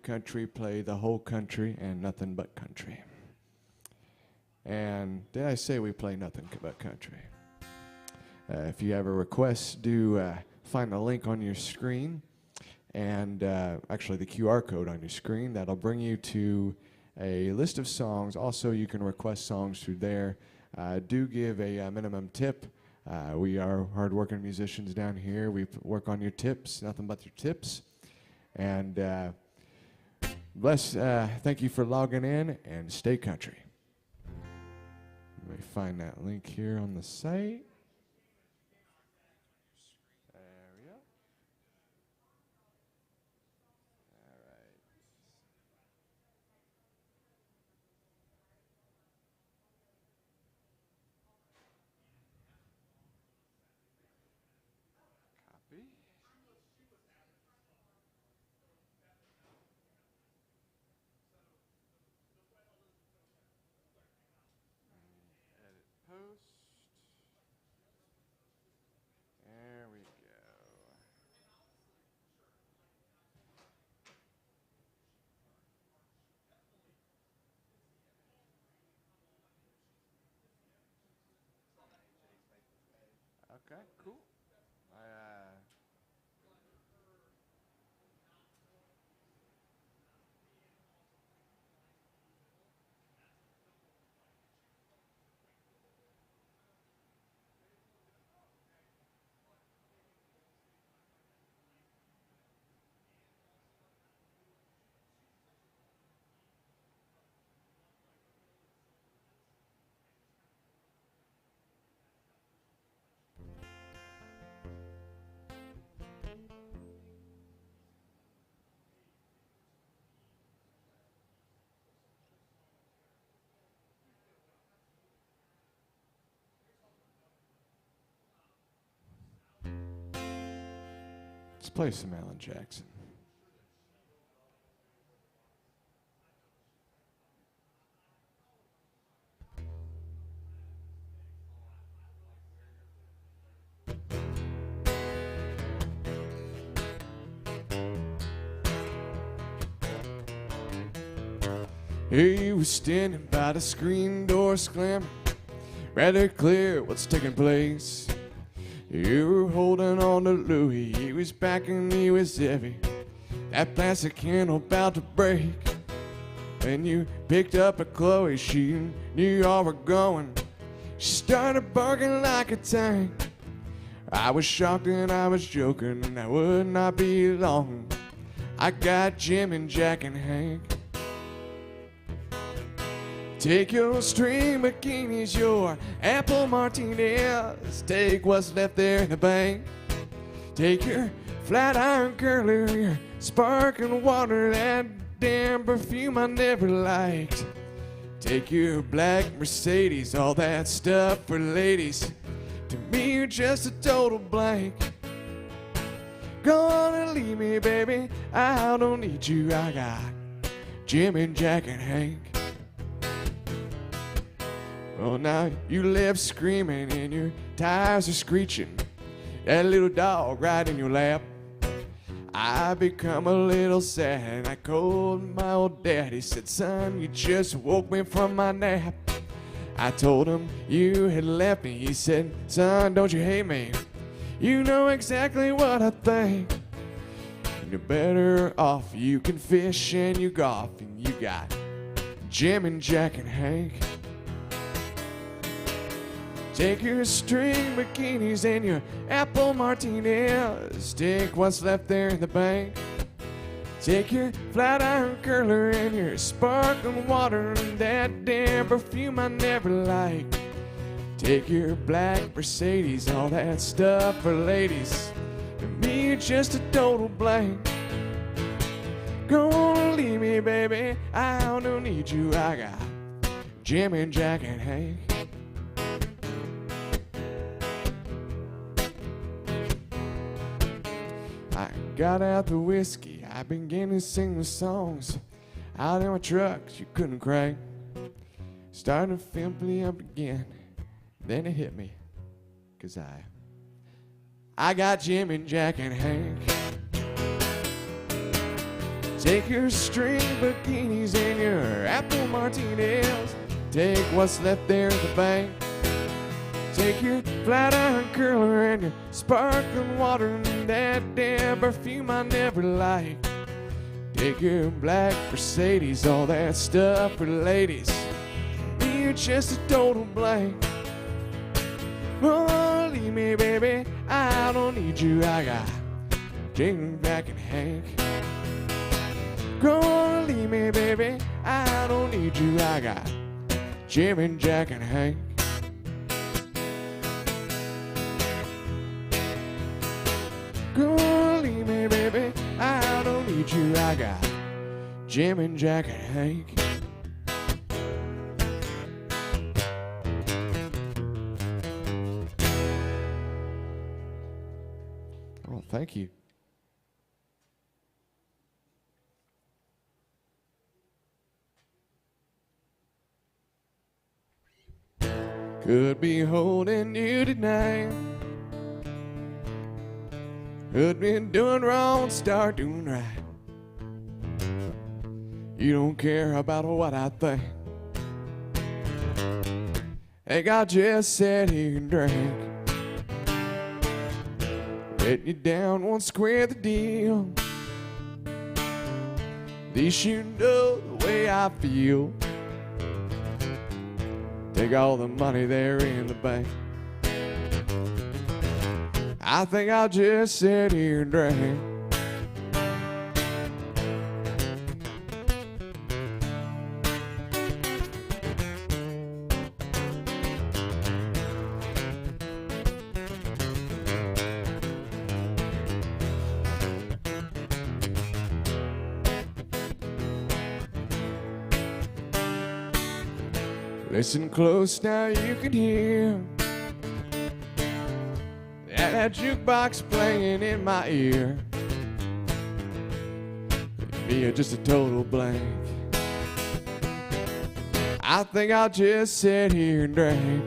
country, play the whole country and nothing but country. And did I say we play nothing but country? If you have a request, do find the link on your screen and actually the QR code on your screen. That'll bring you to a list of songs. Also, you can request songs through there. Do give a minimum tip. We are hardworking musicians down here. We work on your tips, nothing but your tips. And thank you for logging in, and stay country. Let me find that link here on the site. There we go. All right. Copy. Edit post. There we go. Okay, cool. Let's play some Alan Jackson. He was standing by the screen door slamming, rather clear what's taking place. You were holding on to Louis, he was back and he was heavy. That plastic can about to break. When you picked up a Chloe, she knew y'all were going. She started barking like a tank. I was shocked and I was joking, and that would not be long. I got Jim and Jack and Hank. Take your string bikinis, your apple martinis. Take what's left there in the bank. Take your flat iron curler, your sparkling water, that damn perfume I never liked. Take your black Mercedes, all that stuff for ladies. To me, you're just a total blank. Go on and leave me, baby. I don't need you. I got Jim and Jack and Hank. Well, now you left screaming and your tires are screeching. That little dog right in your lap. I become a little sad. I called my old dad. He said, son, you just woke me from my nap. I told him you had left me. He said, son, don't you hate me? You know exactly what I think. You're better off. You can fish and you golf, and you got Jim and Jack and Hank. Take your string bikinis and your apple martinis. Take what's left there in the bank. Take your flat iron curler and your sparkling water and that damn perfume I never liked. Take your black Mercedes, all that stuff for ladies. To me, you're just a total blank. Go on and leave me, baby. I don't need you. I got Jim and Jack and Hank. I got out the whiskey, I began to sing the songs out in my trucks you couldn't crank. Started to fill me up again, then it hit me, 'cause I got Jim and Jack and Hank. Take your string bikinis and your apple martinis. Take what's left there at the bank. Take your flat iron curler and your sparkling water and that damn perfume I never liked. Take your black Mercedes, all that stuff for ladies. You're just a total blank. Oh, leave me, baby, I don't need you. I got Jim, Jack, and Hank. Go on, leave me, baby, I don't need you. I got Jim and Jack and Hank. Go on, leave me, baby, I don't need you. I got Jim and Jack and Hank. Oh, thank you. Could be holding you tonight. Could be doing wrong, start doing right. You don't care about what I think. Hey, I just sat here and drank. Let you down, won't square the deal. At least you know the way I feel. Take all the money there in the bank. I think I'll just sit here and drink. Listen close now, you can hear that jukebox playing in my ear. Me, just a total blank. I think I'll just sit here and drink.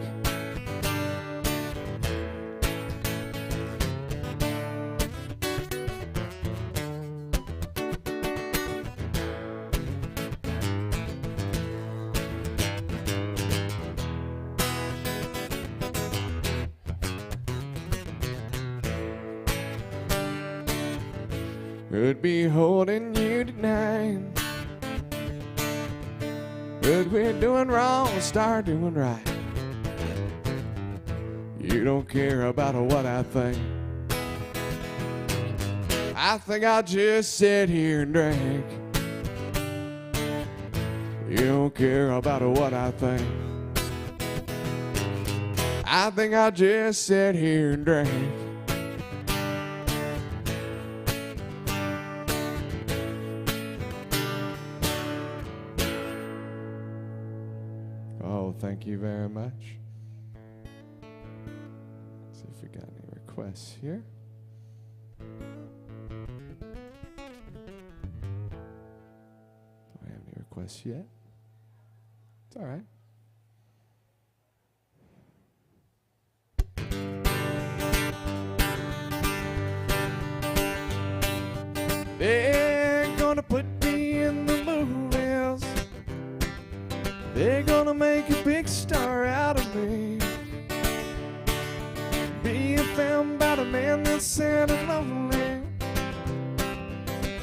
Could be holding you tonight. Could be doing wrong, start doing right. You don't care about what I think. I think I'll just sit here and drink. You don't care about what I think. I think I'll just sit here and drink. Oh, thank you very much. See if we got any requests here. Don't have any requests yet. It's all right. They're gonna put me in the movies. They're gonna make a big star out of me. Be a film about a man that's sad and lonely.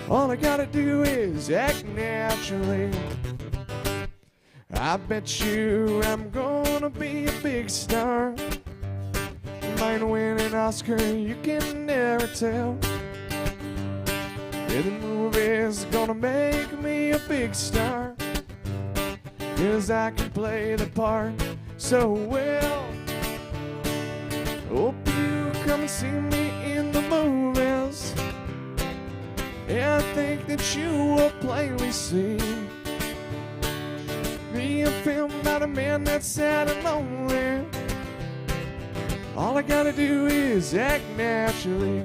All I gotta do is act naturally. I bet you I'm gonna be a big star. Might win an Oscar, you can never tell. Yeah, the movie's gonna make me a big star, 'cause I can play the part so well. Hope you come and see me in the movies. Yeah, I think that you will plainly see. Be a film about a man that's sad and lonely. All I gotta do is act naturally.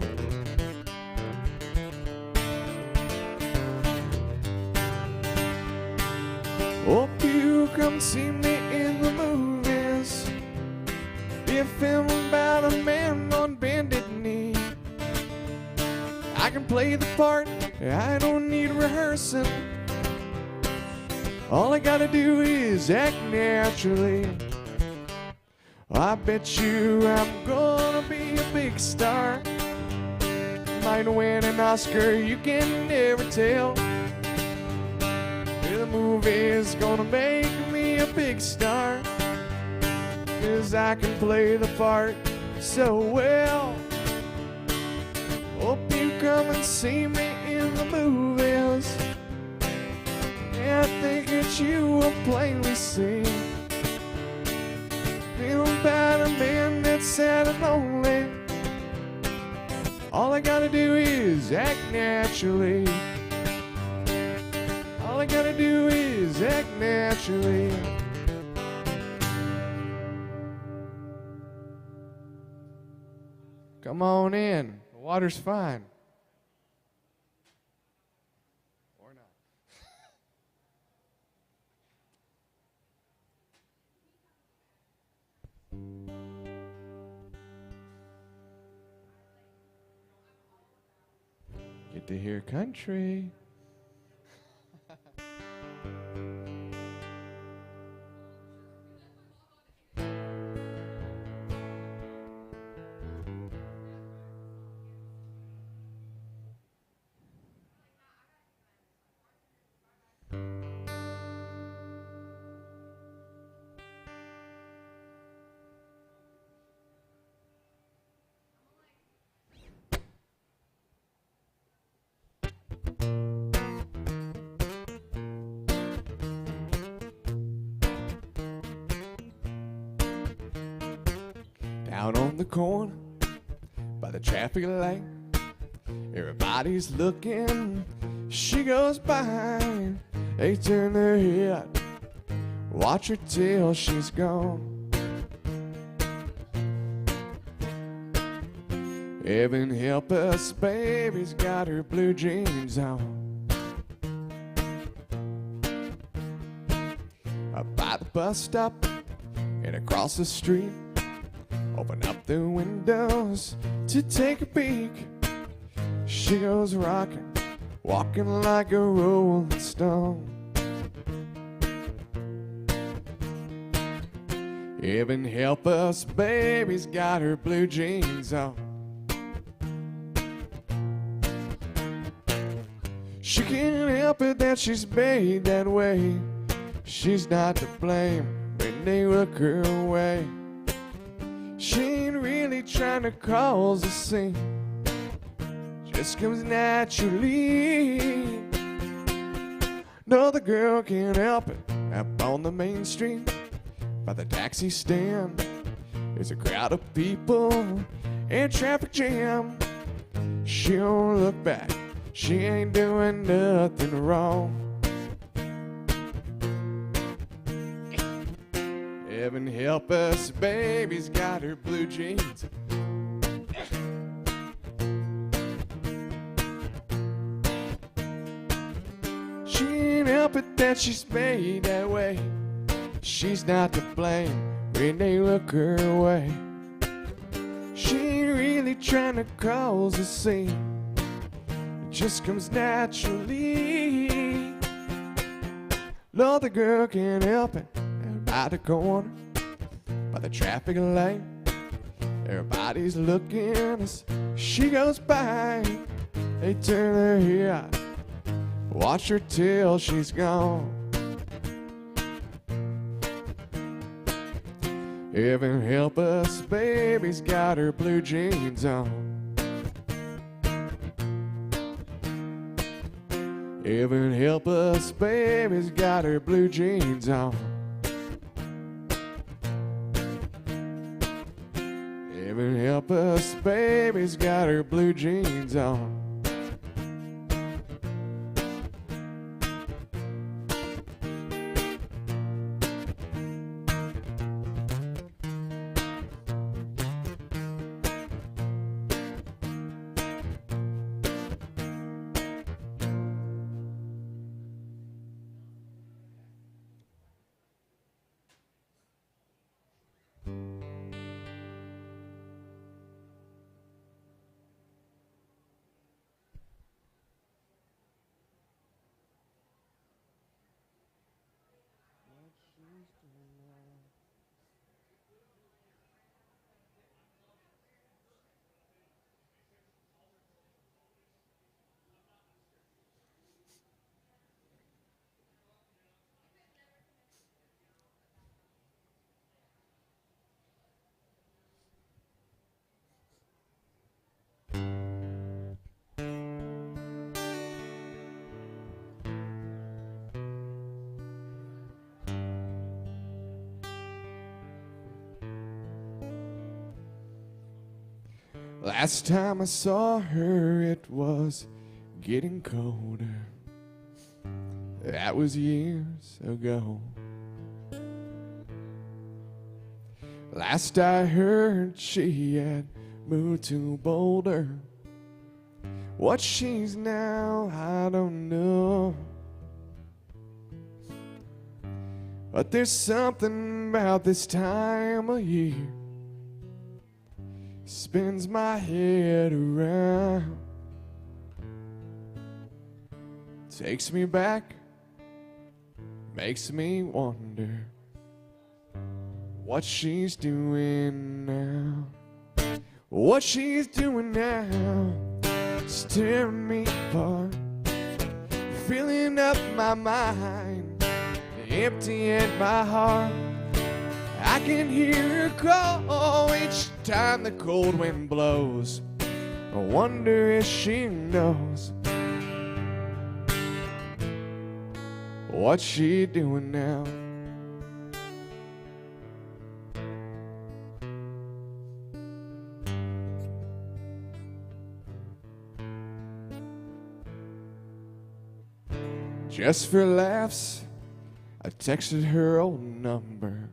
Hope you come see me in the movies. Be a film about a man on bended knee. I can play the part I don't need rehearsing. All I gotta do is act naturally. I bet you I'm gonna be a big star. Might win an Oscar, you can never tell. The movie's gonna make me a big star, 'cause I can play the part so well. Hope you come and see me in the movies. I think that you will plainly see. Feel about a man that's sad and lonely. All I gotta do is act naturally. All I gotta do is act naturally. Come on in. The water's fine. Or not. Get to hear country. Down on the corner by the traffic light, everybody's looking. She goes by, they turn their head, watch her till she's gone. Heaven help us, baby's got her blue jeans on. Up by the bus stop and across the street, open up the windows to take a peek. She goes rocking, walking like a rolling stone. Heaven help us, baby's got her blue jeans on. She can't help it that she's made that way. She's not to blame when they look her way. She ain't really trying to cause a scene, just comes naturally. No, the girl can't help it. Up on the main street, by the taxi stand, there's a crowd of people and traffic jam. She don't look back, she ain't doing nothing wrong. Heaven help us, baby's got her blue jeans. She ain't help it that she's made that way. She's not to blame when they look her way. She ain't really trying to cause a scene, it just comes naturally. No, the girl can't help it. By the corner, by the traffic light, everybody's looking as she goes by. They turn their head, watch her till she's gone. Heaven help us, baby's got her blue jeans on. Heaven help us, baby's got her blue jeans on. Heaven help us, baby's got her blue jeans on. Last time I saw her, it was getting colder. That was years ago. Last I heard, she had moved to Boulder. What she's now, I don't know. But there's something about this time of year spins my head around, takes me back, makes me wonder what she's doing now. What she's doing now is tearing me apart, filling up my mind, emptying my heart. I can hear her call each time the cold wind blows. I wonder if she knows what's she doing now. Just for laughs, I texted her old number.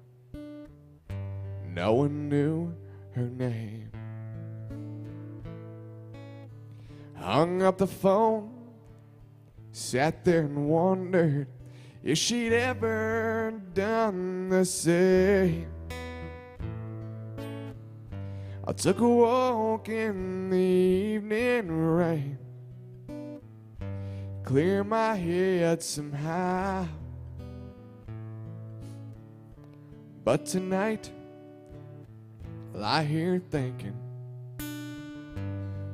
No one knew her name. Hung up the phone, sat there and wondered if she'd ever done the same. I took a walk in the evening rain, clear my head somehow. But tonight, I lie here thinking,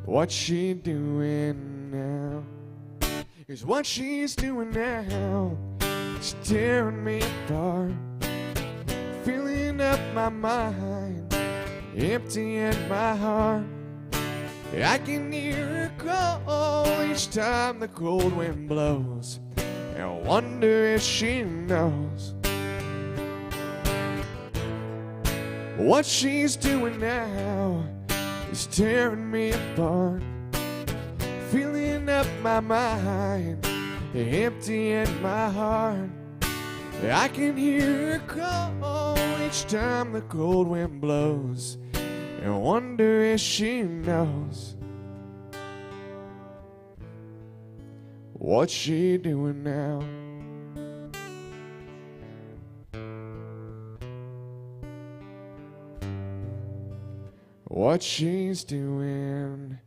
what's she doing now? Is what she's doing now is tearing me apart, filling up my mind, emptying my heart. I can hear her call each time the cold wind blows, and I wonder if she knows what she's doing now is tearing me apart, filling up my mind, emptying my heart. I can hear her call each time the cold wind blows, and I wonder if she knows what's she doing now. What she's doing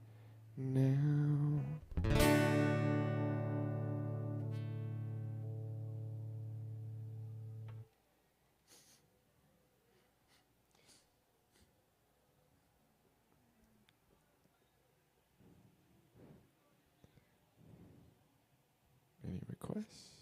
now. Any requests?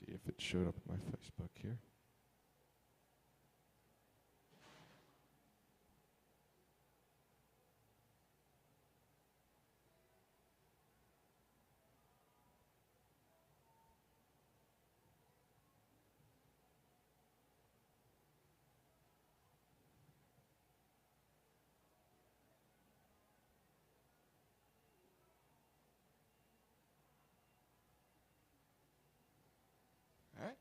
See if it showed up on my Facebook here. All right.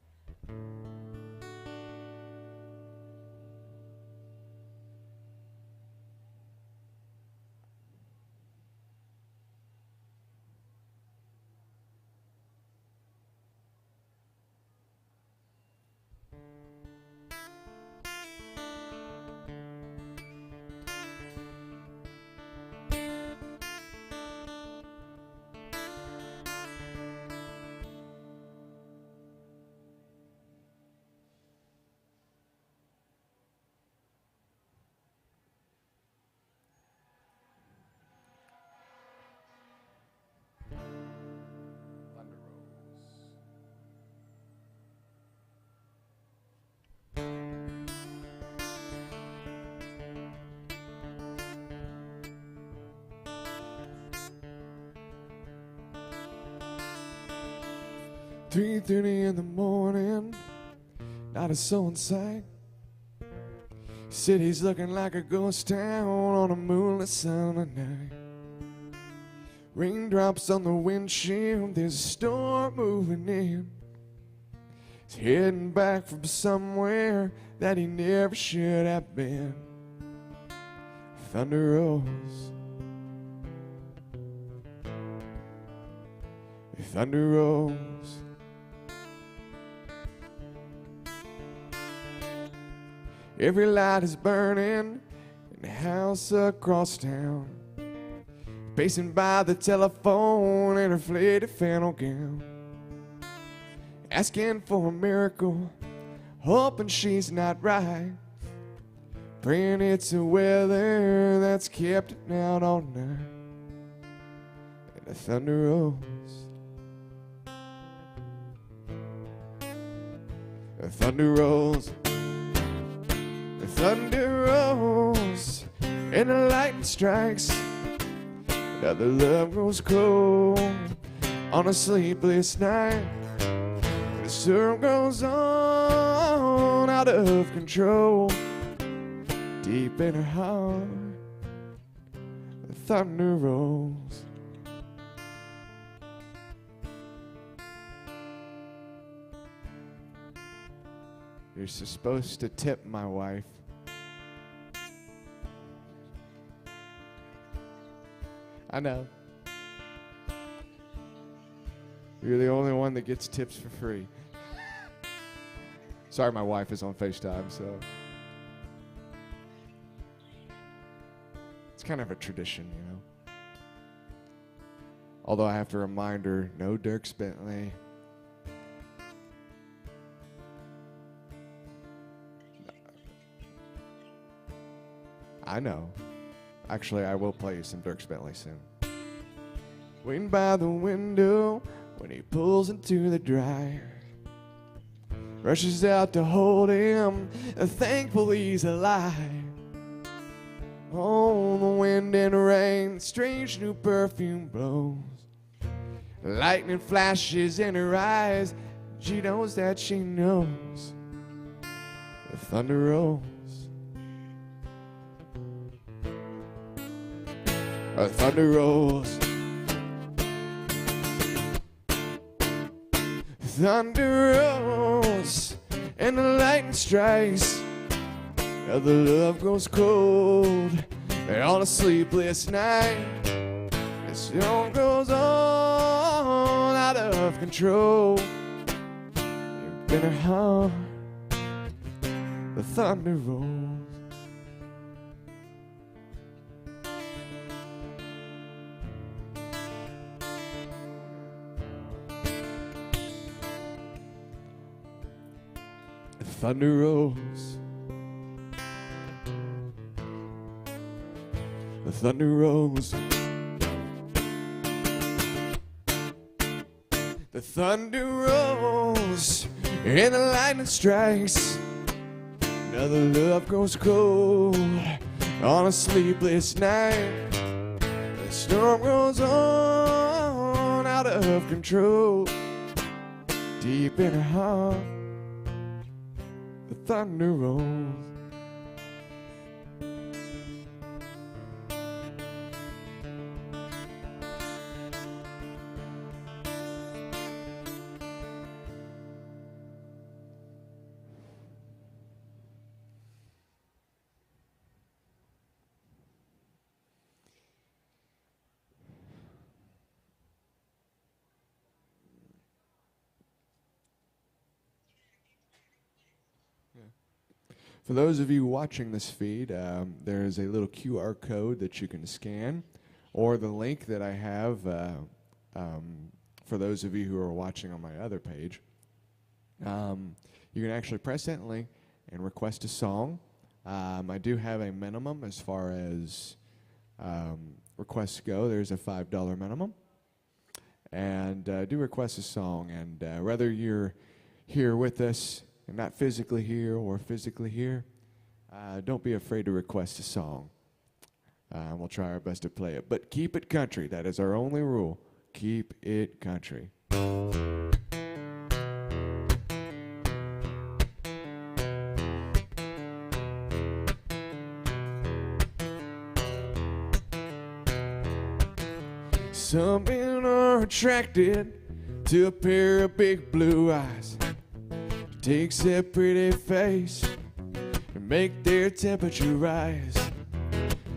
3:30 in the morning, not a soul in sight. City's looking like a ghost town on a moonless summer night. Raindrops on the windshield, there's a storm moving in. He's heading back from somewhere that he never should have been. Thunder rolls. Thunder rolls. Every light is burning in the house across town. Pacing by the telephone in her faded flannel gown, asking for a miracle, hoping she's not right, praying it's the weather that's kept it out all night. And the thunder rolls. The thunder rolls. The thunder rolls. And the lightning strikes. Another love grows cold on a sleepless night. The storm goes on out of control. Deep in her heart, the thunder rolls. You're supposed to tip my wife. I know. You're the only one that gets tips for free. Sorry, my wife is on FaceTime, so. It's kind of a tradition, you know. Although I have to remind her, no Dierks Bentley. I know. Actually, I will play you some Dierks Bentley soon. Waiting by the window when he pulls into the dryer. Rushes out to hold him, thankful he's alive. Oh, the wind and rain, strange new perfume blows. Lightning flashes in her eyes, she knows that she knows. The thunder rolls. The thunder rolls. Thunder rolls. And the lightning strikes. Now the love grows cold. And on a sleepless night, the storm goes on out of control. You've been her heart. The thunder rolls. Thunder rolls. The thunder rolls. The thunder rolls. And the lightning strikes. Another love grows cold on a sleepless night. The storm goes on out of control. Deep in her heart, the thunder rolls. For those of you watching this feed, there is a little QR code that you can scan, or the link that I have for those of you who are watching on my other page. You can actually press that link and request a song. I do have a minimum as far as requests go. There's a $5 minimum. And do request a song. And whether you're here with us and not physically here or physically here, don't be afraid to request a song. We'll try our best to play it. But keep it country. That is our only rule. Keep it country. Some men are attracted to a pair of big blue eyes. Takes their pretty face and make their temperature rise.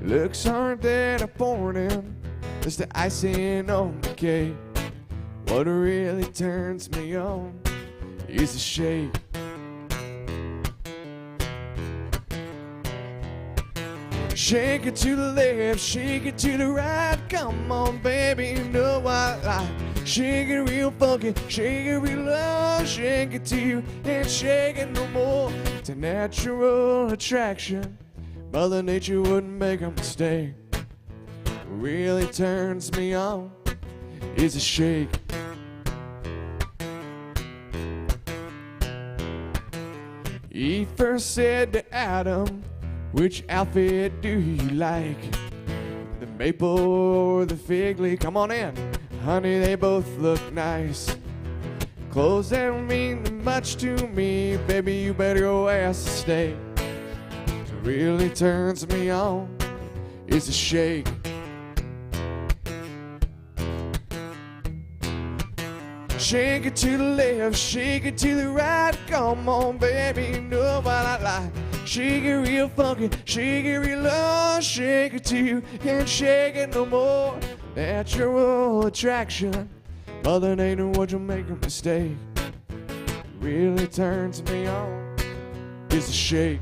Looks aren't that important, it's the icing on the cake. What really turns me on is the shake. Shake it to the left, shake it to the right. Come on, baby, you know I like. Shake it real funky, shake it real low. Shake it till you can't shake it no more. It's a natural attraction. Mother Nature wouldn't make a mistake. What really turns me on is a shake. He first said to Adam, which outfit do you like? The maple or the fig leaf? Come on in. Honey, they both look nice. Clothes that don't mean much to me. Baby, you better go ask to stay. What really turns me on is a shake. Shake it to the left, shake it to the right. Come on, baby, you know what I like. Shake it real funky, shake it real low. Shake it till you can't shake it no more. Natural attraction. Mother Nature, would you make a mistake? Really turns me on is a shake.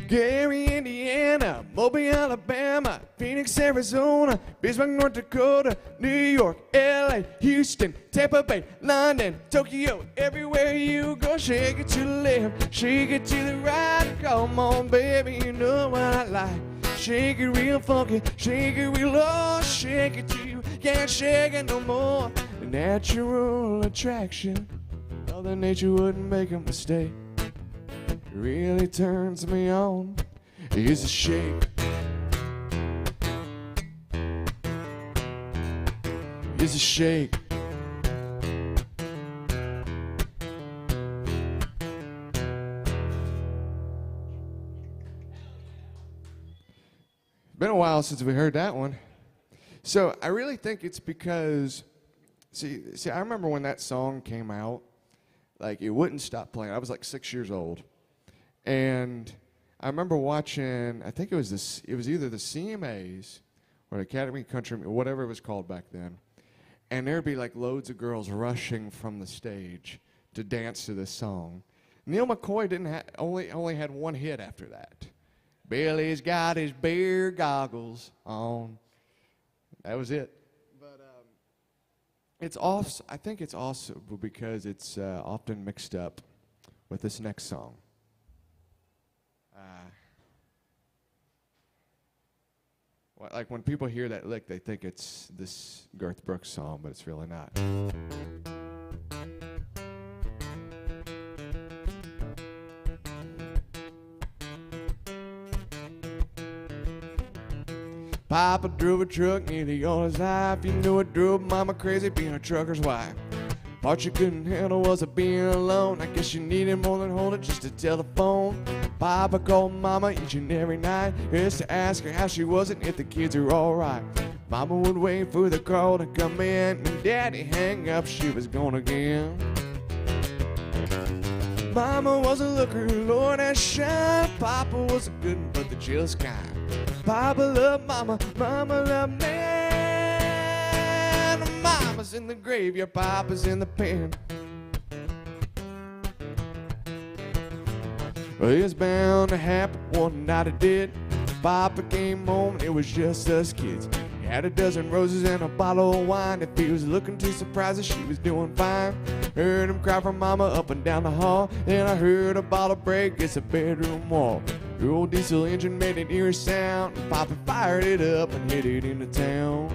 Gary, Indiana, Mobile, Alabama, Phoenix, Arizona, Bismarck, North Dakota, New York, LA, Houston, Tampa Bay, London, Tokyo, everywhere you go. Shake it to the left, shake it to the right. Come on, baby, you know what I like. Shake it real funky, shake it real low. Shake it till you can't shake it no more. The natural attraction. Mother Nature wouldn't make a mistake. Really turns me on is a shake. Is a shake. Been a while since we heard that one. So I really think it's because, see, I remember when that song came out, like it wouldn't stop playing. I was like 6 years old. And I remember watching, I think it was either the CMAs or the Academy of Country, whatever it was called back then. And there'd be like loads of girls rushing from the stage to dance to this song. Neil McCoy only had one hit after that. Billy's got his beer goggles on. That was it. But I think it's also because it's often mixed up with this next song. Like when people hear that lick, they think it's this Garth Brooks song, but it's really not. Papa drove a truck nearly all his life. You know it drove Mama crazy being a trucker's wife. Part you couldn't handle was a being alone. I guess you needed more than holding just a telephone. Papa called Mama each and every night just to ask her how she was and if the kids are alright. Mama would wait for the call to come in, and Daddy hang up, she was gone again. Mama was a looker, Lord has shine. Papa was a good one, but the jealous kind. Papa loved Mama, Mama loved man. Mama's in the graveyard, Papa's in the pen. Well, it was bound to happen, one night it did. Papa came home and it was just us kids. He had a dozen roses and a bottle of wine. If he was looking too surprised that she was doing fine. Heard him cry for Mama up and down the hall. Then I heard a bottle break against the bedroom wall. The old diesel engine made an eerie sound. Papa fired it up and hit it into town.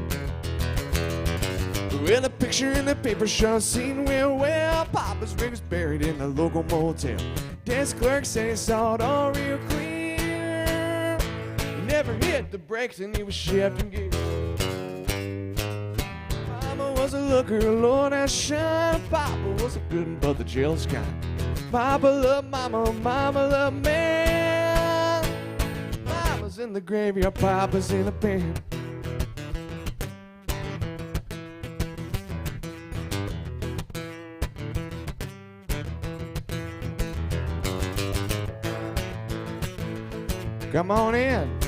Well, the picture in the paper shows scene real well. Papa's rig was buried in the local motel. Desk clerk said he saw it all real clear. He never hit the brakes and he was shifting gears. Mama was a looker, Lord, that shine. Papa wasn't good, but the jail's kind. Papa loved mama, mama loved me. Mama's in the graveyard, Papa's in the pen. Come on in.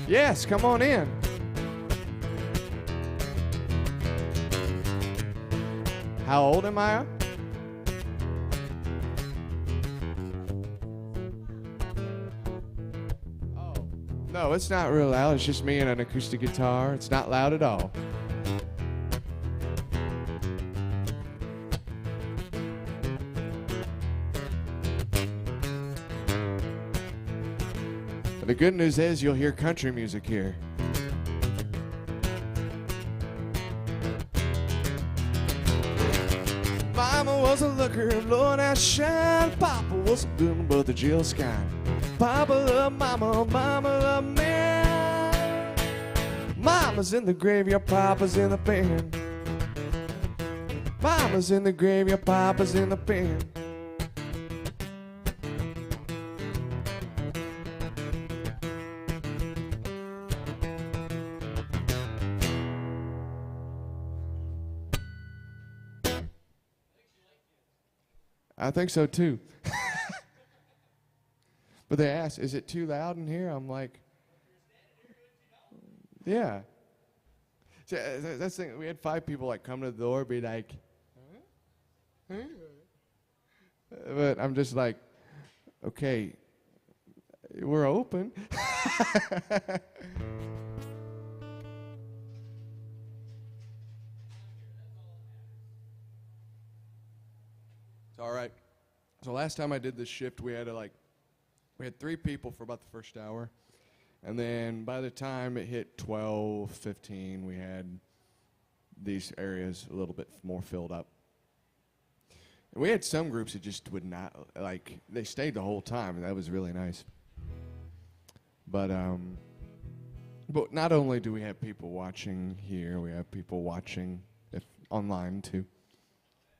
Yes, come on in. How old am I? Oh, no, it's not real loud. It's just me and an acoustic guitar. It's not loud at all. The good news is you'll hear country music here. Mama was a looker, Lord, I shine. Papa was a good, but the jail's kind. Papa loved mama, mama loved me. Mama's in the graveyard, Papa's in the pen. Mama's in the graveyard, Papa's in the pen. I think so too. But they asked, is it too loud in here? I'm like, yeah. So, that's the thing. We had 5 people like come to the door, be like, huh? But I'm just like, okay, we're open. All right. So last time I did this shift, we had 3 people for about the first hour. And then by the time it hit 12, 15, we had these areas a little bit more filled up. And we had some groups that just would not, they stayed the whole time, and that was really nice. But not only do we have people watching here, we have people watching online too.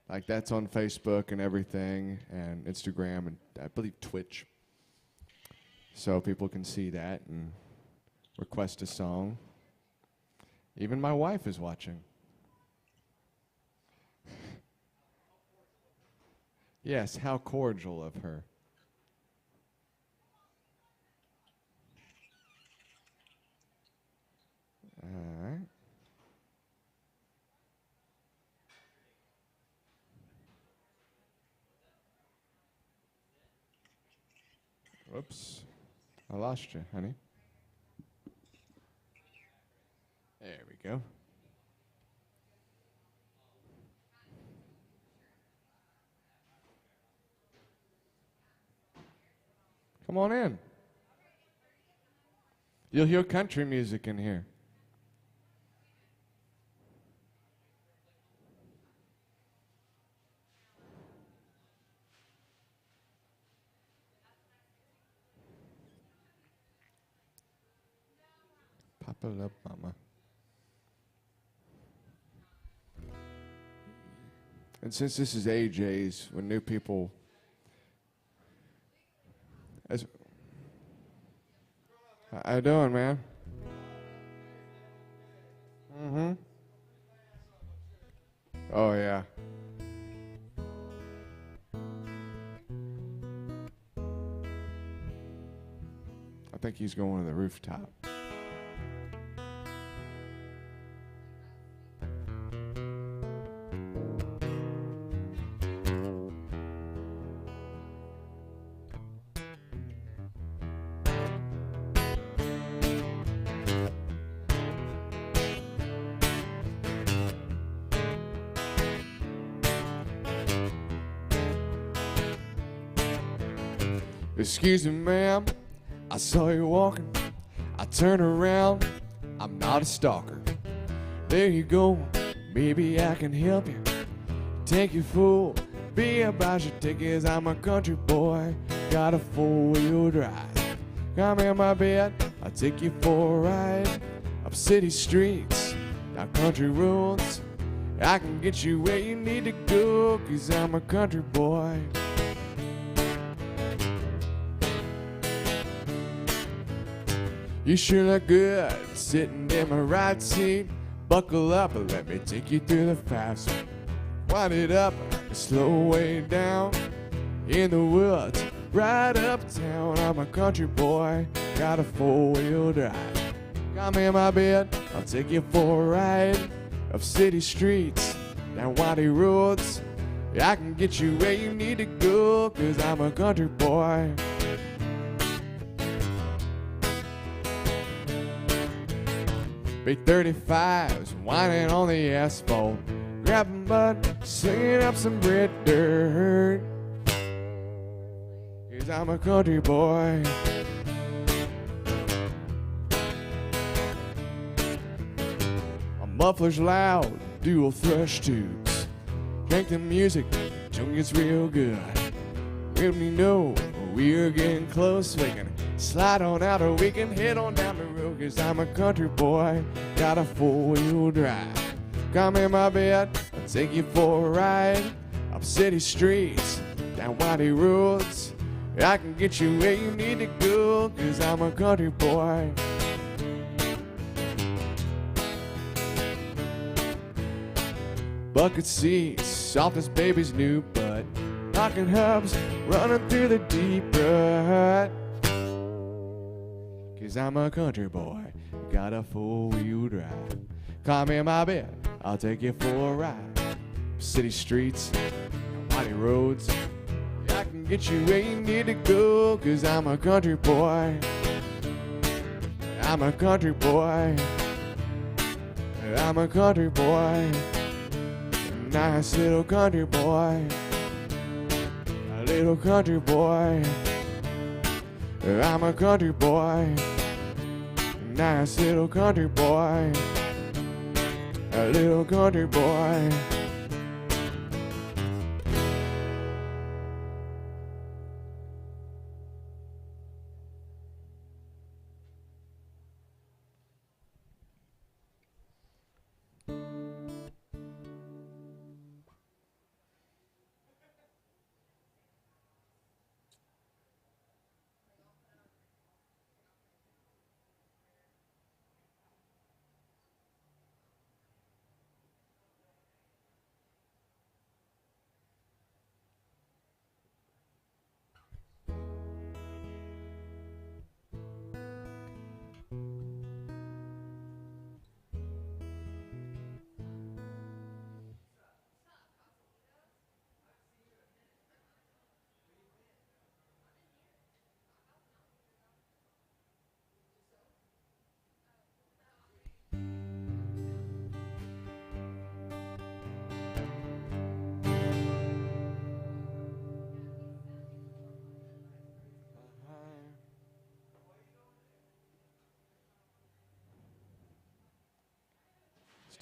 Like that's on Facebook and everything, and Instagram, and I believe Twitch. So people can see that and request a song. Even my wife is watching. Yes, how cordial of her. All right. Whoops. I lost you, honey. There we go. Come on in. You'll hear country music in here. Papa love mama. And since this is AJ's, when new people, how you doing, man? Mm-hmm. Oh yeah. I think he's going to the rooftop. Excuse me, ma'am, I saw you walking. I turned around, I'm not a stalker. There you go, maybe I can help you. Take you fool, be about your tickets. I'm a country boy, got a 4-wheel drive. Come in my bed, I'll take you for a ride. Up city streets, Now country roads, I can get you where you need to go, 'cause I'm a country boy. You sure look good sitting in my right seat. Buckle up and let me take you through the fast. Wind it up and slow way down. In the woods, right uptown. I'm a country boy, got a four-wheel drive. Come in my bed, I'll take you for a ride. Up city streets, down windy roads. I can get you where you need to go, 'cause I'm a country boy. Big 35s whining on the asphalt, grabbing butt, slinging up some red dirt. 'Cause I'm a country boy. My muffler's loud, dual thrush tubes. Crank the music, tune gets real good. Let me know we're getting close. We can slide on out or we can head on down the road, 'cause I'm a country boy, got a four-wheel drive. Come in my bed, I'll take you for a ride. Up city streets, down windy roads. I can get you where you need to go, 'cause I'm a country boy. Bucket seats, soft as baby's new butt. Knocking hubs, running through the deep rut. 'Cause I'm a country boy, got a four-wheel drive. Climb in my bed, I'll take you for a ride. City streets, windy roads. I can get you where you need to go, 'cause I'm a country boy. I'm a country boy. I'm a country boy. Nice little country boy. A little country boy. I'm a country boy. Nice little country boy. A little country boy.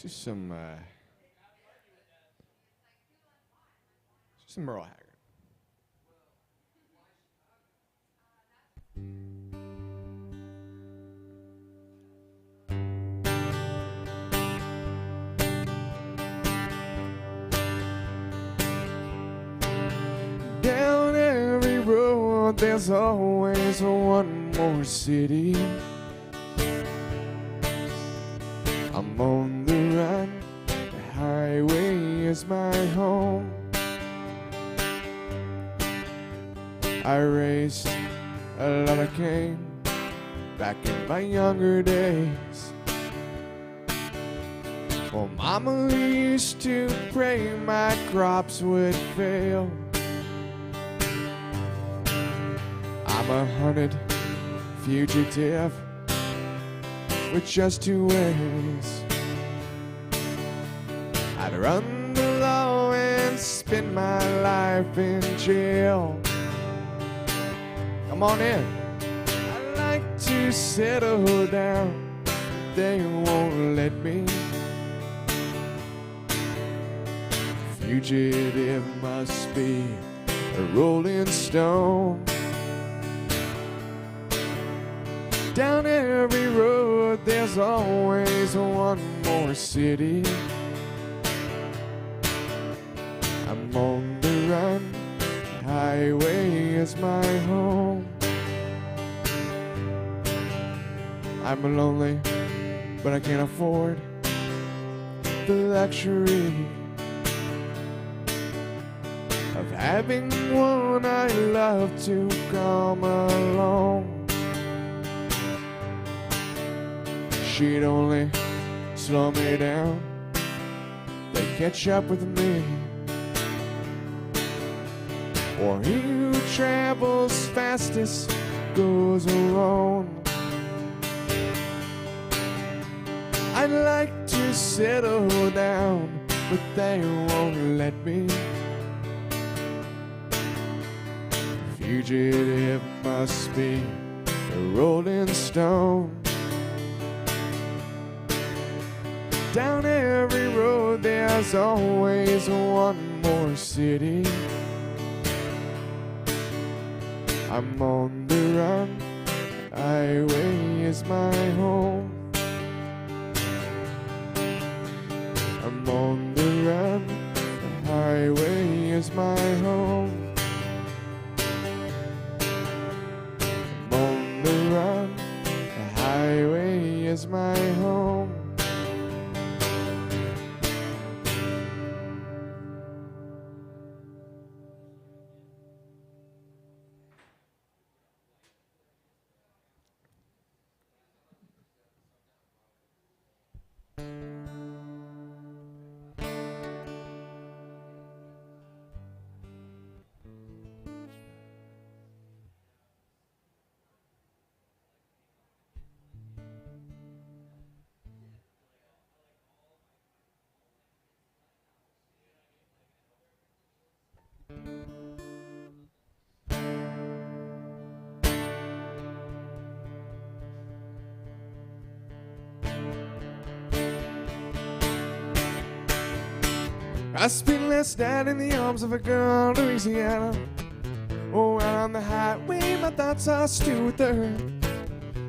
Let's do some Merle Haggard. Down every road, there's always one more city. I'm on the run, the highway is my home. I raced a lot of cane back in my younger days. Well, Mama used to pray my crops would fail. I'm a hunted fugitive with just two ways. I'd run the law and spend my life in jail. Come on in. I'd like to settle down, but they won't let me. Fugitive must be a rolling stone. Down every road, there's always one more city. I'm on the run, the highway is my home. I'm lonely, but I can't afford the luxury of having one I love to come along. She'd only slow me down, they'd catch up with me. Or he who travels fastest goes alone. I'd like to settle down, but they won't let me. Fugitive must be a rolling stone. Down every road there's always one more city. I'm on the run, the highway is my home. I'm on the run, the highway is my home. I'm on the run, the highway is my home. I spent last night in the arms of a girl in Louisiana. Oh, out on the highway, my thoughts are still with her.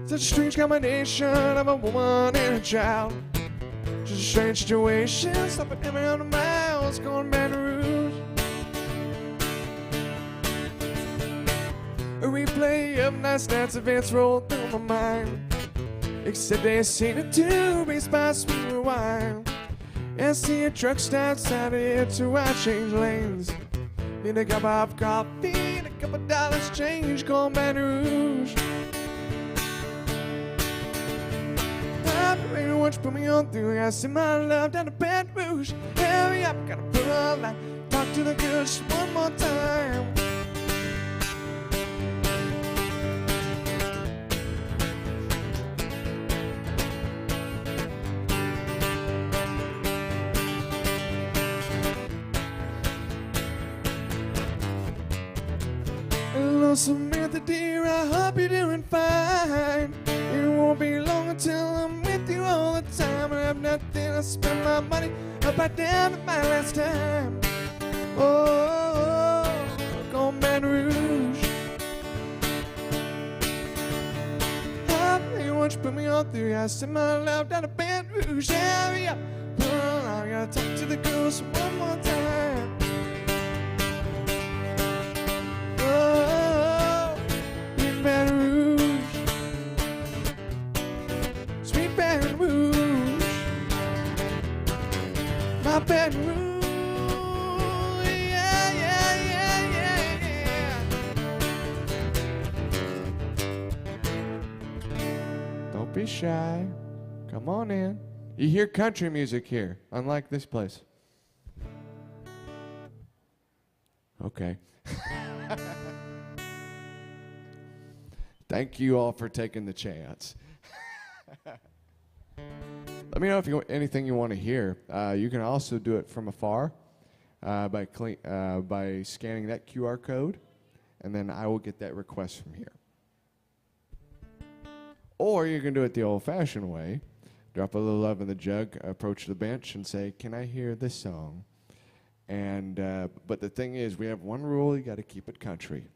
Such a strange combination of a woman and a child. Just a strange situation, stopping every 100 miles, going Baton Rouge. A replay of last night's events rolled through my mind. Except they seen it too, raised by sweet wine. And see a truck stop outside of here to I change lanes. Need a cup of coffee and a couple dollars change, going Baton Rouge. Operator, won't you put me on through? I gotta send my love down to Baton Rouge. Hurry up, gotta put her on line. Talk to the girl just one more time. Hello, Samantha dear, I hope you're doing fine. It won't be long until I'm with you all the time. I have nothing, I spend my money up right down to my last time. Oh, go Baton Rouge. Hey, won't you put me on through? I send my love down to Baton Rouge. Hurry up, I gotta talk to the girls one more time. Baton Rouge, sweet Baton Rouge, my Baton Rouge, yeah, yeah, yeah, yeah, yeah. Don't be shy, come on in. You hear country music here, unlike this place. Okay. Thank you all for taking the chance. Let me know if you want anything you want to hear. You can also do it from afar by scanning that QR code, and then I will get that request from here. Or you can do it the old-fashioned way. Drop a little love in the jug, approach the bench, and say, "Can I hear this song?" And but the thing is, we have one rule: you got to keep it country.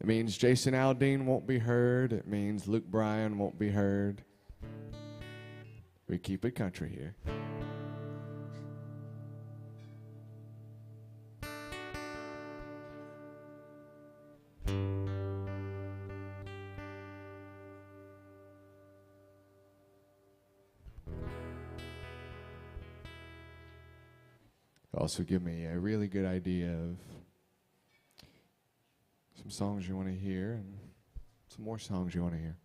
It means Jason Aldean won't be heard. It means Luke Bryan won't be heard. We keep it country here. Also give me a really good idea of some songs you want to hear and some more songs you want to hear.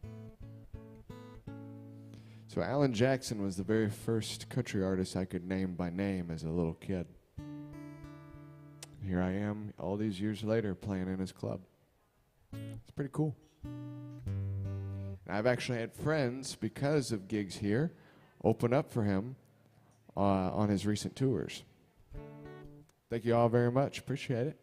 So Alan Jackson was the very first country artist I could name by name as a little kid. Here I am all these years later playing in his club. It's pretty cool. And I've actually had friends, because of gigs here, open up for him on his recent tours. Thank you all very much. Appreciate it.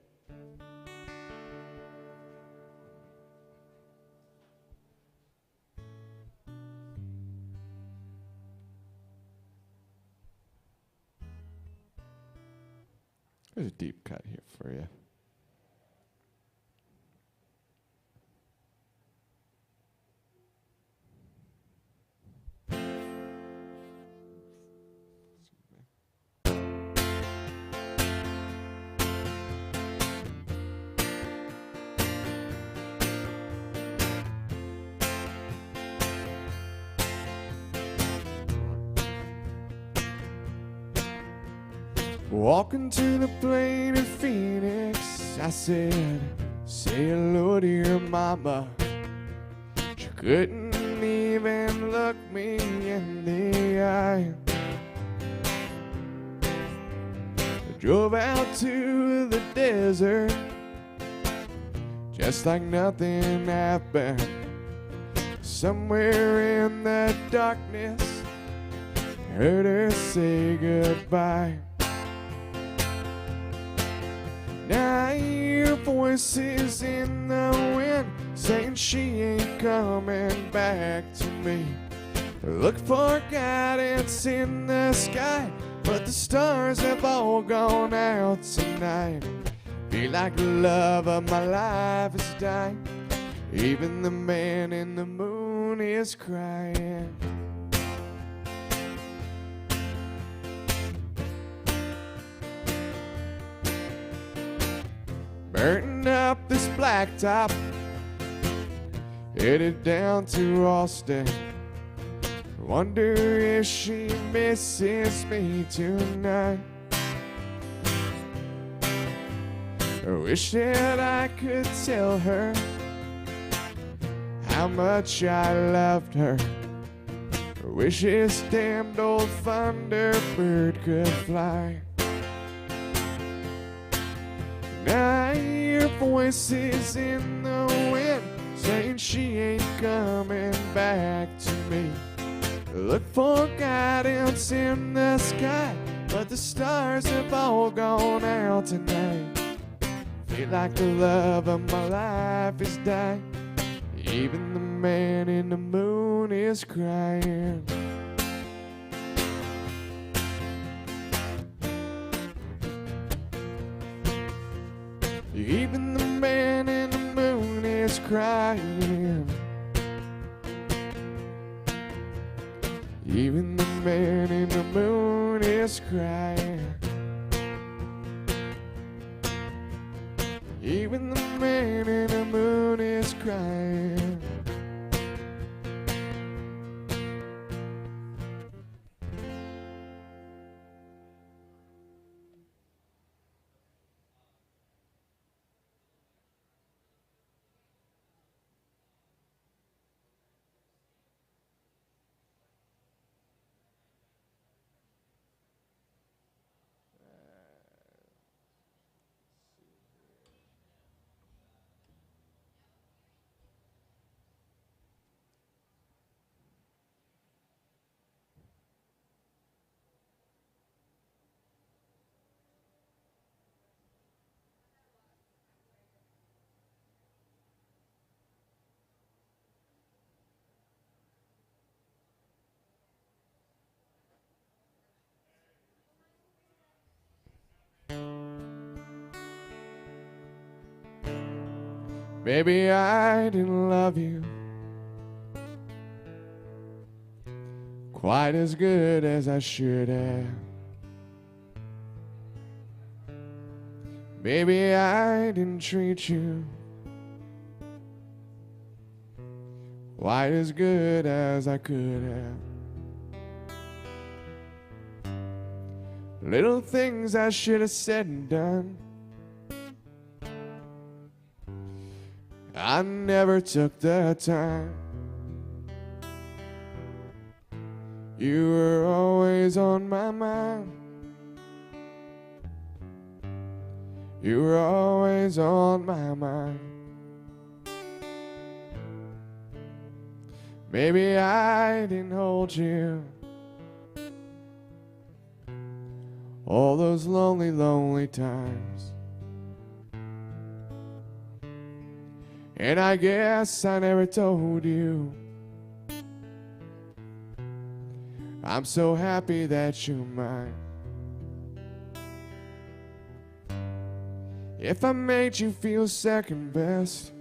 There's a deep cut here for you. Walking to the plane in Phoenix, I said, say hello to your mama. She couldn't even look me in the eye. I drove out to the desert, just like nothing happened. Somewhere in the darkness, heard her say goodbye. Now I hear voices in the wind saying she ain't coming back to me. Look for guidance in the sky, but the stars have all gone out tonight. Feel like the love of my life is dying. Even the man in the moon is crying. Burning up this blacktop, headed down to Austin. Wonder if she misses me tonight. I wish that I could tell her how much I loved her. I wish this damned old Thunderbird could fly. Now I hear voices in the wind saying she ain't coming back to me. Look for guidance in the sky, but the stars have all gone out tonight. Feel like the love of my life is dying. Even the man in the moon is crying. Even the man in the moon is crying. Even the man in the moon is crying. Even the man in the moon is crying. Maybe I didn't love you quite as good as I should have. Maybe I didn't treat you quite as good as I could have. Little things I should have said and done, I never took the time. You were always on my mind. You were always on my mind. Maybe I didn't hold you all those lonely, lonely times. And I guess I never told you I'm so happy that you're mine. If I made you feel second best,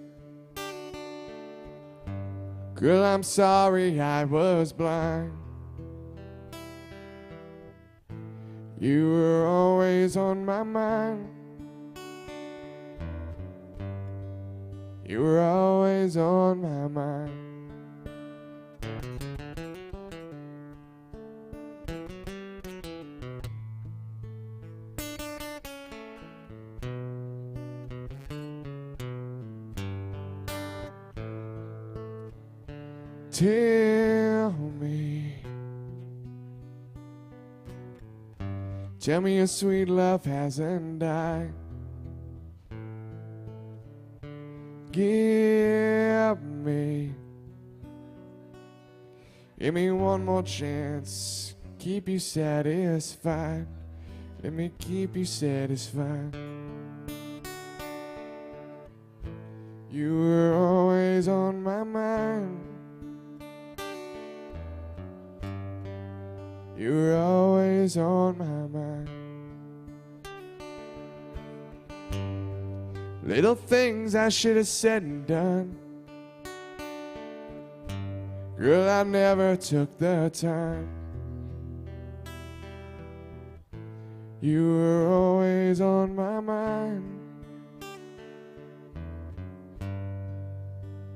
girl, I'm sorry I was blind. You were always on my mind. You were always on my mind. Tell me your sweet love hasn't died. Give me one more chance. Keep you satisfied. Let me keep you satisfied. You were always on my mind. You were always on my mind. Little things I should have said and done, girl, I never took the time. You were always on my mind.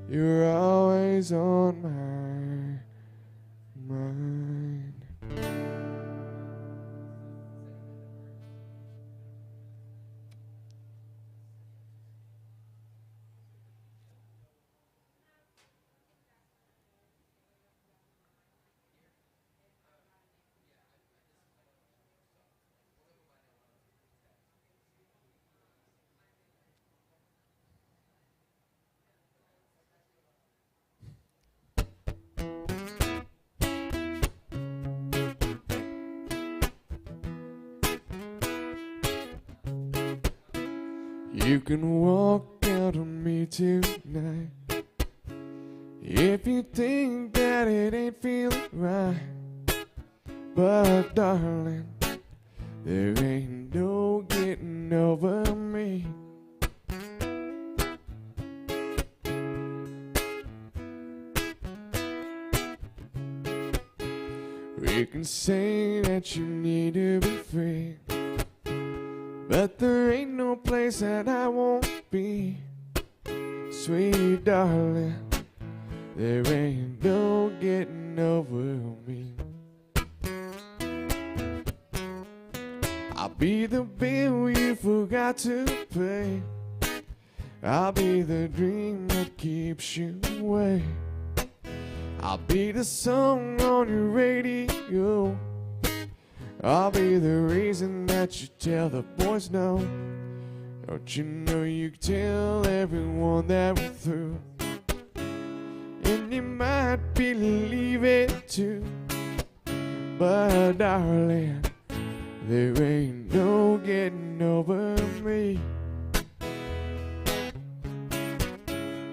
You were always on my mind. You can walk out on me tonight if you think that it ain't feeling right. But darling, there ain't no getting over me. We can say that you need to be free, but there ain't no place that I won't be. Sweet darling, there ain't no getting over me. I'll be the bill you forgot to pay. I'll be the dream that keeps you away. I'll be the song on your radio. I'll be the reason that you tell the boys no. Don't you know you can tell everyone that we're through, and you might believe it too. But darling, there ain't no getting over me.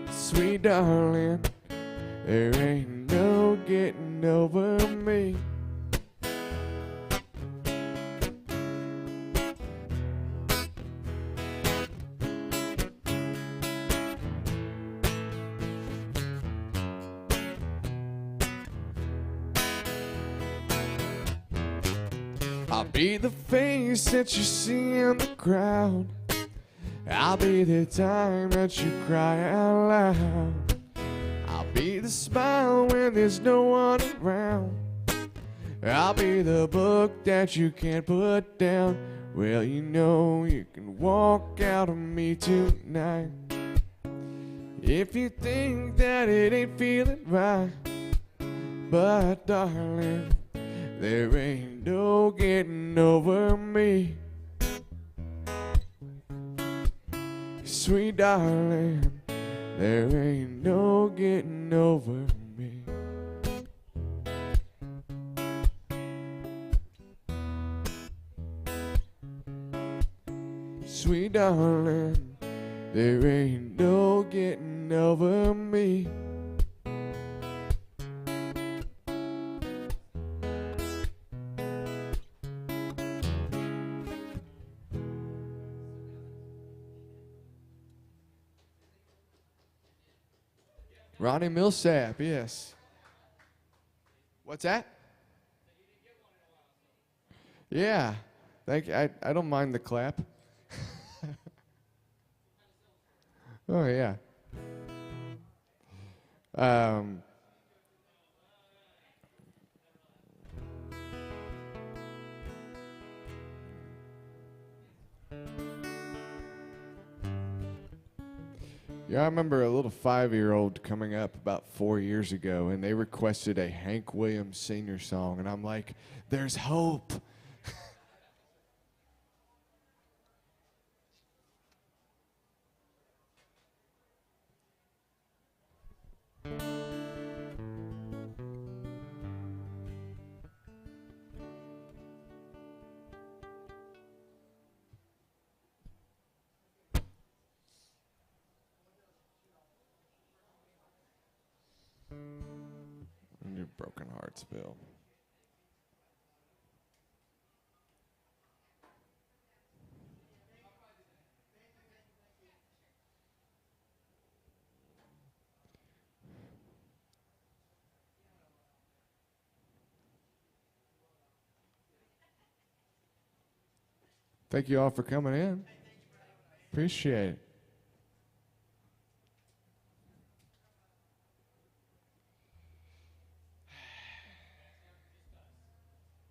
Sweet darling, there ain't no getting over me. I'll be the face that you see in the crowd. I'll be the time that you cry out loud. I'll be the smile when there's no one around. I'll be the book that you can't put down. Well, you know you can walk out on me tonight. If you think that it ain't feeling right. But darling, there ain't no getting over me. Sweet darling, there ain't no getting over me. Sweet darling, there ain't no getting over me. Ronnie Millsap, yes. What's that? Yeah, thank you. I don't mind the clap. Oh yeah. Yeah, I remember a little 5-year-old coming up about 4 years ago, and they requested a Hank Williams Sr. song, and I'm like, there's hope. Your Broken Hearts, Bill. Thank you all for coming in. Appreciate it.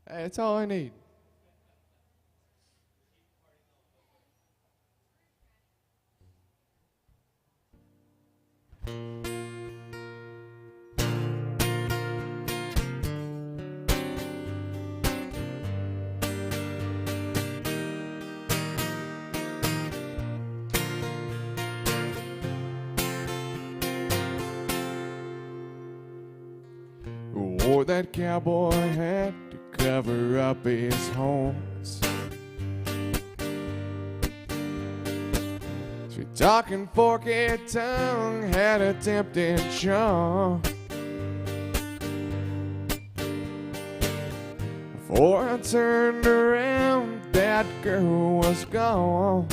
Hey, that's all I need. Wore that cowboy hat to cover up his horns. Sweet talking forky tongue had a tempting charm. Before I turned around, that girl was gone.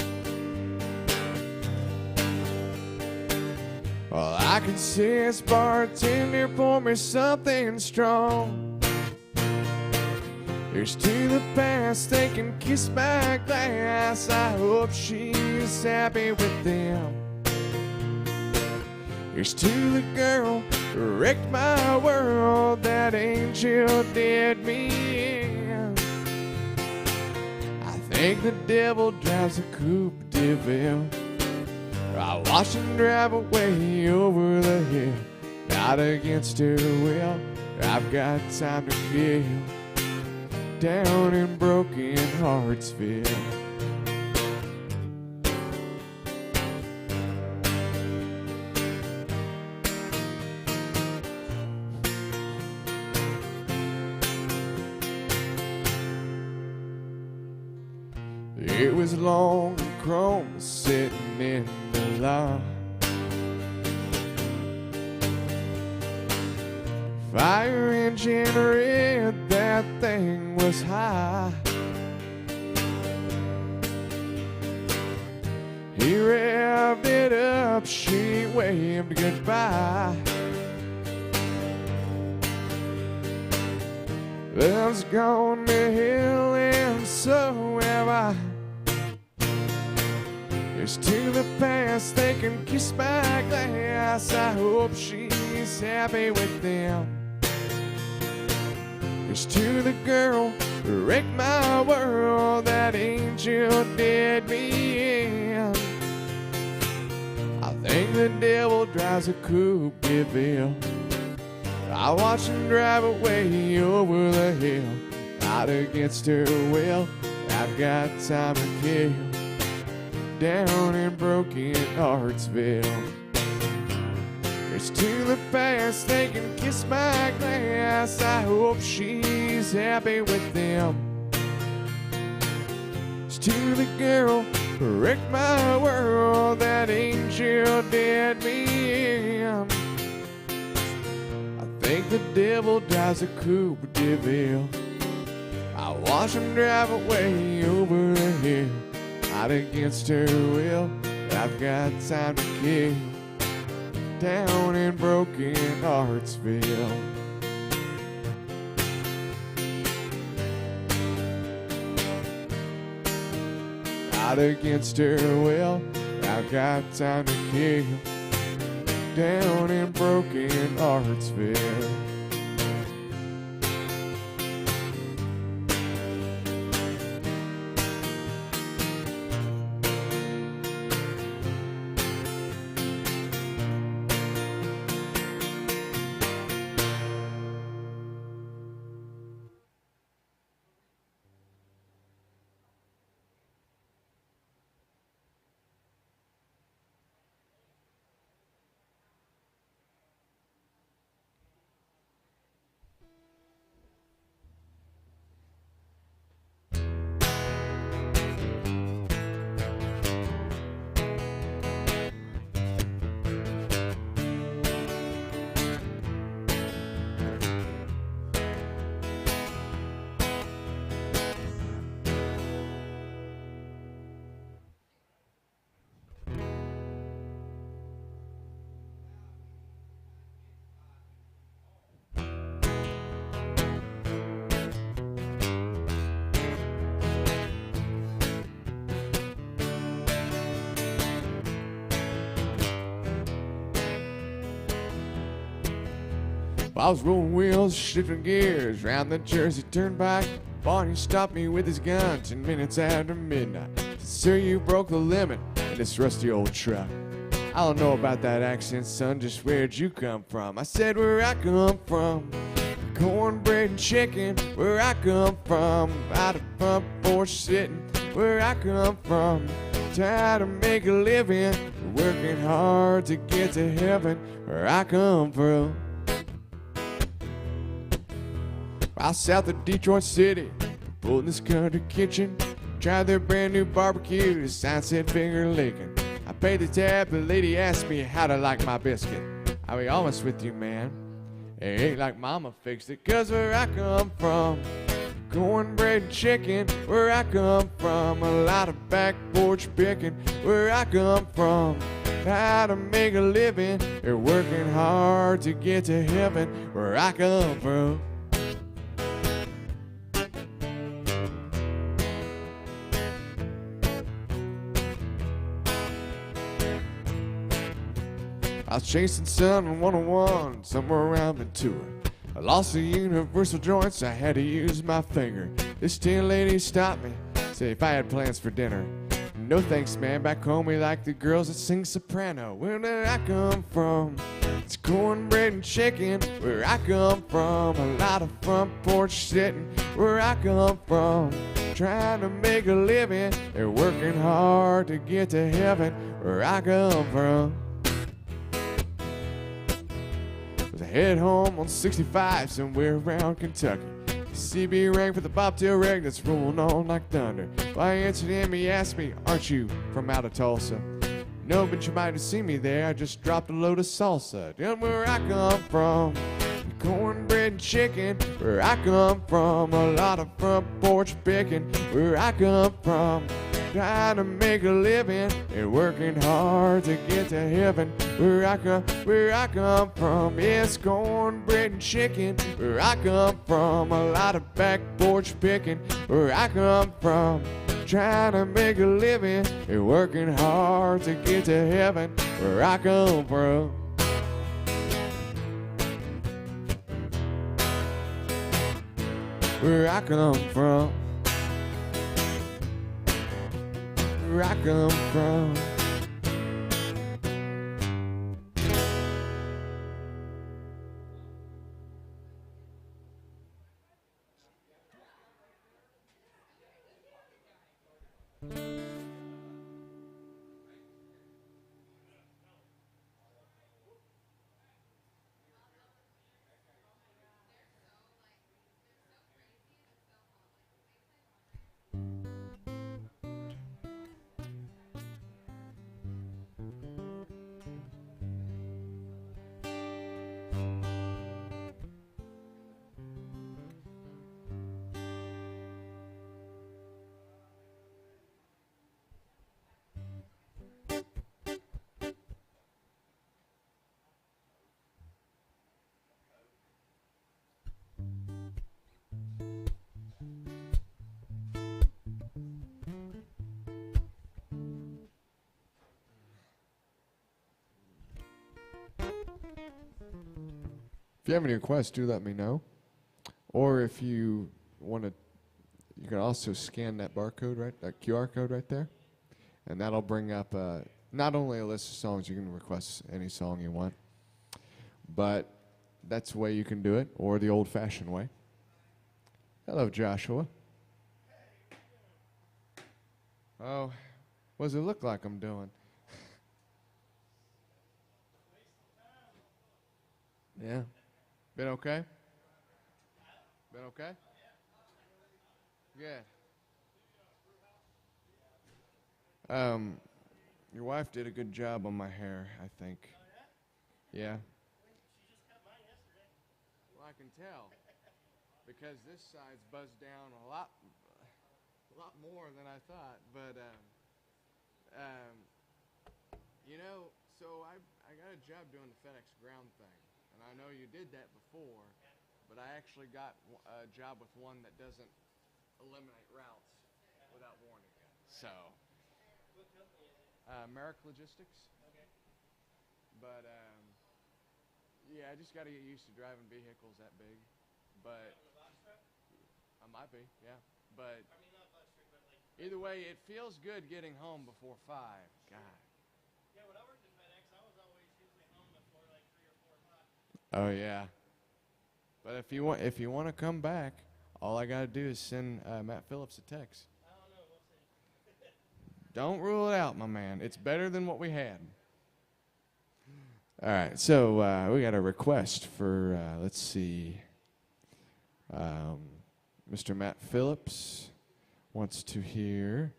Well, I could see this bartender pour me something strong. Here's to the past, they can kiss my glass. I hope she's happy with them. Here's to the girl who wrecked my world. That angel did me in. I think the devil drives a Coupe de Ville. I watch him drive away over the hill, not against her will. I've got time to kill down in Broken Heartsville. It was long and chrome sitting in the lawn. Fire engine red, that thing was high. He revved it up, she waved goodbye. Love's gone to hell and whatsoever. Here's to the past, they can kiss my glass. I hope she's happy with them. Here's to the girl who wrecked my world, that angel did me in. I think the devil drives a Coupe de Ville. I watch him drive away over the hill, out against her will. I've got time to kill down in broken Hartsville. Here's to the past, they can kiss my glass. I hope she's happy with them. Here's to the girl who wrecked my world, that angel did me in. I think the devil drives a Coupe de Ville. I watch him drive away over the hill, out against her will. I've got time to kill down in broken Hartsville. Out against her will, I've got time to kill down in broken Hartsville. I was rolling wheels, shifting gears round the Jersey Turnpike. Barney stopped me with his gun 10 minutes after midnight. Said, "Sir, you broke the limit in this rusty old truck." "I don't know about that accent, son, just where'd you come from?" I said, "Where I come from, cornbread and chicken, where I come from, out of front porch sitting, where I come from, trying to make a living, working hard to get to heaven, where I come from." Out south of Detroit City, pulled this country kitchen, tried their brand new barbecue, the sign said finger licking. I paid the tab, the lady asked me how to like my biscuit. "I'll be honest with you, man, it ain't like mama fixed it, 'cause where I come from, cornbread and chicken, where I come from, a lot of back porch picking, where I come from, how to make a living, they're working hard to get to heaven, where I come from. I was chasing sun on 101, somewhere around Ventura. I lost the universal joints, I had to use my finger. This tin lady stopped me, said if I had plans for dinner. "No thanks, man, back home we like the girls that sing soprano." Where did I come from? It's cornbread and chicken, where I come from. A lot of front porch sitting, where I come from. Trying to make a living, they're working hard to get to heaven, where I come from. I head home on 65 somewhere around Kentucky. CB rang for the bobtail rig that's rolling on like thunder. Well, I answered him, he asked me, "Aren't you from out of Tulsa?" "No, but you might have seen me there, I just dropped a load of salsa." Down where I come from, cornbread and chicken, where I come from. A lot of front porch picking, where I come from. trying to make a living and working hard to get to heaven. Where I come from, it's cornbread and chicken. Where I come from, a lot of back porch picking. Where I come from, trying to make a living and working hard to get to heaven. Where I come from. Where I come from. Where I come from. If you have any requests, do let me know. Or if you want to, you can also scan that barcode, right, that QR code right there, and that'll bring up not only a list of songs. You can request any song you want, but that's the way you can do it, or the old-fashioned way. Hello, Joshua. Oh, what does it look like I'm doing? Yeah. Been okay? Been okay? Good. Your wife did a good job on my hair, I think. Yeah? Well, I can tell. Because this side's buzzed down a lot more than I thought. But, you know, so I got a job doing the FedEx ground thing. And I know you did that before, but I actually got a job with one that doesn't eliminate routes without warning. So, what company is it? Merrick Logistics. Okay. But, yeah, I just got to get used to driving vehicles that big. But I might be, yeah. But I mean, not bus truck, but like either way, it feels good getting home before 5. God. Yeah, when I worked at FedEx, I was always usually home before like 3 or 4 o'clock. Oh yeah. But if you want to come back, all I gotta do is send Matt Phillips a text. I don't know, we'll see. Don't rule it out, my man. It's better than what we had. All right, so we got a request for let's see. Mr. Matt Phillips wants to hear.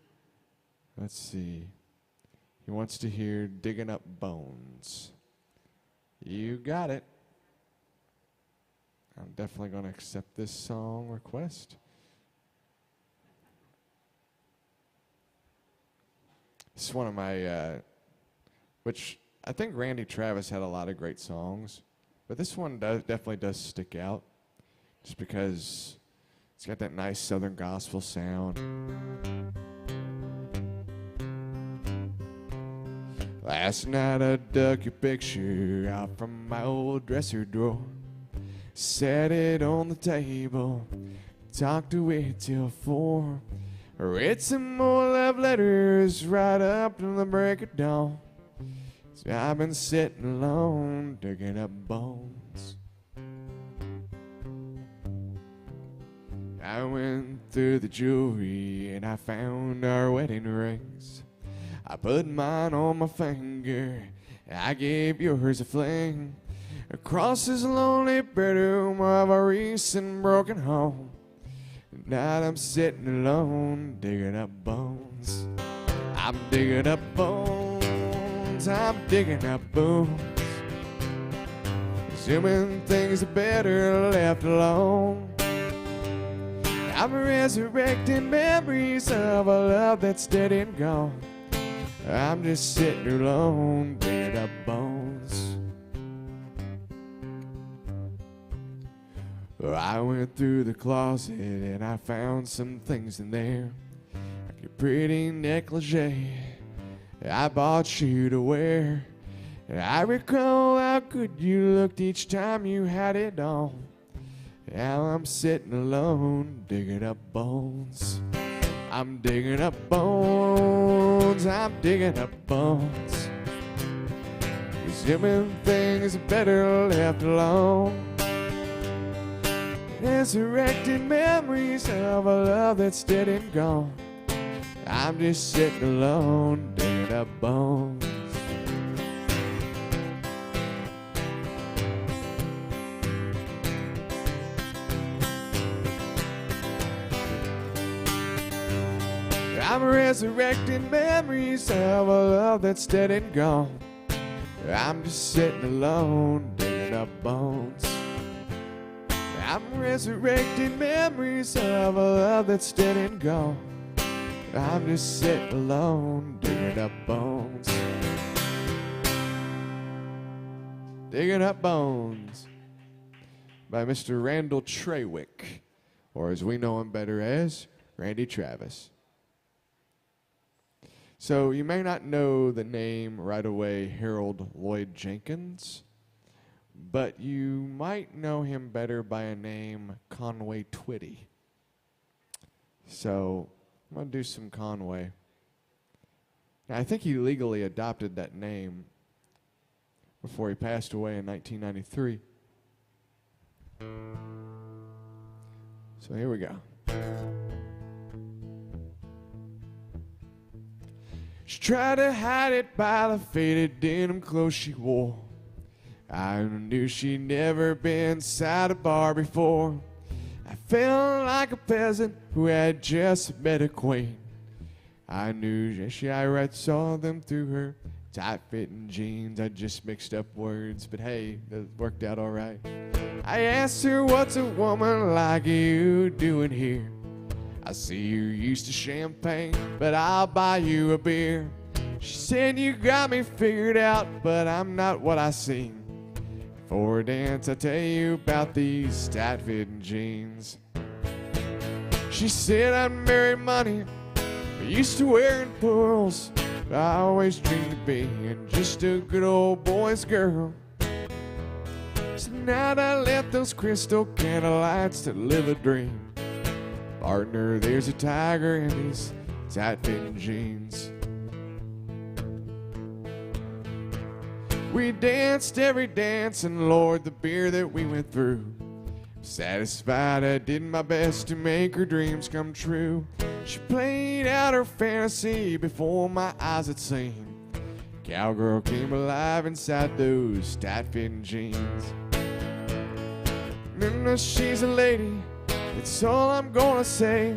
Let's see. He wants to hear "Digging Up Bones." You got it. I'm definitely going to accept this song request. It's one of my, which I think Randy Travis had a lot of great songs, but this one definitely does stick out, just because it's got that nice Southern gospel sound. Last night I dug your picture out from my old dresser drawer, set it on the table, talked to it till 4. Read some more love letters right up to the break of dawn. So I've been sitting alone, digging up bones. I went through the jewelry and I found our wedding rings. I put mine on my finger, I gave yours a fling. Across this lonely bedroom of a recent broken home, tonight I'm sitting alone, digging up bones. I'm digging up bones, I'm digging up bones. Assuming things are better left alone. I'm resurrecting memories of a love that's dead and gone. I'm just sitting alone, digging up bones. I went through the closet and I found some things in there, like a pretty negligee I bought you to wear. And I recall how good you looked each time you had it on. Now I'm sitting alone, digging up bones. I'm digging up bones, I'm digging up bones. Assuming things are better left alone. Resurrecting memories of a love that's dead and gone. I'm just sitting alone, digging up bones. I'm resurrecting memories of a love that's dead and gone. I'm just sitting alone, digging up bones. I'm resurrecting memories of a love that's dead and gone. I'm just sitting alone, digging up bones. Digging Up Bones by Mr. Randall Trawick, or as we know him better as, Randy Travis. So you may not know the name right away, Harold Lloyd Jenkins, but you might know him better by a name, Conway Twitty. So I'm going to do some Conway. Now, I think he legally adopted that name before he passed away in 1993. So here we go. She tried to hide it by the faded denim clothes she wore. I knew she'd never been inside a bar before. I felt like a peasant who had just met a queen. I knew I saw them through her tight-fitting jeans. I just mixed up words, but hey, that worked out all right. I asked her, what's a woman like you doing here? I see you're used to champagne, but I'll buy you a beer. She said, you got me figured out, but I'm not what I seem. For a dance, I tell you about these tight-fitting jeans. She said I'd marry money, but used to wearing pearls. I always dreamed of being just a good old boy's girl. So now I left those crystal candlelights to live a dream. Partner, there's a tiger in these tight-fitting jeans. We danced every dance, and Lord, the beer that we went through. Satisfied I did my best to make her dreams come true. She played out her fantasy before my eyes had seen. Cowgirl came alive inside those tight-fitting jeans. And she's a lady, it's all I'm gonna say.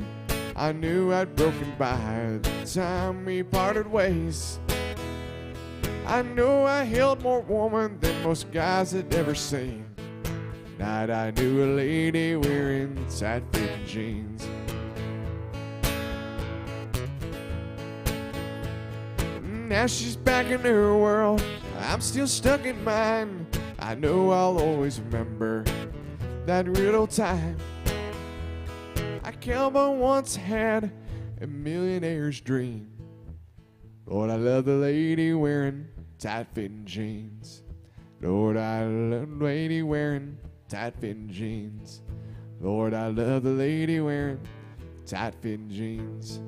I knew I'd broken by the time we parted ways. I know I held more woman than most guys had ever seen. Night I knew a lady wearing tight-fitting jeans. Now she's back in her world, I'm still stuck in mine. I know I'll always remember that real old time. I cowboy once had a millionaire's dream. Lord, I love the lady wearing tight-fitting jeans. Lord, I love the lady wearing tight-fitting jeans. Lord, I love the lady wearing tight-fitting jeans.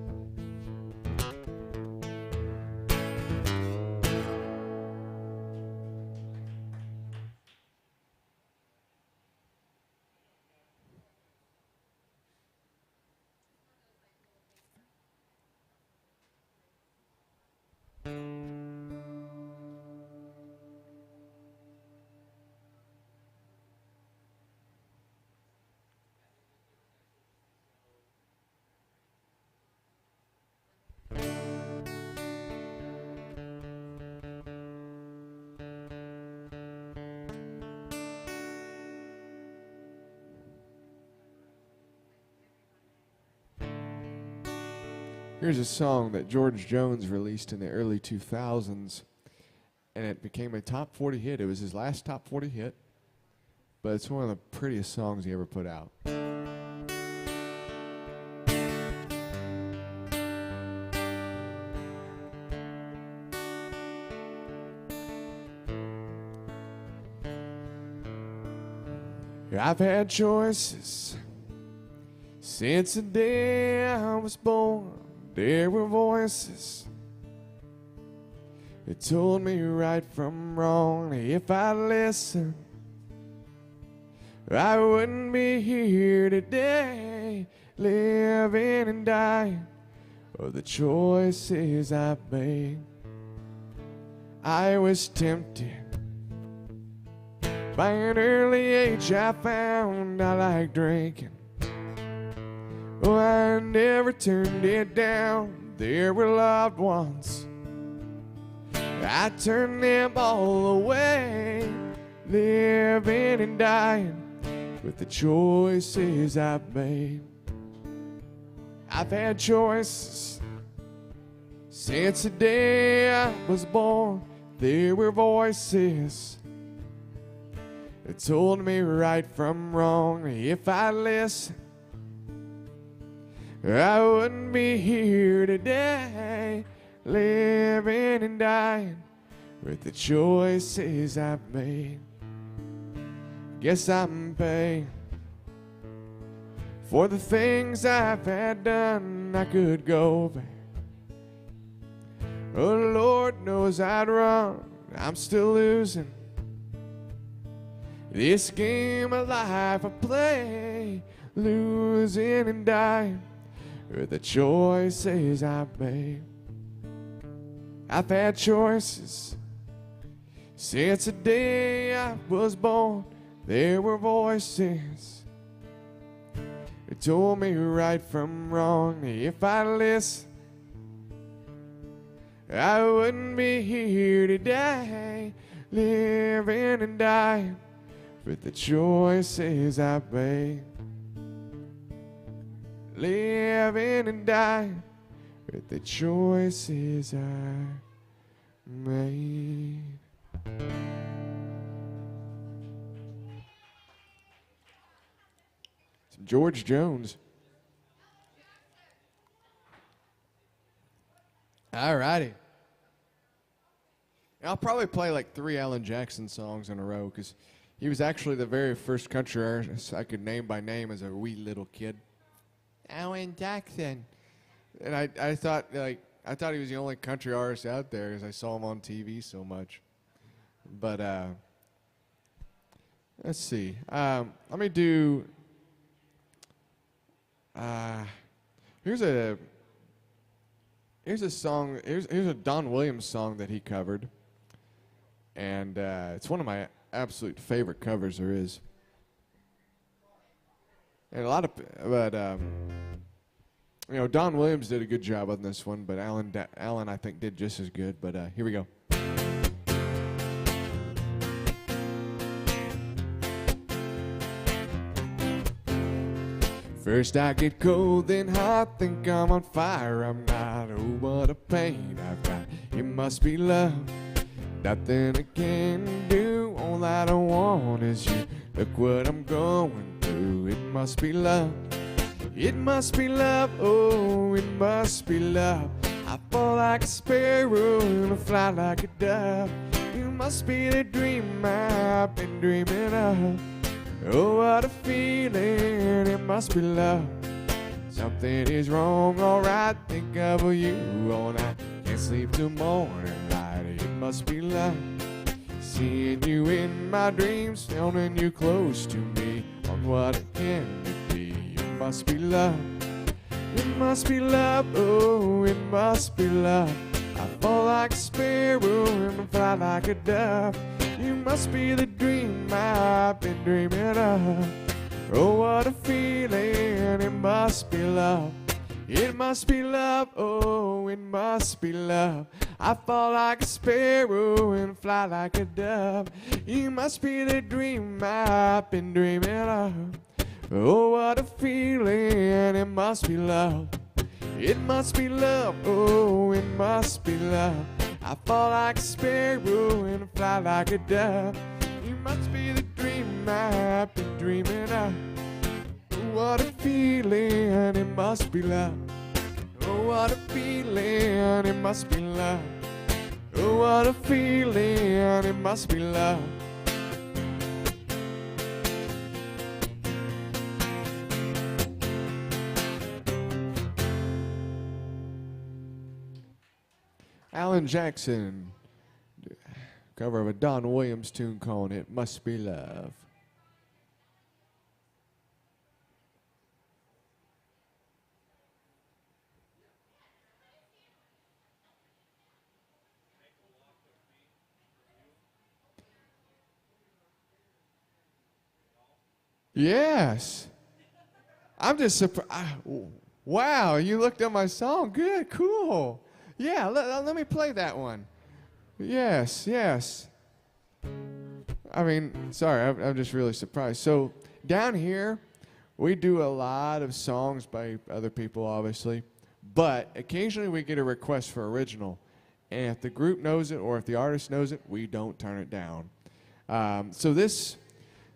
Here's a song that George Jones released in the early 2000s, and it became a top 40 hit. It was his last top 40 hit, but it's one of the prettiest songs he ever put out. I've had choices since the day I was born. There were voices that told me right from wrong. If I listened, I wouldn't be here today, living and dying of the choices I've made. I was tempted. By an early age I found I liked drinking. Oh, I never turned it down. There were loved ones, I turned them all away. Living and dying with the choices I've made. I've had choices since the day I was born. There were voices that told me right from wrong. If I listened, I wouldn't be here today, living and dying with the choices I've made. Guess I'm paying for the things I've had done. I could go back. Oh, Lord knows I'd run. I'm still losing this game of life I play, losing and dying with the choices I've made. I've had choices since the day I was born. There were voices that told me right from wrong. If I listened, I wouldn't be here today, living and dying with the choices I've made. Living and dying with the choices I made. Some George Jones. All righty. I'll probably play like 3 Alan Jackson songs in a row because he was actually the very first country artist I could name by name as a wee little kid. Alan Jackson. And I thought he was the only country artist out there because I saw him on TV so much. But let's see. Let me do. Here's a song. Here's a Don Williams song that he covered, and it's one of my absolute favorite covers there is. And a lot of, but Don Williams did a good job on this one, but Alan I think did just as good. But here we go. First I get cold, then hot, think I'm on fire. I'm not, oh what a pain I've got. It must be love, nothing I can do. All that I want is you. Look what I'm going through. It must be love. It must be love. Oh, it must be love. I fall like a sparrow and I fly like a dove. You must be the dream I've been dreaming of. Oh, what a feeling. It must be love. Something is wrong, alright. Think of you all night. Can't sleep till morning light. It must be love. Seeing you in my dreams, holding you close to me. On what it can be. It must be love. It must be love. Oh, it must be love. I fall like a sparrow and I fly like a dove. You must be the dream I've been dreaming of. Oh, what a feeling. It must be love. It must be love. Oh, it must be love. I fall like a sparrow and fly like a dove. You must be the dream I've been dreaming of. Oh, what a feeling. It must be love. It must be love, oh, it must be love. I fall like a sparrow and fly like a dove. You must be the dream I've been dreaming of. Oh, what a feeling, it must be love. Oh, what a feeling, it must be love. Oh, what a feeling, it must be love. Alan Jackson, cover of a Don Williams tune called It Must Be Love. Yes. I'm just surprised. Wow, you looked at my song. Good, cool. Yeah, let me play that one. Yes, yes. I mean, sorry, I'm just really surprised. So down here, we do a lot of songs by other people, obviously, but occasionally we get a request for original. And if the group knows it or if the artist knows it, we don't turn it down. So this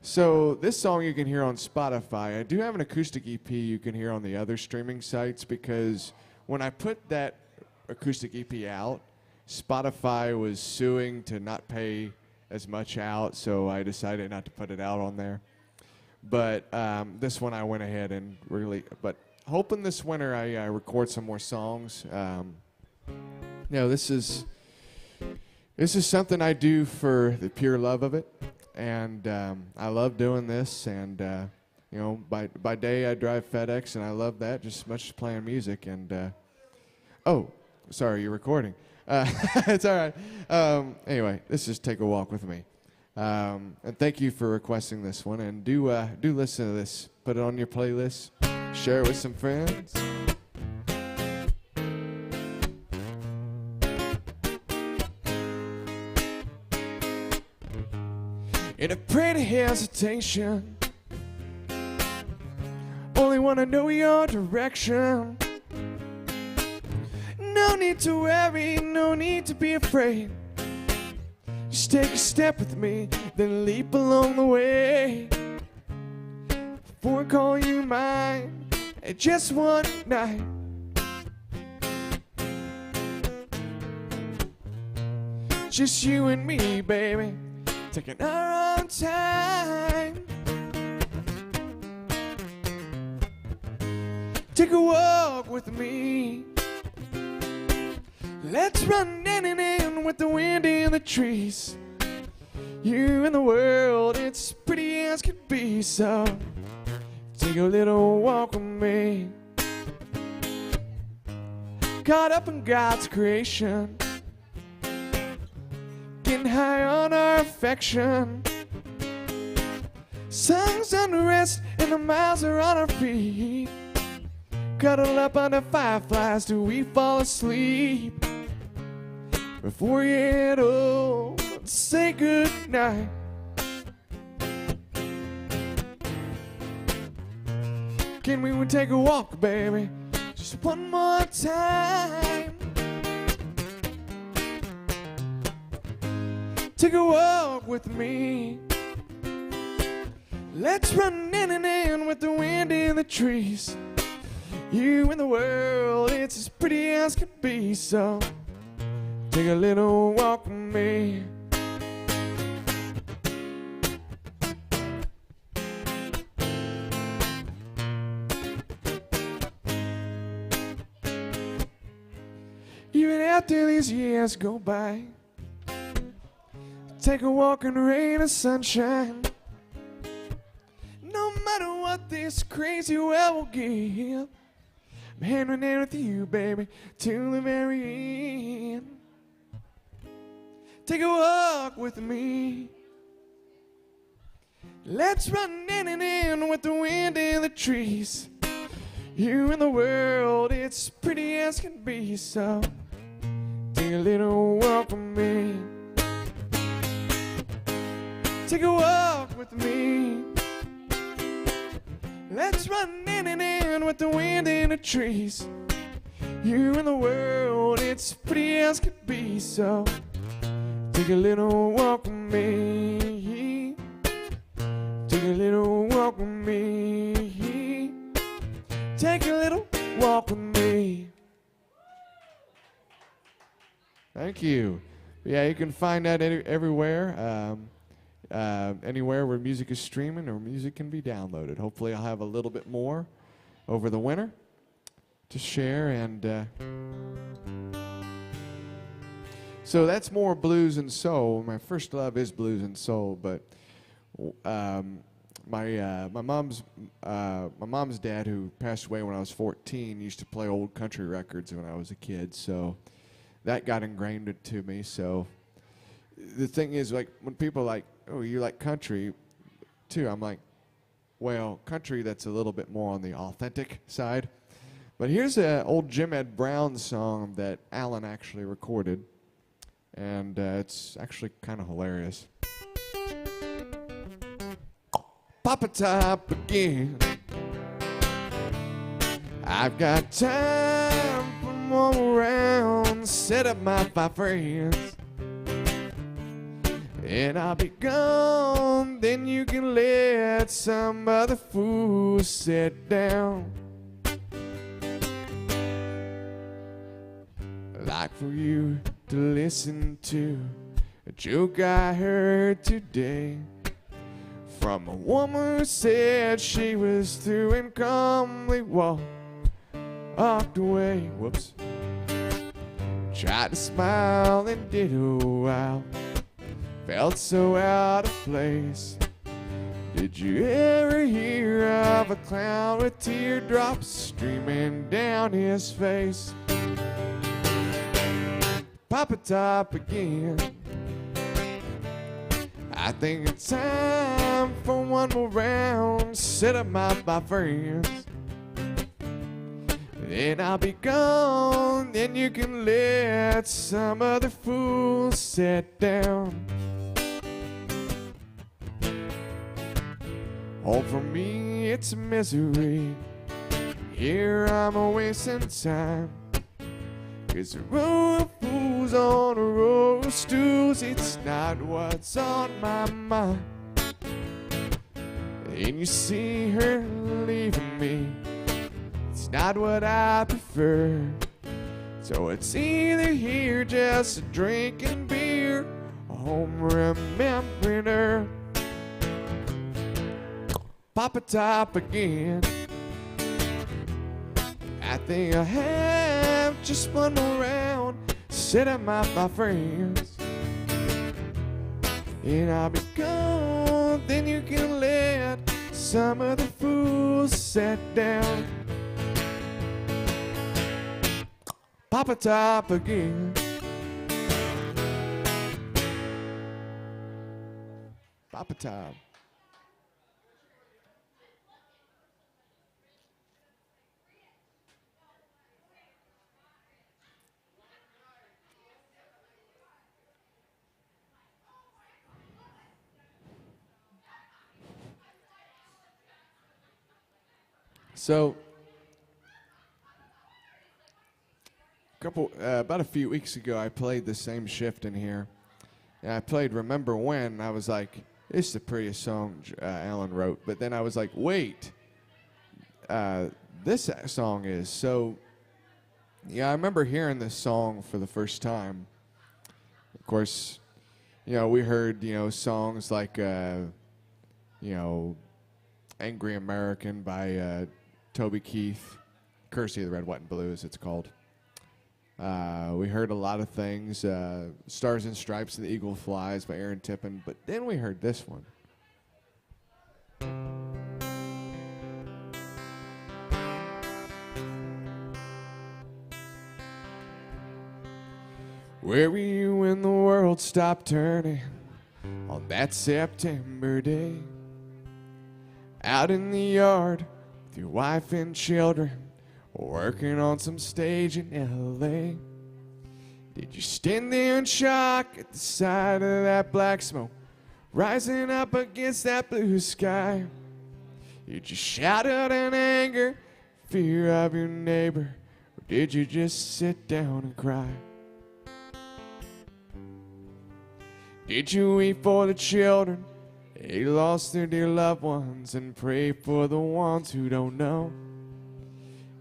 song you can hear on Spotify. I do have an acoustic EP you can hear on the other streaming sites, because when I put that acoustic EP out, Spotify was suing to not pay as much out, so I decided not to put it out on there. But this one I went ahead and really, but hoping this winter I record some more songs. This is something I do for the pure love of it, and I love doing this. And by day I drive FedEx, and I love that just as much as playing music. And oh, sorry, you're recording. It's all right. Anyway, this is Take a Walk with Me. And thank you for requesting this one. And do listen to this. Put it on your playlist. Share it with some friends. In a pretty hesitation, only wanna know your direction. No need to worry, no need to be afraid. Just take a step with me, then leap along the way. Before I call you mine, at just one night. Just you and me, baby, taking our own time. Take a walk with me. Let's run in with the wind in the trees. You and the world, it's pretty as could be. So take a little walk with me. Caught up in God's creation, getting high on our affection. Sun's under rest and the miles are on our feet. Cuddle up under fireflies till we fall asleep. Before we get old, say goodnight. Can we take a walk, baby? Just one more time. Take a walk with me. Let's run in with the wind in the trees. You and the world, it's as pretty as could be. So take a little walk with me. Even after these years go by, take a walk in rain or sunshine. No matter what this crazy world will give, I'm hand in hand with you, baby, till the very end. Take a walk with me. Let's run in with the wind in the trees. You and the world, it's pretty as can be. So take a little walk with me. Take a walk with me. Let's run in with the wind in the trees. You and the world, it's pretty as could be. So take a little walk with me. Take a little walk with me. Take a little walk with me. Thank you. Yeah, you can find that everywhere. Anywhere where music is streaming or music can be downloaded. Hopefully I'll have a little bit more over the winter to share. And so that's more blues and soul. My first love is blues and soul, but my mom's dad, who passed away when I was 14, used to play old country records when I was a kid, so that got ingrained into me. So the thing is, like, when people are like, oh, you like country too, I'm like, well, country that's a little bit more on the authentic side. But here's an old Jim Ed Brown song that Alan actually recorded, and it's actually kind of hilarious. Papa Top again. I've got time for more around, set up my 5 friends, and I'll be gone. Then you can let some other fool sit down. Like for you to listen to a joke I heard today from a woman who said she was through and calmly walked away. Whoops. Tried to smile and did a while. Felt so out of place. Did you ever hear of a clown with teardrops streaming down his face? Papa Top again. I think it's time for one more round. Set up my 5 friends, then I'll be gone. Then you can let some other fool sit down. Oh, for me it's misery. Here I'm a wasting time. 'Cause a row of fools on a row of stools, it's not what's on my mind. And you see her leaving me, it's not what I prefer. So it's either here just drinking beer, or home remembering her. Papa Top again. I think I have just one more round. Set up my 5 friends, and I'll be gone. Then you can let some other fools sit down. Papa Top again. Papa Top. So, about a few weeks ago, I played the same shift in here, and I played "Remember When." And I was like, "This is the prettiest song Alan wrote." But then I was like, "Wait, this song is." So, yeah, I remember hearing this song for the first time. Of course, we heard songs like "Angry American" by Toby Keith, "Courtesy of the Red, White, and Blue" as it's called. We heard a lot of things, "Stars and Stripes and the Eagle Flies" by Aaron Tippin, but then we heard this one. Where were you when the world stopped turning on that September day? Out in the yard with your wife and children, working on some stage in L.A. Did you stand there in shock at the sight of that black smoke rising up against that blue sky? Did you shout out in anger, fear of your neighbor Or did you just sit down and cry? Did you weep for the children they lost their dear loved ones and pray for the ones who don't know?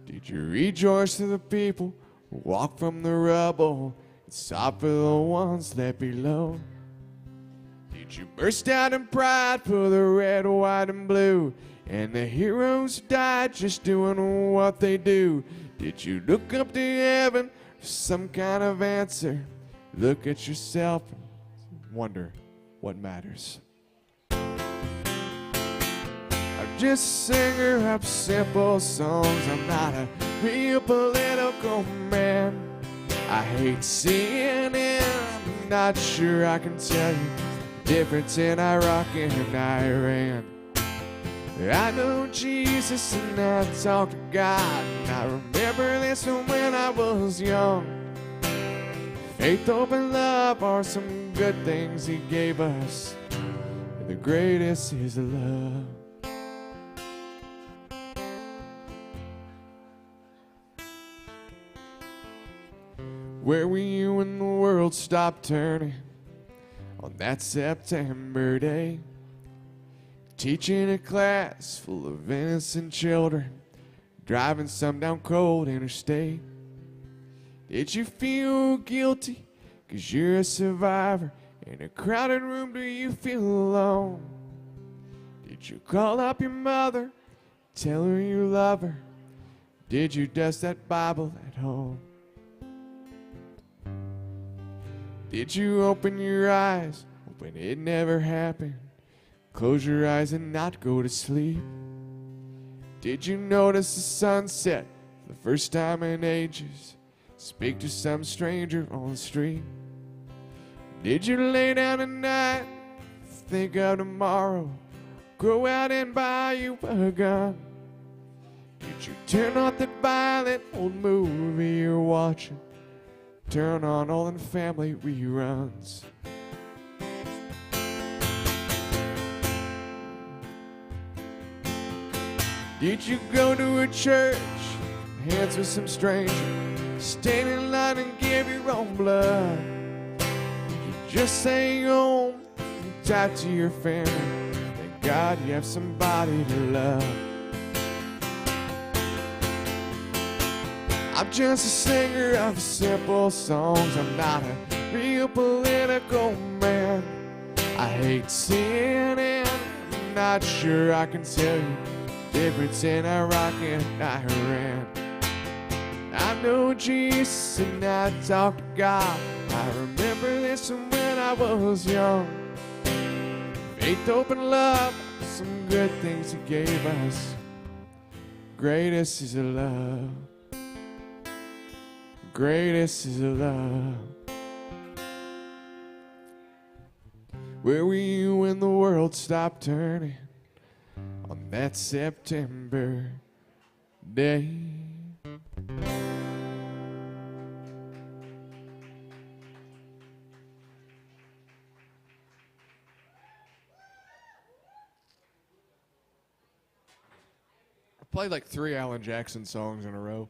Did you rejoice for the people who walk from the rubble and sob for the ones left below? Did you burst out in pride for the red, white, and blue and the heroes who died just doing what they do? Did you look up to heaven for some kind of answer? Look at yourself and wonder what matters. I'm just a singer of simple songs. I'm not a real political man. I hate seeing it. I'm not sure I can tell you the difference in Iraq and Iran. I know Jesus and I talk to God, and I remember this from when I was young. Faith, hope, and love are some good things He gave us, and the greatest is love. Where were you when the world stopped turning on that September day? Teaching a class full of innocent children, driving some down cold interstate. Did you feel guilty 'cause you're a survivor? In a crowded room, do you feel alone? Did you call up your mother, tell her you love her? Did you dust that Bible at home? Did you open your eyes, hoping it never happened? Close your eyes and not go to sleep? Did you notice the sunset for the first time in ages? Speak to some stranger on the street? Did you lay down at night, think of tomorrow, go out and buy you a gun? Did you turn off that violent old movie you're watching? Turn on All in the Family reruns? Did you go to a church, hands with some stranger, stand in line and give your own blood? Did you just stay home and talk to your family? Thank God you have somebody to love. I'm just a singer of simple songs. I'm not a real political man. I hate seeing it. I'm not sure I can tell you the difference in Iraq and Iran. I know Jesus and I talk to God. I remember this from when I was young. Faith, hope, and love, some good things He gave us. Greatest is love. Greatest is love. Where were you when the world stopped turning on that September day? I played like 3 Alan Jackson songs in a row.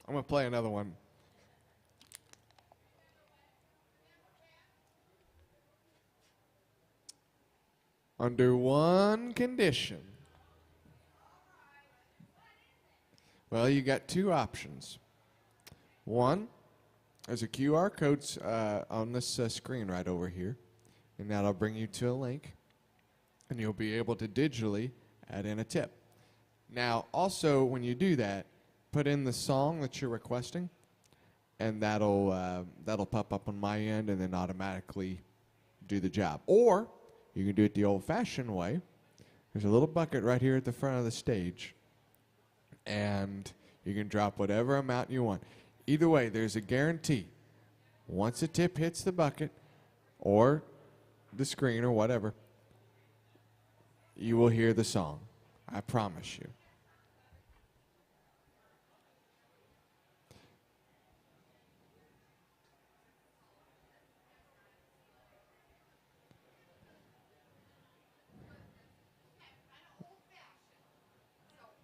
I'm going to play another one. Under one condition. Well, you got 2 options. One, there's a QR code on this screen right over here, and that'll bring you to a link, and you'll be able to digitally add in a tip. Now, also, when you do that, put in the song that you're requesting, and that'll pop up on my end and then automatically do the job. Or you can do it the old-fashioned way. There's a little bucket right here at the front of the stage, and you can drop whatever amount you want. Either way, there's a guarantee. Once a tip hits the bucket or the screen or whatever, you will hear the song. I promise you.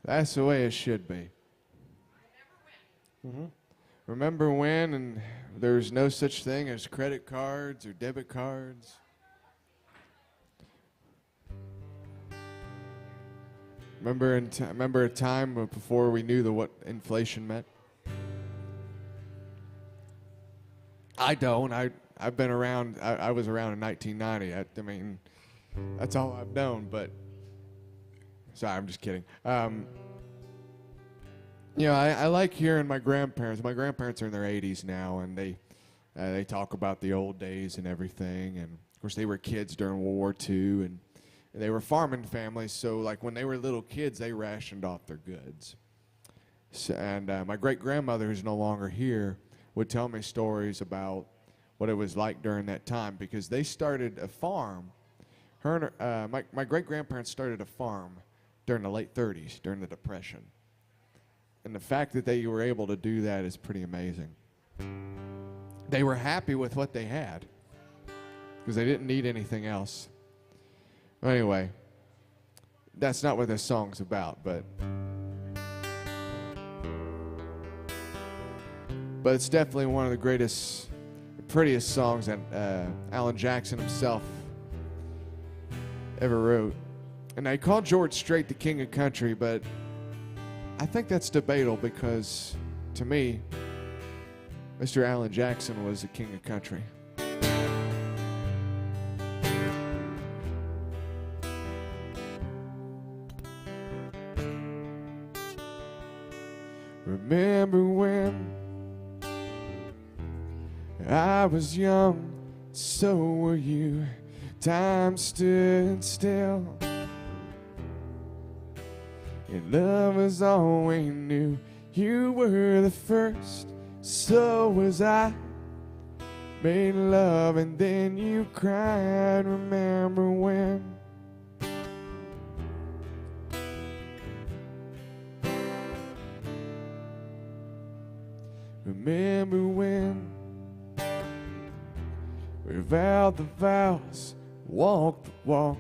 That's the way it should be. Remember when and there was no such thing as credit cards or debit cards? Remember a time before we knew what inflation meant? I don't. I've been around. I was around in 1990. I mean, that's all I've known. But sorry, I'm just kidding. You know, I like hearing my grandparents. My grandparents are in their 80s now, and they talk about the old days and everything. And of course, they were kids during World War II, and they were farming families. So, like when they were little kids, they rationed off their goods. So, and my great grandmother, who's no longer here, would tell me stories about what it was like during that time because they started a farm. My great grandparents started a farm during the late 30s, during the Depression. And the fact that they were able to do that is pretty amazing. They were happy with what they had because they didn't need anything else. Anyway, that's not what this song's about, but it's definitely one of the greatest, prettiest songs that Alan Jackson himself ever wrote. And I call George Strait the king of country, but I think that's debatable because, to me, Mr. Alan Jackson was the king of country. Remember when I was young, so were you. Time stood still, and love was all we knew. You were the first, so was I. Made love and then you cried. Remember when? Remember when we vowed the vows, walked the walk,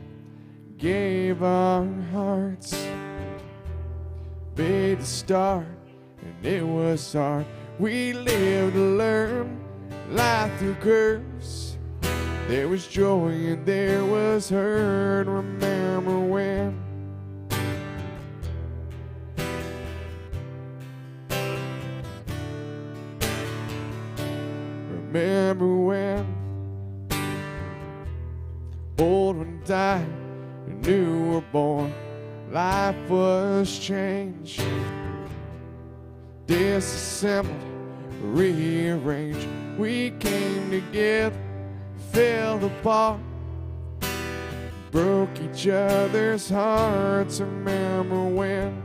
gave our hearts, made the start, and it was hard. We lived to learn, life through curves. There was joy and there was hurt. Remember when? Remember when old one died and new were born, life was changed, disassembled, rearranged. We came together, fell apart, broke each other's hearts. Remember when?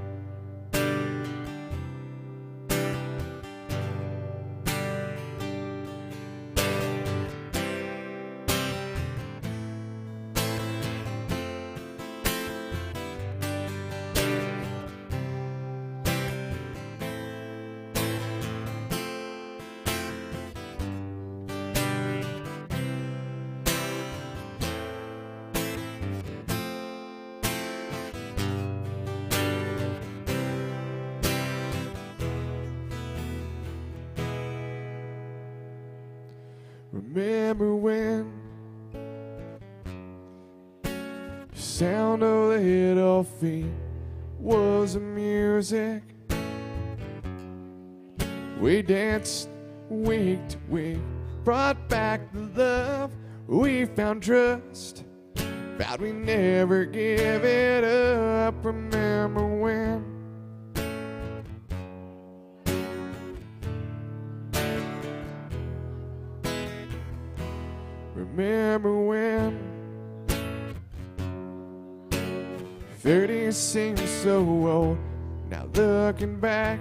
Remember when the sound of little feet was the music? We danced week to week, brought back the love. We found trust, vowed we never give it up. Remember when? Remember when 30 seems so old. Now looking back,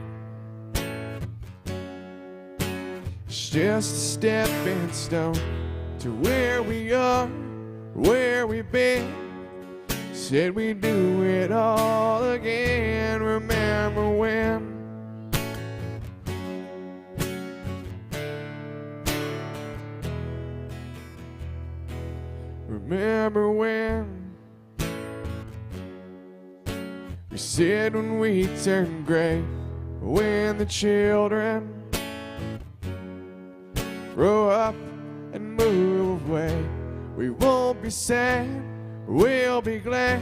it's just a stepping stone to where we are, where we've been. Said we'd do it all again. Remember when? Remember when we said when we turned gray, when the children grow up and move away. We won't be sad, we'll be glad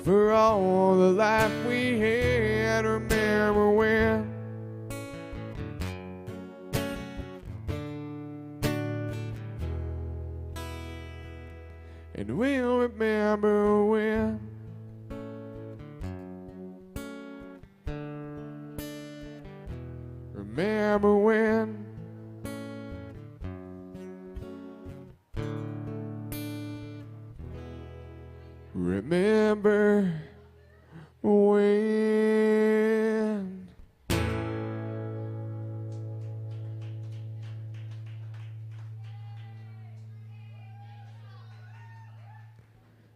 for all the life we had. Remember when? And we'll remember when. Remember when. Remember when.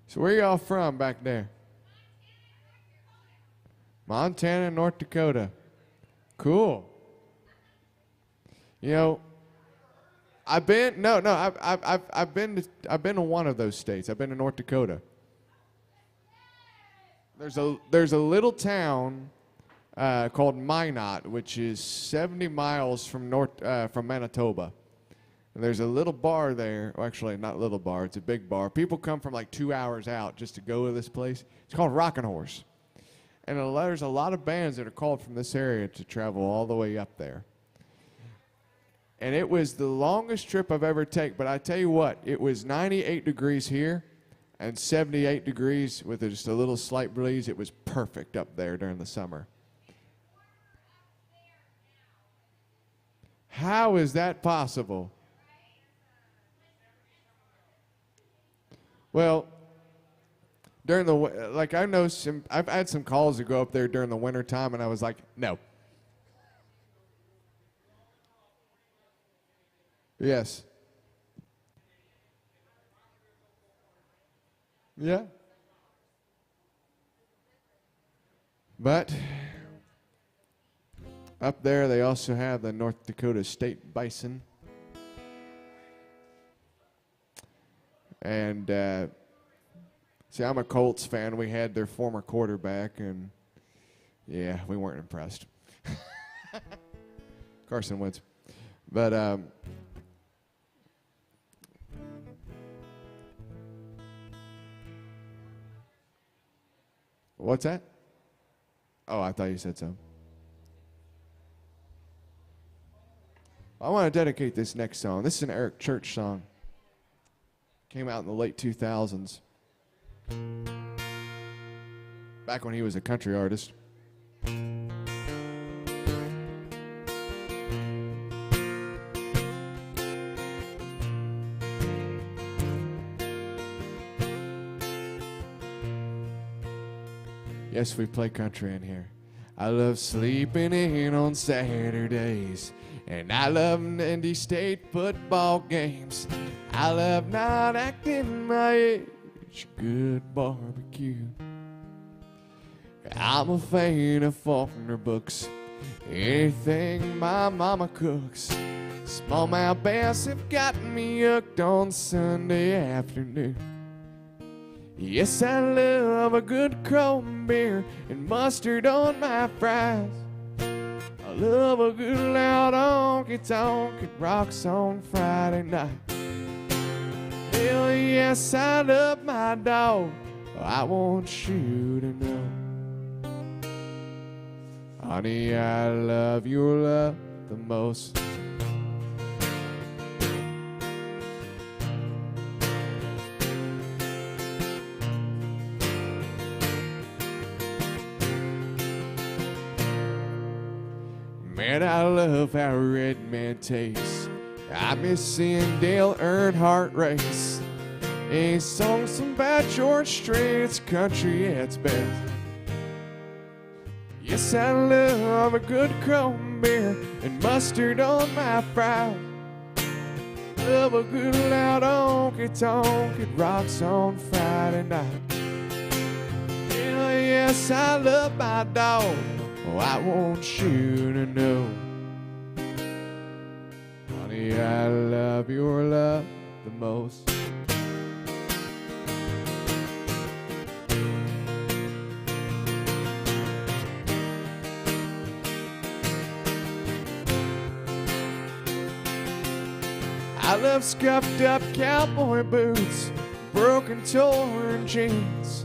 So where y'all from back there? Montana, North Dakota. Cool. You know, I've been to one of those states. I've been to North Dakota. There's a little town called Minot, which is 70 miles from Manitoba. And there's a little bar there. Well, actually, not a little bar. It's a big bar. People come from like 2 hours out just to go to this place. It's called Rockin' Horse. And there's a lot of bands that are called from this area to travel all the way up there. And it was the longest trip I've ever taken. But I tell you what, it was 98 degrees here and 78 degrees with just a little slight breeze. It was perfect up there during the summer. How is that possible? Well, during I've had some calls to go up there during the winter time, and I was like, no. Yes. Yeah. But up there, they also have the North Dakota State Bison. And see, I'm a Colts fan. We had their former quarterback, and yeah, we weren't impressed. Carson Wentz. But what's that? Oh, I thought you said so. I want to dedicate this next song. This is an Eric Church song. Came out in the late 2000s. Back when he was a country artist. Yes, we play country in here. I love sleeping in on Saturdays, and I love Indy State football games. I love not acting my age, good barbecue. I'm a fan of Faulkner books, anything my mama cooks. Smallmouth bass have got me hooked on Sunday afternoon. Yes, I love a good cold beer and mustard on my fries. I love a good loud honky-tonk at Rocks on Friday night. Hell yes, I love my dog. I want you to know, honey, I love your love the most. Man, I love how Red Man tastes. I miss seeing Dale Earnhardt race. Ain't songs about George Strait, it's country at its best. Yes, I love a good cold beer and mustard on my fries. Love a good loud honky-tonk, it rocks on Friday night. Hell yes, I love my dog. Oh, I want you to know, honey, I love your love the most. I love scuffed up cowboy boots, broken torn jeans,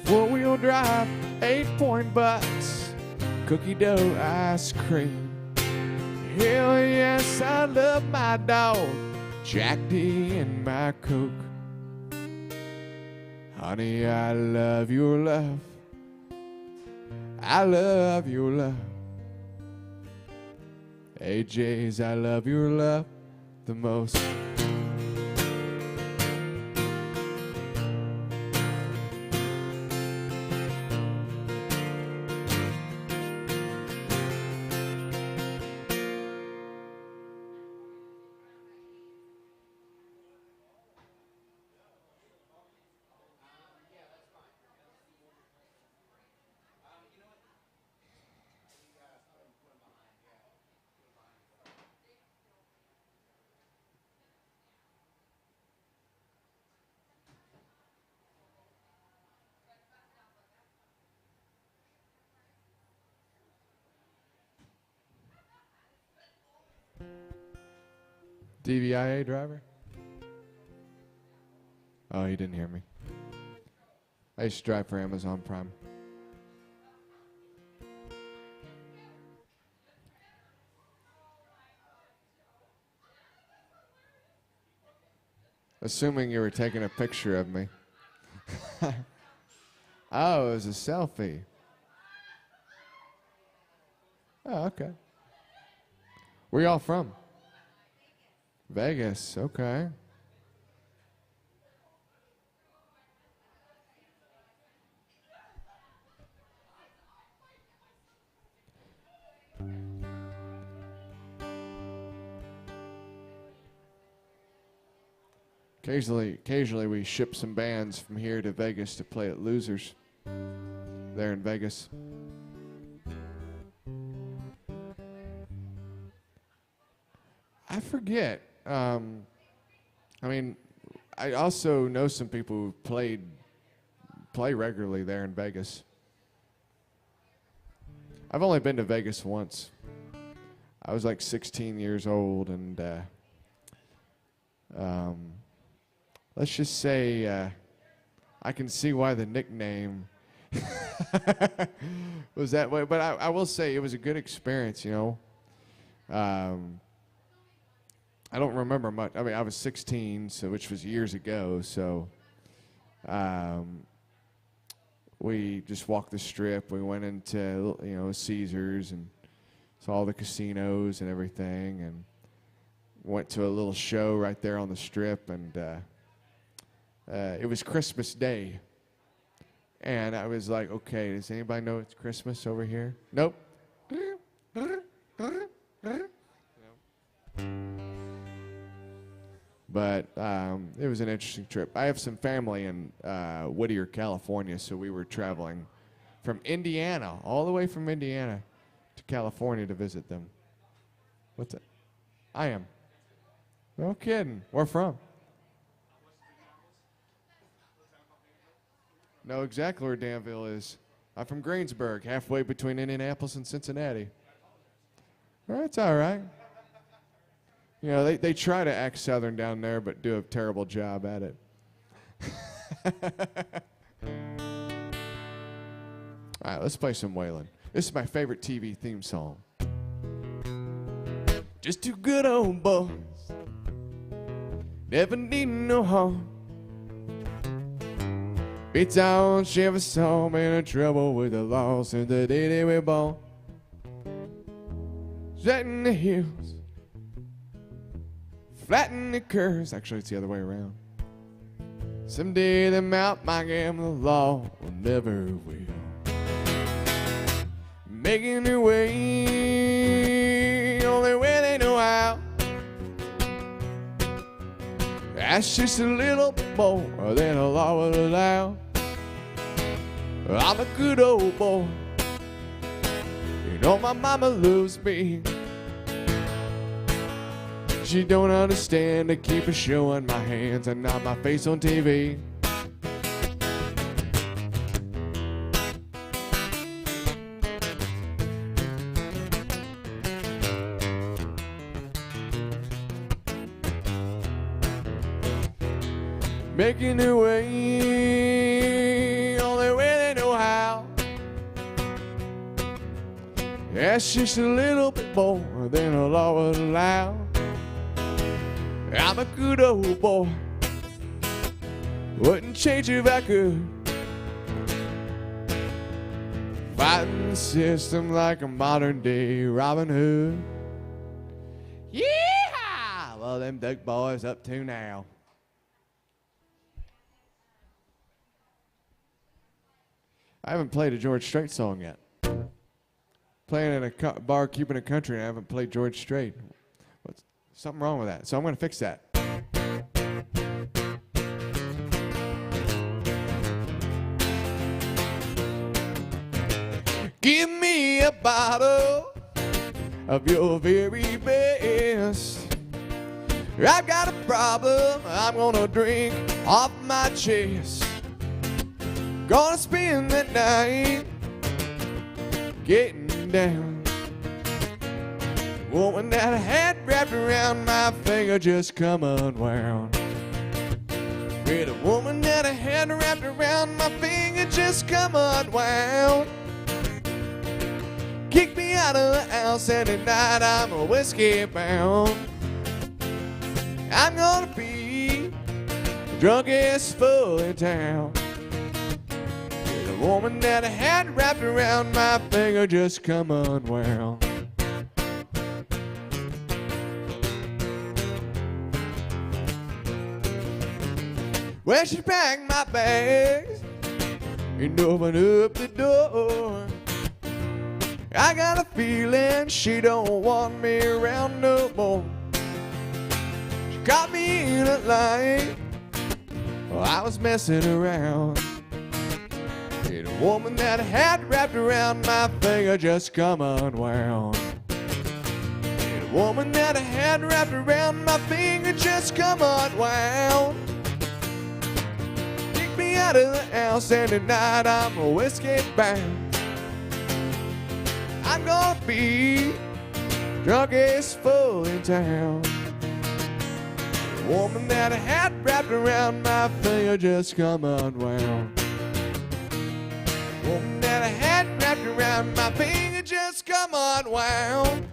four-wheel drive, 8-point butts, cookie dough ice cream. Hell yes, I love my dog, Jack D and my Coke. Honey, I love your love. I love your love. AJ's, I love your love the most. DVIA driver? Oh, he didn't hear me. I used to drive for Amazon Prime. Assuming you were taking a picture of me. Oh, it was a selfie. Oh, okay. Where y'all from? Vegas, okay. Occasionally we ship some bands from here to Vegas to play at Losers there in Vegas. I forget. I mean, I also know some people who play regularly there in Vegas. I've only been to Vegas once. I was like 16 years old, and let's just say I can see why the nickname was that way. But I will say it was a good experience, you know. I don't remember much. I mean, I was 16, so which was years ago. So we just walked the Strip. We went into, you know, Caesars and saw all the casinos and everything, and went to a little show right there on the Strip. And it was Christmas Day, and I was like, okay, does anybody know it's Christmas over here? Nope. But it was an interesting trip. I have some family in Whittier, California, so we were traveling from Indiana, all the way from Indiana to California to visit them. What's it? I am. No kidding. Where from? Know exactly where Danville is. I'm from Greensburg, halfway between Indianapolis and Cincinnati. Well, that's all right. You know, they try to act Southern down there, but do a terrible job at it. All right, let's play some Waylon. This is my favorite TV theme song. Just two good old boys, never needing no harm. Beats on Chevy saw man in trouble with the law since the day they were born. Set in the hills, flatten the curves. Actually, it's the other way around. Someday the Mount Miami law will never will. Making their way, only way they know how. That's just a little more than the law will allow. I'm a good old boy. You know my mama loves me. She don't understand to keep showing my hands and not my face on TV. making their way, only way they know how. That's just a little bit more than the law would allow. I'm a good old boy, wouldn't change if I could. Fighting the system like a modern day Robin Hood. Yeah! Well, them Duke boys up to now. I haven't played a George Strait song yet. Playing in a bar, keeping it country, and I haven't played George Strait. What's something wrong with that? So I'm going to fix that. Give me a bottle of your very best. I've got a problem I'm gonna drink off my chest. Gonna spend the night getting down. Woman, that hat wrapped around my finger just come unwound. With a woman that had wrapped around my finger just come unwound. Kick me out of the house and tonight I'm a whiskey bound. I'm gonna be the drunkest fool in town. The woman that I had wrapped around my finger just come unwound. Well, she packed my bags and opened up the door. I got a feeling she don't want me around no more. She caught me in a lie while I was messing around. And a woman that I had wrapped around my finger just come unwound. And a woman that I had wrapped around my finger just come unwound. Kick me out of the house and tonight I'm a whiskey bound. I'm gonna be drunkest fool in town. The woman that I had wrapped around my finger just come unwound. The woman that I had wrapped around my finger just come unwound.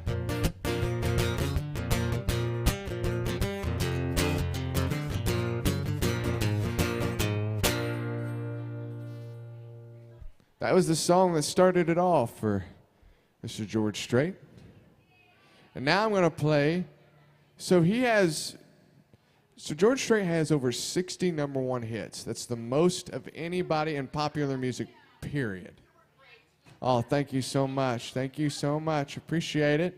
That was the song that started it off for Mr. George Strait. And now I'm going to play. So George Strait has over 60 #1 hits. That's the most of anybody in popular music, period. Oh, thank you so much. Thank you so much. Appreciate it.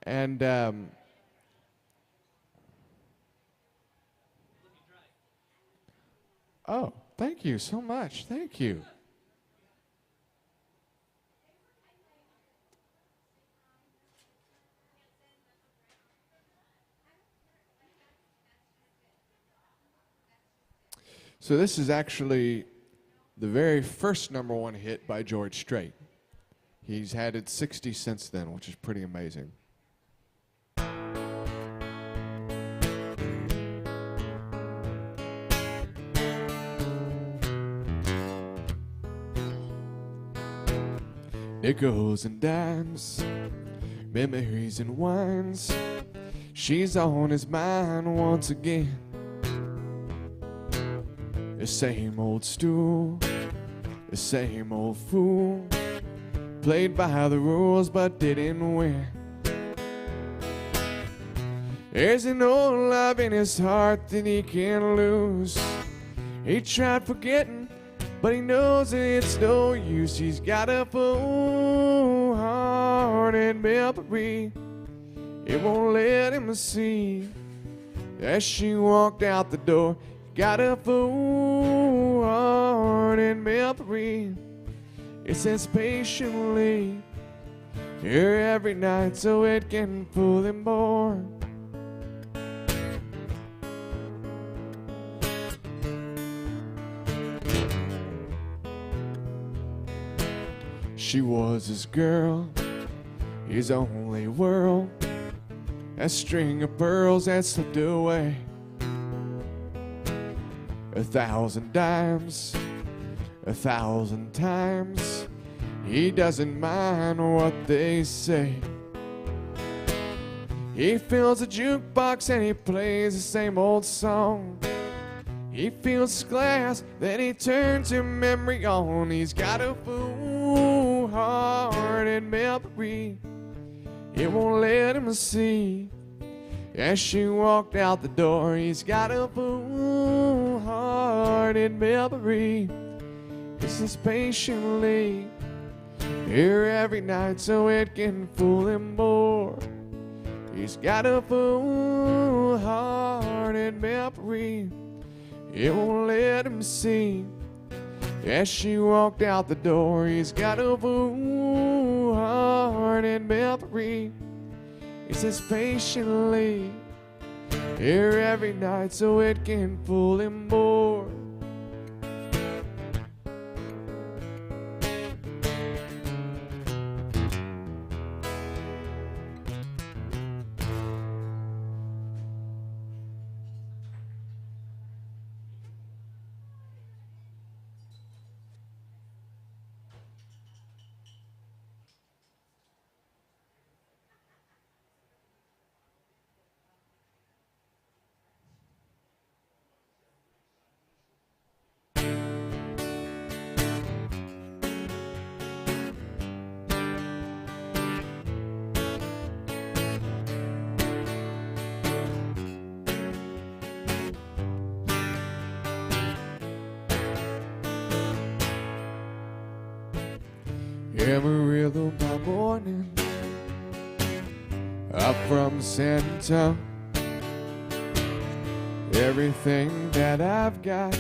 And oh, thank you so much. Thank you. So this is actually the very first #1 hit by George Strait. He's had it 60 since then, which is pretty amazing. Nickels and dimes, memories and wines. She's on his mind once again. The same old stool, the same old fool. Played by the rules but didn't win. There's an old love in his heart that he can't lose. He tried forgetting, but he knows that it's no use. He's got a full heart and memory. It won't let him see. As she walked out the door, got a full heart and memory. It says patiently here every night so it can fool him more. She was his girl, his only world. A string of pearls that slipped away. 1,000 dimes, 1,000 times. He doesn't mind what they say. He fills a jukebox and he plays the same old song. He fills his glass, then he turns your memory on. He's got a fool-hearted memory. It won't let him see. As she walked out the door, he's got a fool-hearted memory. He sits patiently here every night so it can fool him more. He's got a fool-hearted memory. It won't let him see. As she walked out the door, he's got a fool-hearted memory. He sits patiently here every night so it can fool him more. Amarillo by morning, up from San Antonio. Everything that I've got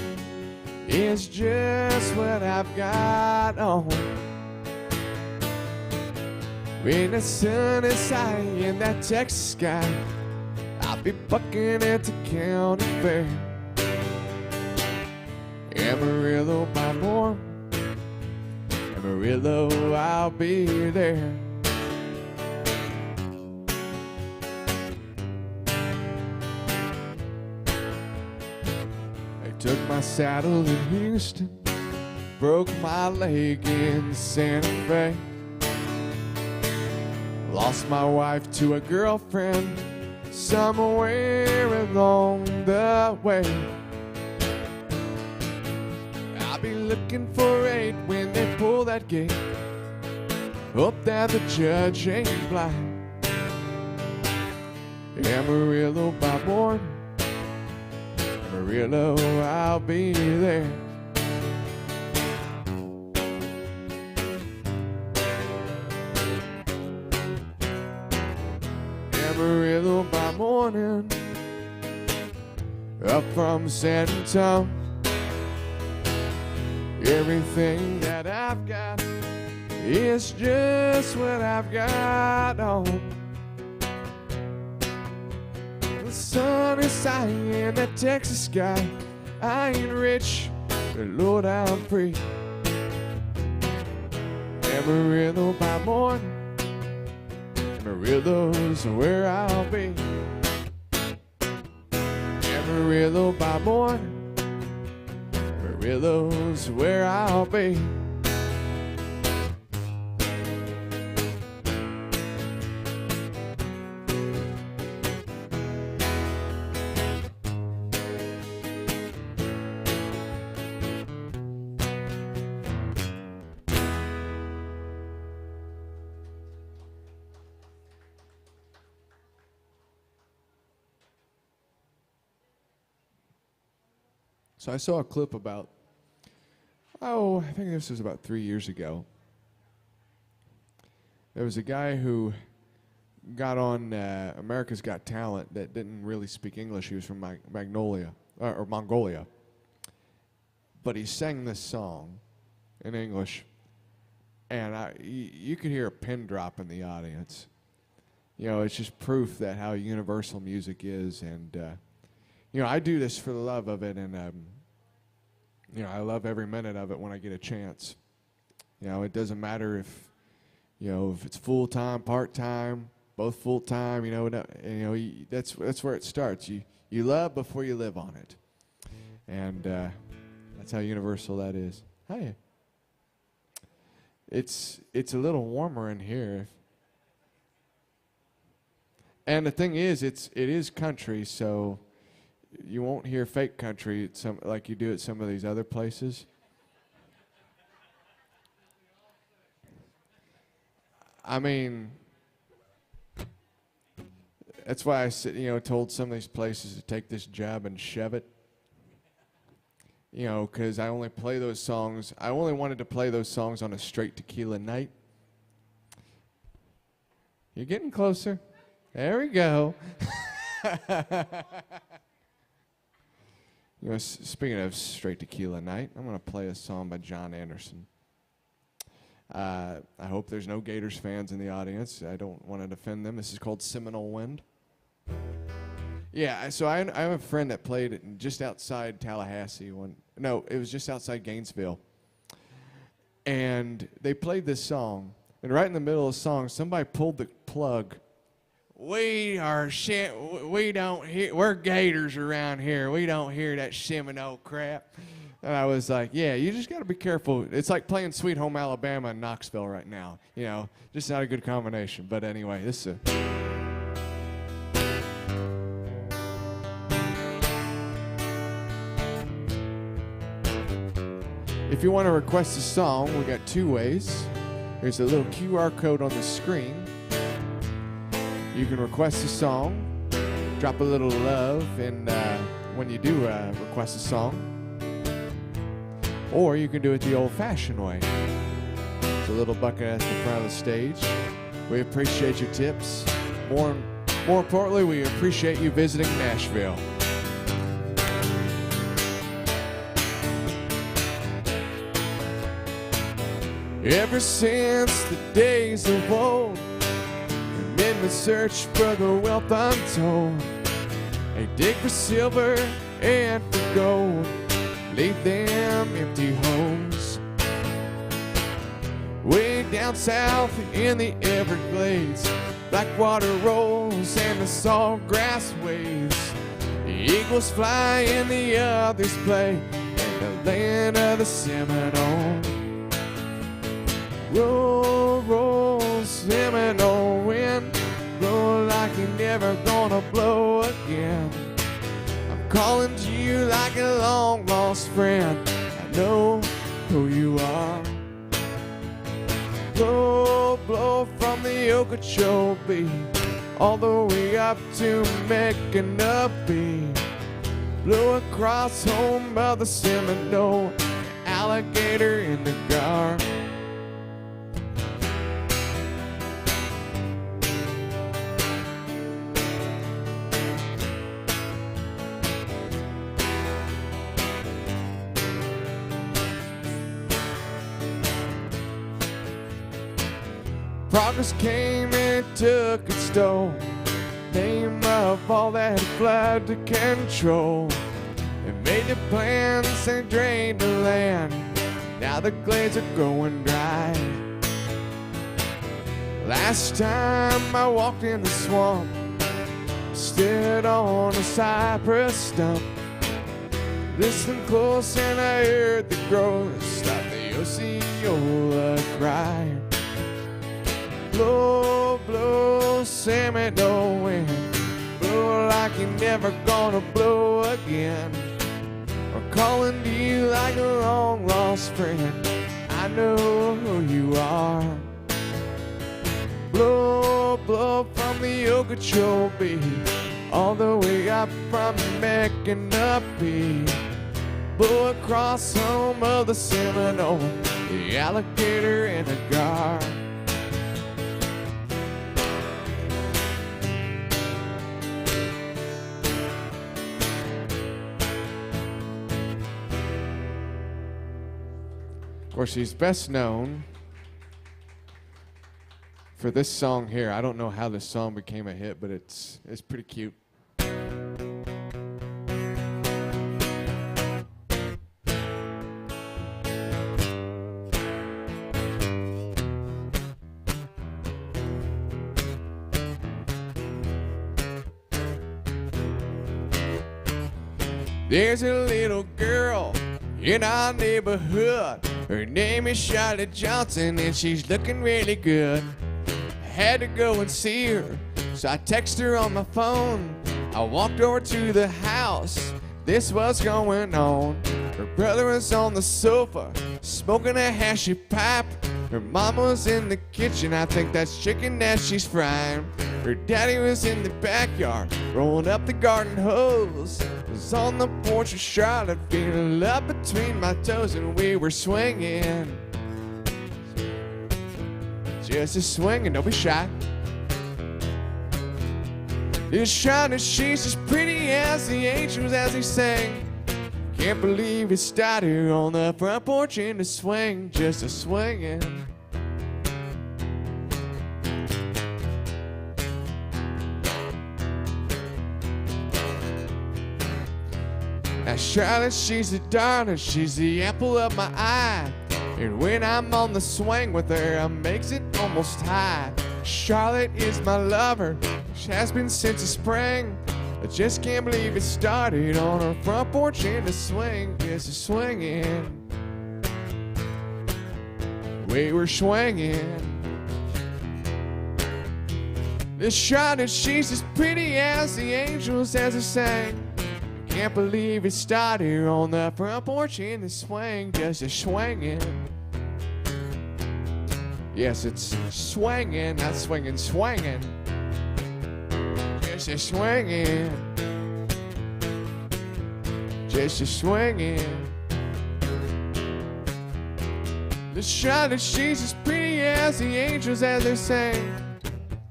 is just what I've got on. When the sun is high in that Texas sky, I'll be bucking at the county fair. Amarillo by morning, Amarillo, I'll be there. I took my saddle in Houston, broke my leg in Santa Fe, lost my wife to a girlfriend somewhere along the way. Be looking for 8 when they pull that gate. Hope that the judge ain't blind. Amarillo by morning, Amarillo, I'll be there. Amarillo by morning, up from San Antonio. Everything that I've got is just what I've got on. The sun is high in that Texas sky. I ain't rich, but Lord, I'm free. Amarillo by morning, Amarillo's where I'll be. Amarillo by morning, Amarillo's where I'll be. So I saw a clip about, I think this was about 3 years ago. There was a guy who got on America's Got Talent that didn't really speak English. He was from Mongolia. But he sang this song in English, and you could hear a pin drop in the audience. You know, it's just proof that how universal music is, and you know, I do this for the love of it, and you know, I love every minute of it when I get a chance. You know, it doesn't matter if, you know, if it's full time, part time, both full time. You know, that's where it starts. You love before you live on it. And that's how universal that is. Hi. It's a little warmer in here. And the thing is, it is country, so you won't hear fake country like you do at some of these other places. I mean, that's why I told some of these places to take this job and shove it. Because I only play those songs. I only wanted to play those songs on a straight tequila night. You're getting closer. There we go. Speaking of straight tequila night, I'm going to play a song by John Anderson. I hope there's no Gators fans in the audience. I don't want to offend them. This is called Seminole Wind. Yeah, so I have a friend that played just outside Tallahassee. No, it was just outside Gainesville. And they played this song. And right in the middle of the song, somebody pulled the plug. We're Gators around here. We don't hear that Seminole crap. And I was like, yeah, you just got to be careful. It's like playing Sweet Home Alabama in Knoxville right now. Just not a good combination. But anyway, this is If you want to request a song, we got two ways. There's a little QR code on the screen. You can request a song, drop a little love, and when you do request a song, or you can do it the old-fashioned way. It's a little bucket at the front of the stage. We appreciate your tips. More importantly, we appreciate you visiting Nashville. Ever since the days of old, in the search for the wealth untold, they dig for silver and for gold, leave them empty homes. Way down south in the Everglades, black water rolls and the salt grass waves. The eagles fly and the others play in the land of the Seminole. Roll, roll, Seminole wind, blow like you're never gonna blow again. I'm calling to you like a long-lost friend. I know who you are. Blow, blow from the Okeechobee all the way up to Micanopy. Blow across home of the Seminole, alligator in the gar. Progress came and it took its toll. Name of all that fled to control. It made the plans and drained the land. Now the glades are going dry. Last time I walked in the swamp, stood on a cypress stump. Listened close and I heard the growth. Stop the Osceola cry. Blow, blow, Seminole wind, blow like you're never gonna blow again. I'm calling to you like a long-lost friend. I know who you are. Blow, blow from the Okeechobee all the way up from Micanopy. Blow across home of the Seminole, the alligator in a gar. Of course, he's best known for this song here. I don't know how this song became a hit, but it's pretty cute. There's a little girl in our neighborhood. Her name is Charlotte Johnson, and she's looking really good. I had to go and see her, so I texted her on my phone. I walked over to the house. This was going on. Her brother was on the sofa, smoking a hashy pipe. Her mama was in the kitchen, I think that's chicken that she's frying. Her daddy was in the backyard, rolling up the garden hose. Was on the porch with Charlotte, feeling love between my toes, and we were swinging. Just a swinging, don't be shy. This Charlotte, she's as pretty as the angels as they sang. Can't believe it started on the front porch in the swing, just a swinging. Now Charlotte, she's a darling, she's the apple of my eye. And when I'm on the swing with her, I makes it almost high. Charlotte is my lover, she has been since the spring. I just can't believe it started on her front porch in the swing, just a swinging. We were swinging. This Charlotte, she's as pretty as the angels as I sang. Can't believe it started on the front porch in the swing, just a swinging. Yes, it's swinging, not swinging, swinging. Just a swinging. Just a swinging. The Charlotte, she's as pretty as the angels as they sang.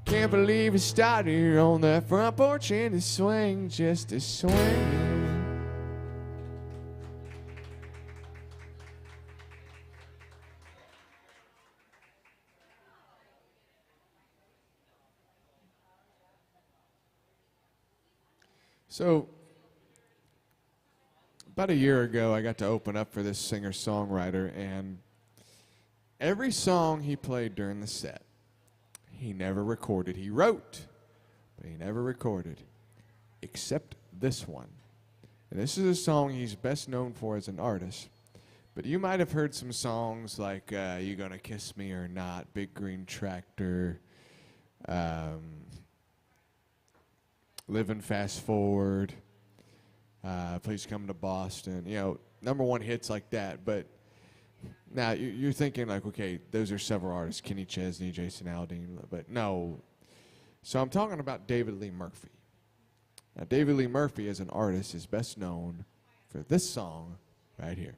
Can't believe it started on that front porch in the swing, just a swinging. So, about a year ago, I got to open up for this singer-songwriter, and every song he played during the set, he never recorded. He wrote, but he never recorded, except this one. And this is a song he's best known for as an artist. But you might have heard some songs like You Gonna Kiss Me or Not, Big Green Tractor, Living Fast Forward, Please Come to Boston, you know, #1 hits like that. But now you're thinking like, okay, those are several artists, Kenny Chesney, Jason Aldean, but no. So I'm talking about David Lee Murphy. Now David Lee Murphy as an artist is best known for this song right here.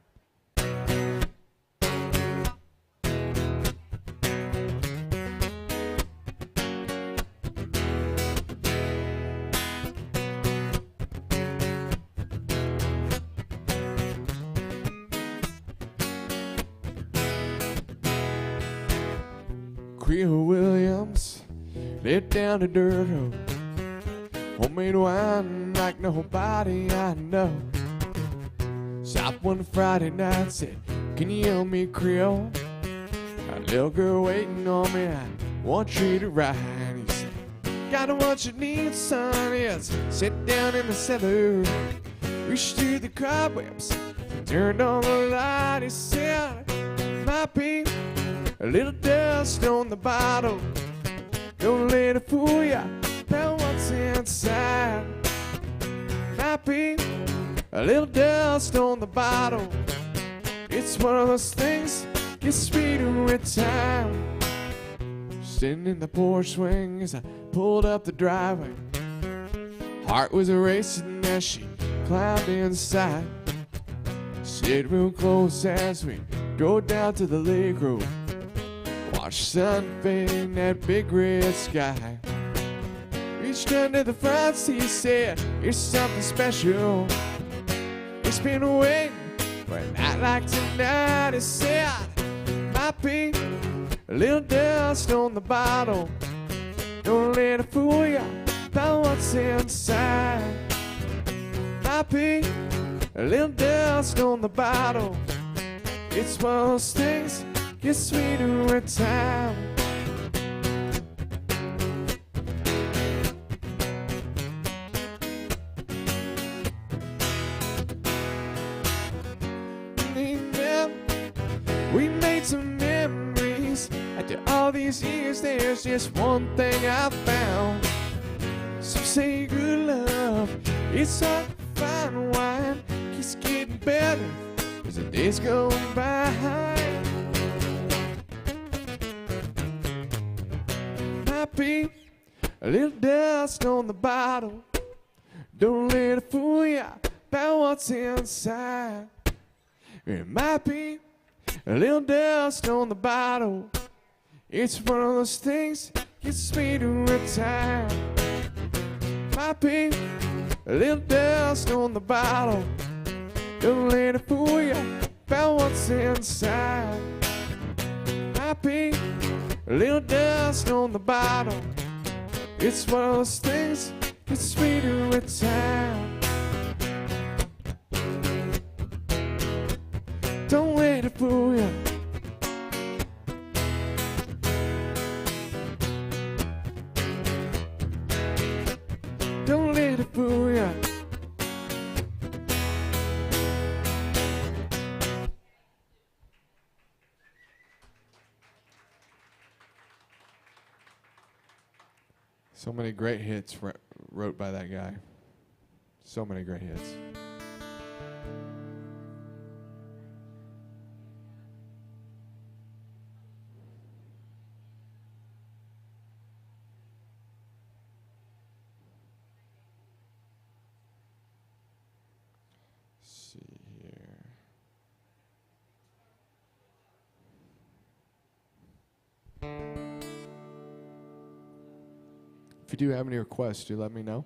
Creole Williams led down the dirt road, homemade wine like nobody I know. Stopped one Friday night, said, can you help me Creole? A little girl waiting on me, I want you to ride. He said, got what you need, son, yes. Sit down in the cellar, reached through the cobwebs, turned on the light. He said, might be a little dust on the bottle. Don't let it fool ya about what's inside. Might be a little dust on the bottle. It's one of those things, gets sweeter with time. Sitting in the porch swing as I pulled up the driveway. Heart was racing as she climbed inside. Sit real close as we go down to the lake road. Watch sun fade in that big red sky. Reached under the front seat, said, it's something special. It's been waiting for a night like tonight. It said, might be a little dust on the bottle. Don't let it fool ya about what's inside. Might be a little dust on the bottle. It's one of those things, gets sweeter with time. We made some memories. After all these years, there's just one thing I found. Some say good love, it's hard to find. Wine keeps getting better as the days go by. Might be a little dust on the bottle. Don't let it fool ya about what's inside. It might be a little dust on the bottle. It's one of those things gets sweeter with time. Might be a little dust on the bottle. Don't let it fool you about what's inside. Might be a little dust on the bottle. It's one of those things gets sweeter with time. Don't let it fool you. Don't let it fool ya. So many great hits wrote by that guy. So many great hits. If you do have any requests, do let me know,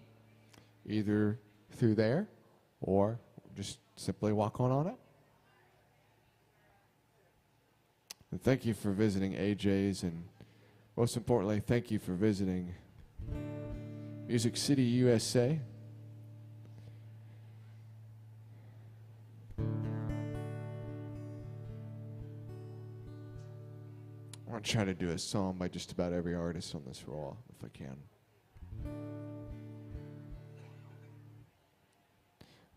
either through there or just simply walk on up. And thank you for visiting AJ's, and most importantly, thank you for visiting Music City, USA. I want to try to do a song by just about every artist on this roll, if I can.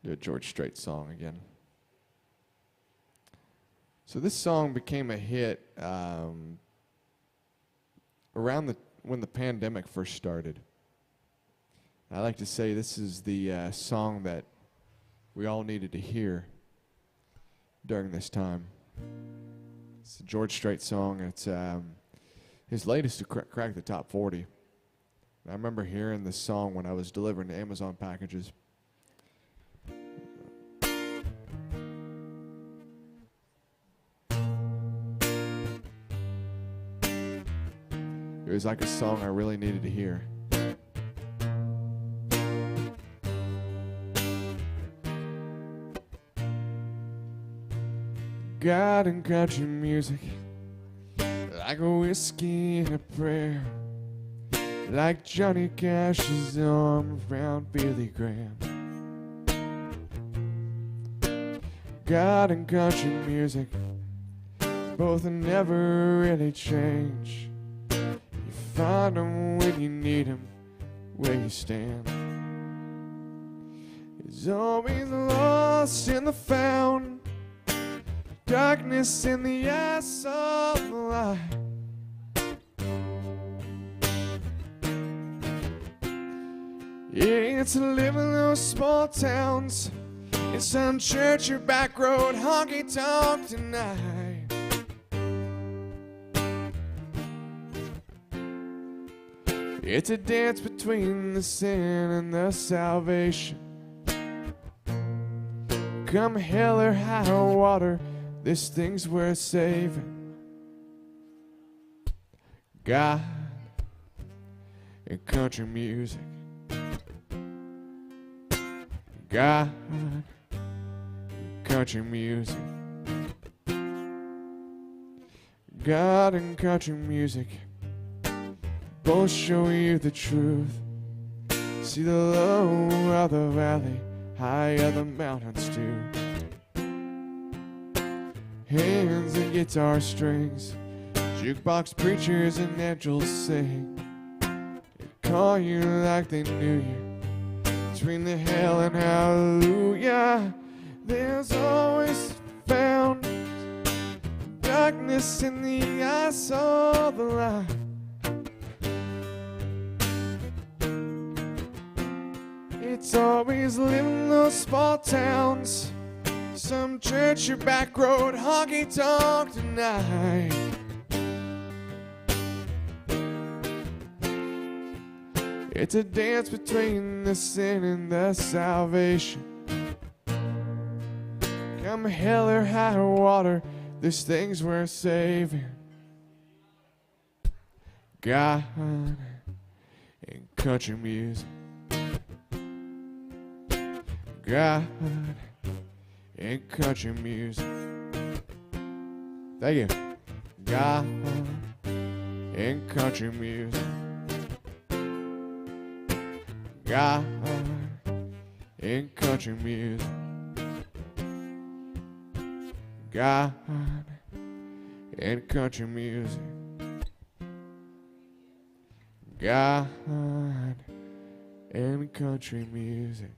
Do a George Strait song again. So this song became a hit around when the pandemic first started. I like to say this is the song that we all needed to hear during this time. It's a George Strait song. It's his latest to crack the top 40. I remember hearing this song when I was delivering Amazon packages. It was like a song I really needed to hear. God and country music, like a whiskey and a prayer, like Johnny Cash's arm around Billy Graham. God and country music both never really change. You find 'em when you need 'em, where you stand. It's always lost in the found, darkness in the eyes of the light. It's living in those small towns, in some church or back road honky tonk tonight. It's a dance between the sin and the salvation. Come hell or high water, this thing's worth saving. God and country music. God and country music. God and country music both show you the truth. See the low of the valley, high of the mountains too. Hands and guitar strings, jukebox preachers and angels sing. They call you like they knew you, between the hell and hallelujah. There's always found dark darkness in the I saw the light. It's always living in those small towns, some church or back road honky tonk tonight. It's a dance between the sin and the salvation. Come hell or high water, there's things worth saving. God and country music. God and country music. Thank you. God and country music. God and country music. God and country music. God and country music.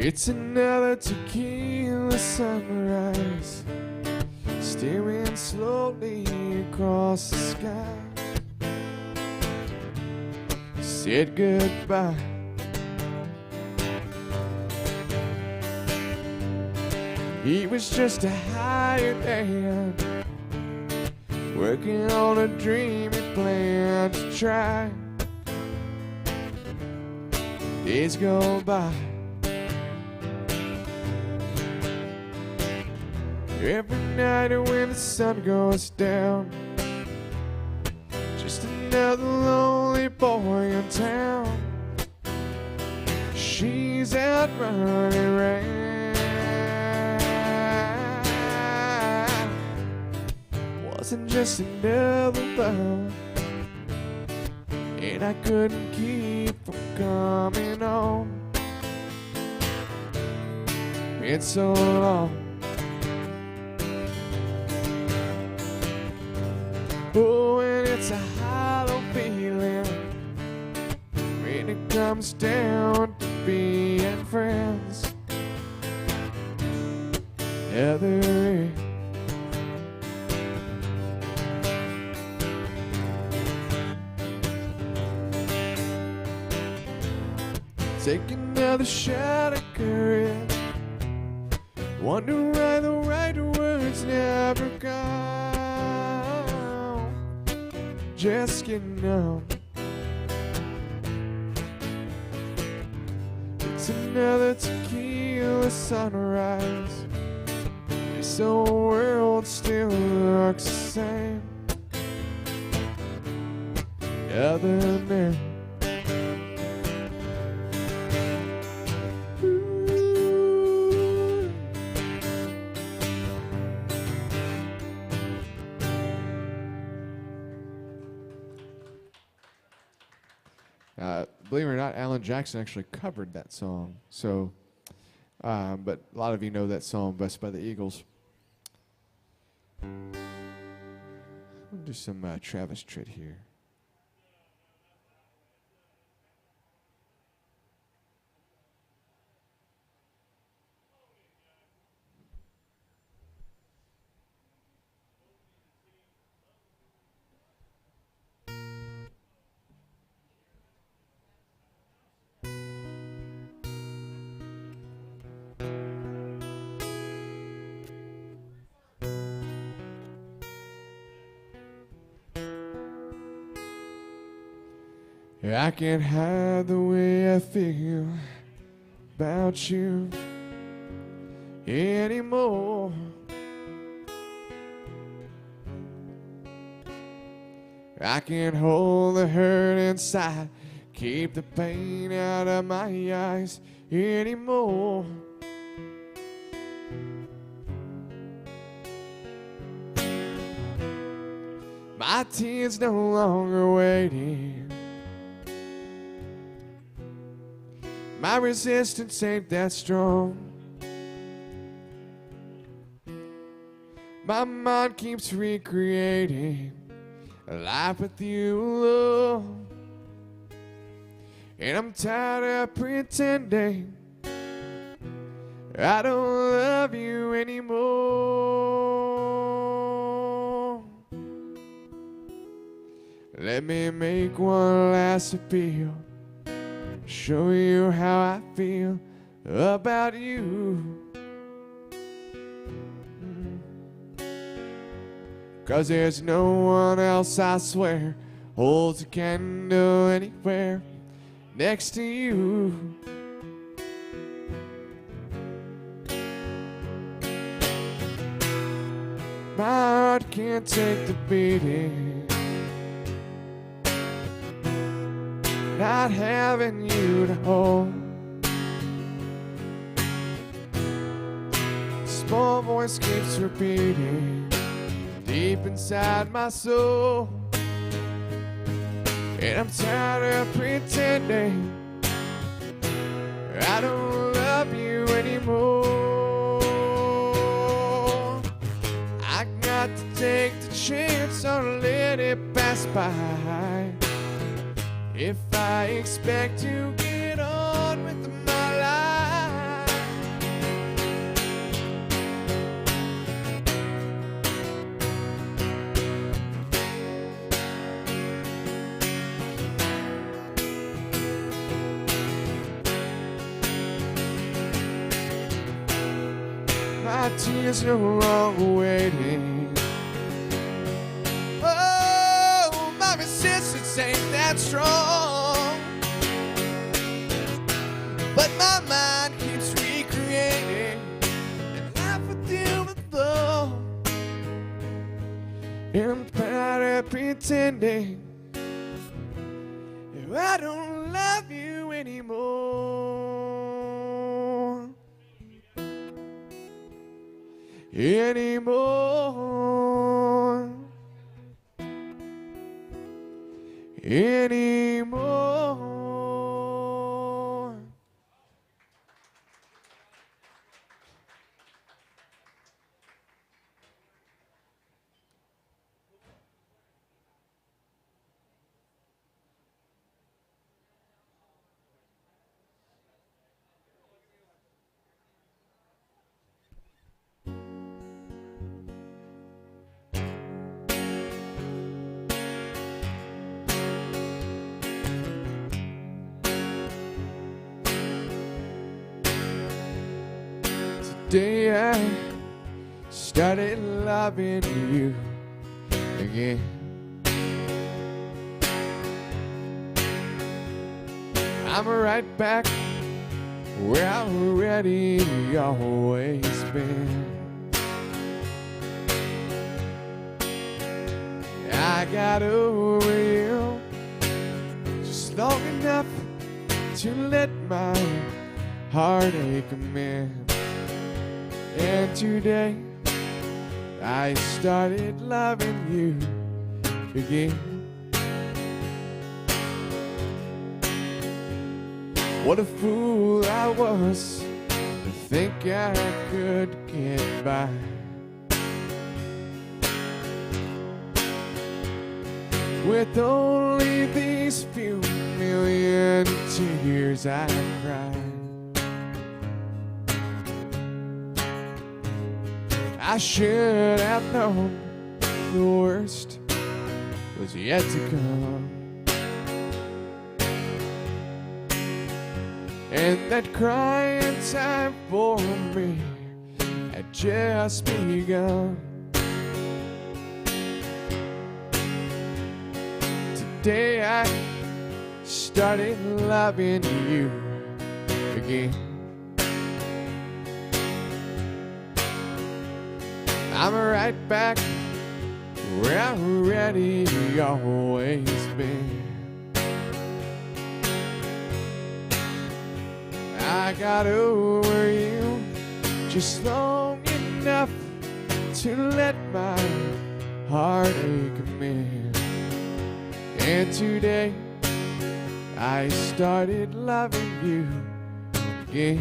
It's another tequila sunrise, steering slowly across the sky. Said goodbye. He was just a hired hand, working on a dream he planned to try. Days go by. Every night when the sun goes down, just another lonely boy in town. She's out running around. Wasn't just another love, and I couldn't keep from coming home. It's so long. Oh, and it's a hollow feeling when it comes down to being friends. Other take another shot of courage. Wonder why the right words never come. Just getting numb. It's another tequila sunrise. This old world still looks the same. Other than believe it or not, Alan Jackson actually covered that song. So, but a lot of you know that song, Blessed by the Eagles. We'll do some Travis Tritt here. I can't hide the way I feel about you anymore. I can't hold the hurt inside, keep the pain out of my eyes anymore. My tears no longer waiting. My resistance ain't that strong. My mind keeps recreating a life with you alone. And I'm tired of pretending I don't love you anymore. Let me make one last appeal, show you how I feel about you. 'Cause there's no one else, I swear, holds a candle anywhere next to you. My heart can't take the beating, not having you to hold. Small voice keeps repeating deep inside my soul. And I'm tired of pretending I don't love you anymore. I got to take the chance or let it pass by. If I expect to get on with my life, my tears no longer waiting. Oh, my resistance ain't that strong, but my mind keeps recreating a life with you alone. And I'm tired of pretending I don't love you anymore. Anymore. Anymore. Today I started loving you again. I'm right back where I've already always been. I got over you just long enough to let my heartache mend. And today I started loving you again. What a fool I was to think I could get by. With only these few million tears I cried. I should have known the worst was yet to come, and that crying time for me had just begun. Today I started loving you again. I'm right back where I've already always been. I got over you just long enough to let my heartache mend. And today I started loving you again.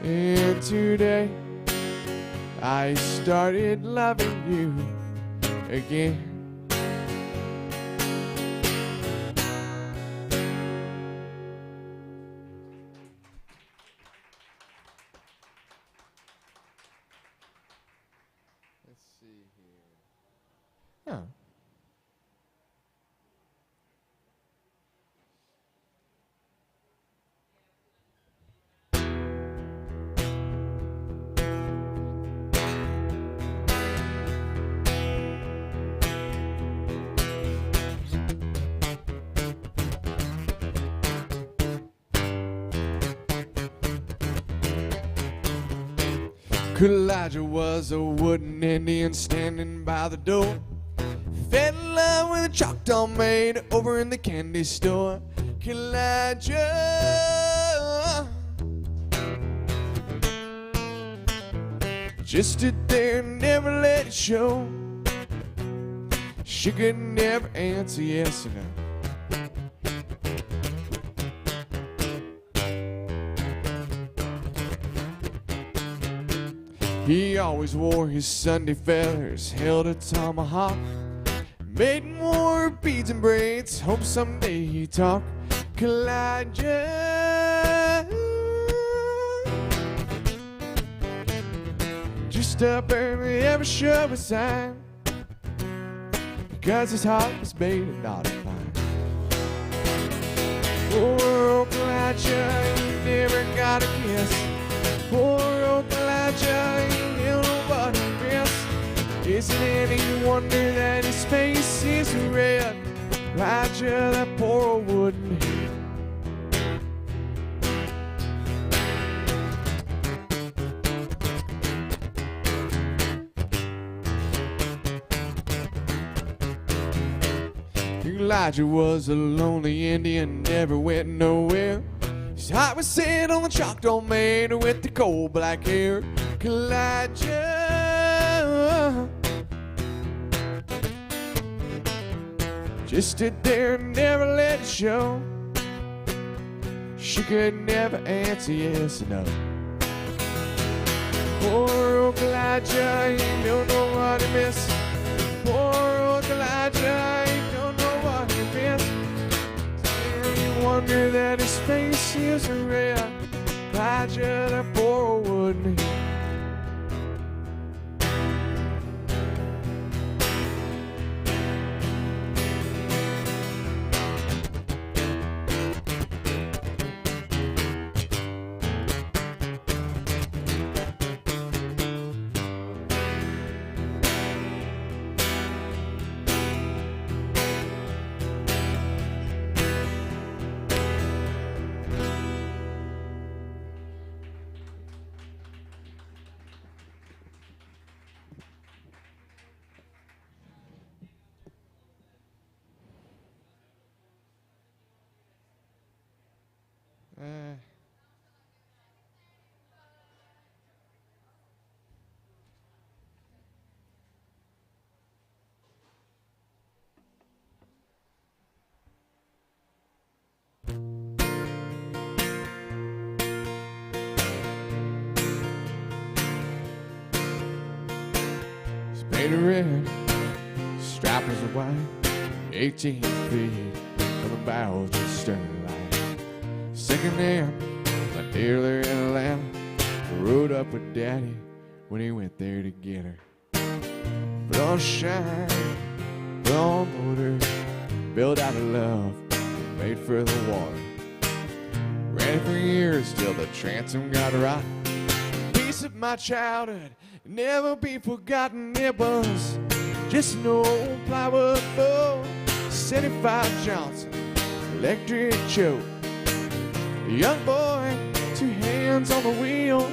And today I started loving you again. Let's see here. Oh. Elijah was a wooden Indian standing by the door. Fell in love with a Choctaw maid over in the candy store. Elijah just stood there and never let it show. She could never answer yes or no. He always wore his Sunday feathers, held a tomahawk, made and wore beads and braids, hope someday he'd talk. Elijah just up early, ever show a sign, because his heart was made of naughty fine. Poor old Elijah, he never got a kiss. Poor old Elijah, you know what he missed. Isn't it any wonder that his face is red? Elijah, that poor old wooden head. Elijah was a lonely Indian, never went nowhere. His heart was set on the Choctaw maid with the coal black hair. Elijah just stood there and never let it show. She could never answer yes or no. Poor old Elijah, he don't know what he missed. Poor old Elijah, he don't know what he missed. Wonder that his face is red. Elijah, that poor old wooden head. Painted red, stripers are white, 18 feet from the bow to the stern line. Second hand, my dear there in Atlanta, rode up with Daddy when he went there to get her. Put on shine, put on motor, built out of love, made for the water. Ran it for years till the transom got right. Piece of my childhood, never be forgotten. It was Just an old plywood boat, 75 Johnson, electric choke. A young boy, 2 hands on the wheel.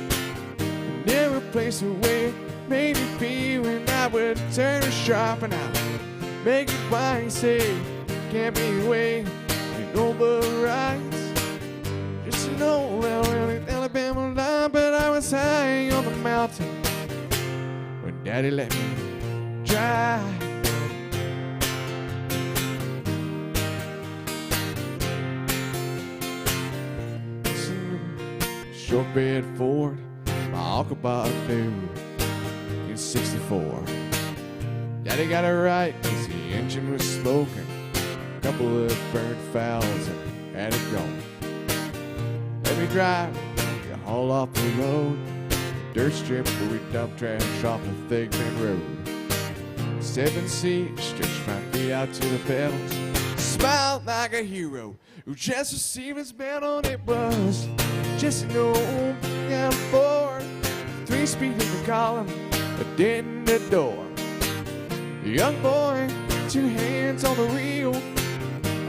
Never place away, made me feel when I would turn her sharp and out. Make it why say, can't be away, ain't no but rights. Just an old Alabama line, but I was high on the mountain when Daddy let me drive. Short bed Ford, my uncle bought new in '64. Daddy got it right, cause the engine was smoking. A couple of burnt fouls and had it going. Let me drive, you haul off the road. Dirt strip where we dump trash off the Thigpen Road. 7 seats, stretched my feet out to the pedals. Smiled like a hero who just received his medal. It was just an old piano Ford, 3-speed in the column, a dent in the door. A young boy, 2 hands on the wheel.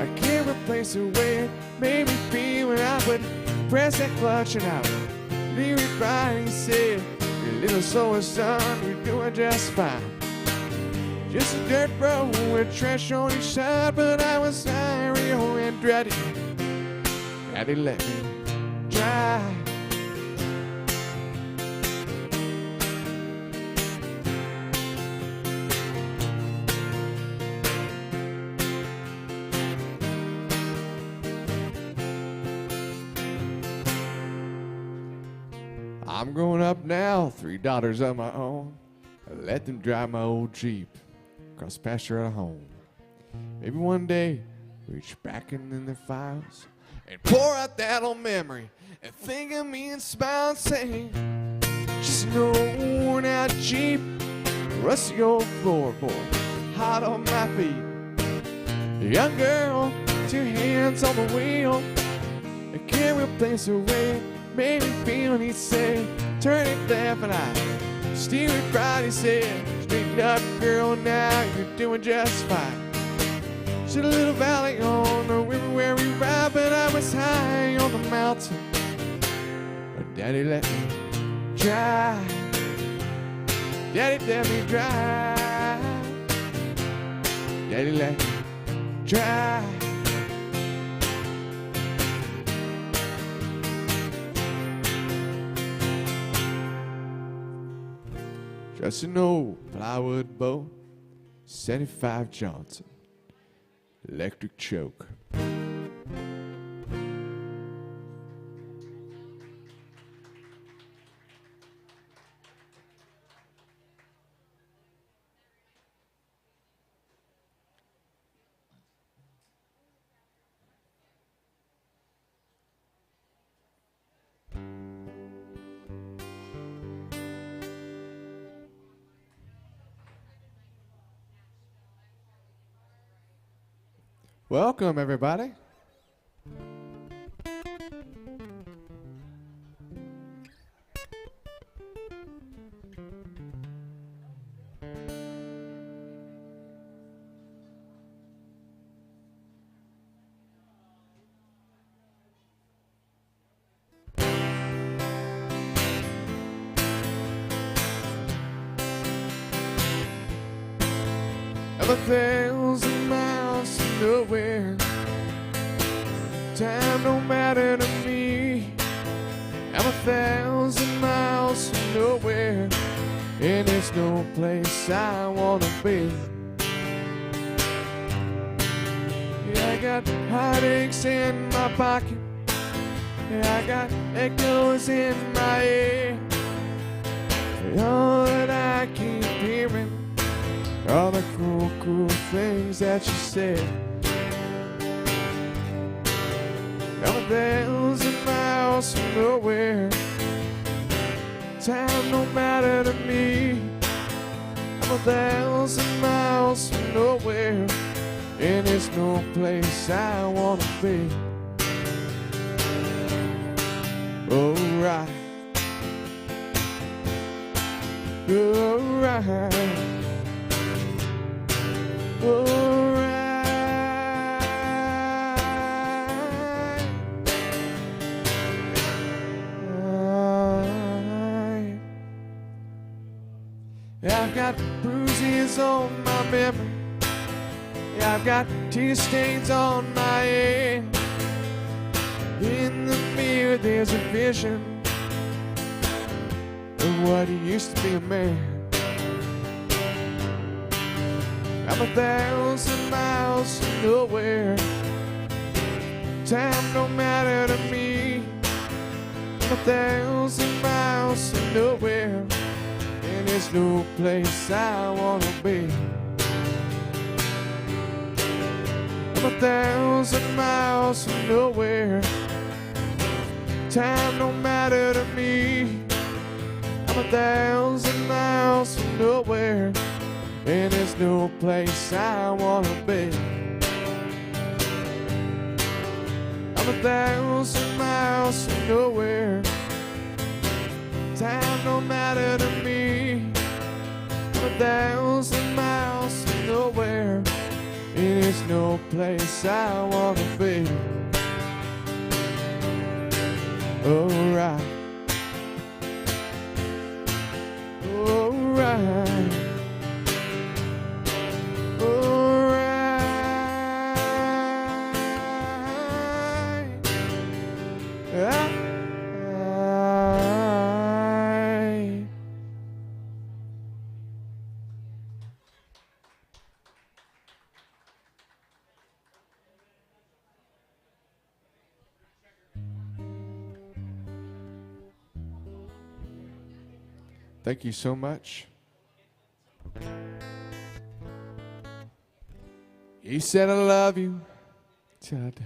I can't replace the way it made me feel when I would press that clutch and I would leave it right. He said, "Your little slower son, you're doing just fine. Just a dirt road with trash on each side." But I was Rio and Andretti. Daddy let me drive. I'm growing up now, 3 daughters of my own. I let them drive my old Jeep across pasture at home. Maybe one day, reach back in their files and pour out that old memory and think of me and smile and say, just an old worn out Jeep, rusty old floorboard, hot on my feet. A young girl, 2 hands on the wheel. I can't replace the way it made me feel. And he'd say, turn it left, and I steer it right. He said, straighten up, girl, now you're doing just fine. Just a little valley on the river where we ride, but I was high on the mountain. But Daddy let me drive. Daddy let me drive. Daddy let me drive. Just an old plywood boat, 75 Johnson, electric choke. Welcome, everybody. I'm 1,000 miles to nowhere. Time don't matter to me. I'm 1,000 miles from nowhere, and there's no place I wanna be. Yeah, I got heartaches in my pocket. Yeah, I got echoes in my head. All that I keep hearing, all the cruel, cruel things that you said. I'm 1,000 miles from nowhere. Time don't matter to me. I'm 1,000 miles from nowhere, and there's no place I wanna be. Alright, alright. I've got bruises on my memory. I've got tear stains on my head. In the mirror there's a vision of what it used to be a man. I'm 1,000 miles from nowhere. Time don't matter to me. I'm 1,000 miles from nowhere, and there's no place I wanna be. I'm 1,000 miles from nowhere. Time don't matter to me. I'm 1,000 miles from nowhere, and there's no place I wanna be. I'm 1,000 miles from nowhere. Time don't matter to me. I'm 1,000 miles from nowhere, and there's no place I wanna be. Alright. Alright. Thank you so much. He said I love you till I die.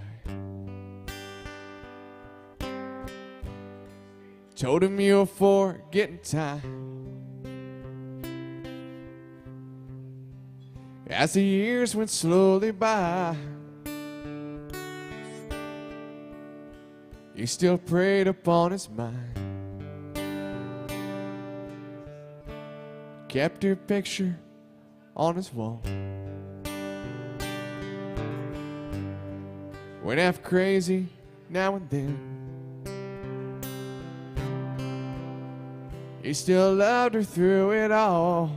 Told him you're forgetting time. As the years went slowly by, he still preyed upon his mind. Kept her picture on his wall. Went half crazy now and then. He still loved her through it all,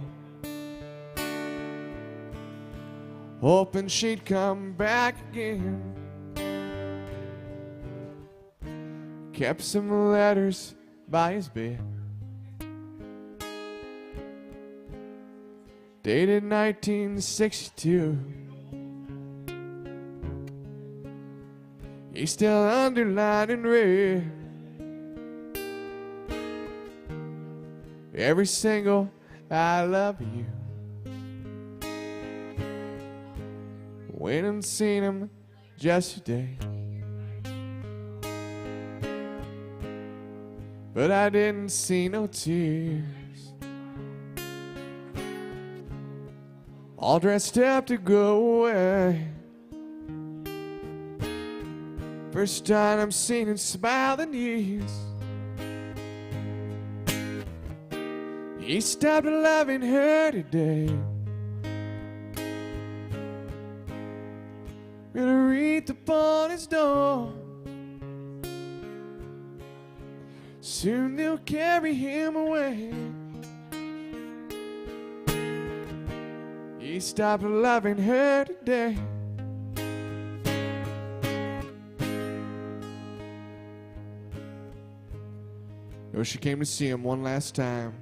hoping she'd come back again. Kept some letters by his bed, dated 1962. He still underlined in red every single I love you. Went and seen him just today, but I didn't see no tears. All dressed up to go away. First time I'm seen him smile in years. He stopped loving her today. With a wreath upon his door. Soon they'll carry him away. He stopped loving her today. Oh, she came to see him one last time.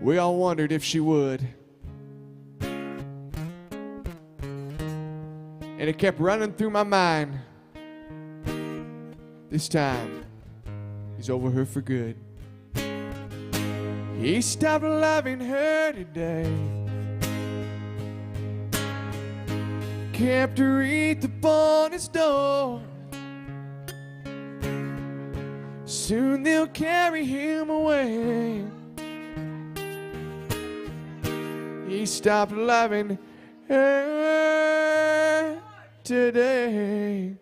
We all wondered if she would. And it kept running through my mind. This time, he's over her for good. He stopped loving her today. Kept a wreath upon his door. Soon they'll carry him away. He stopped loving her today.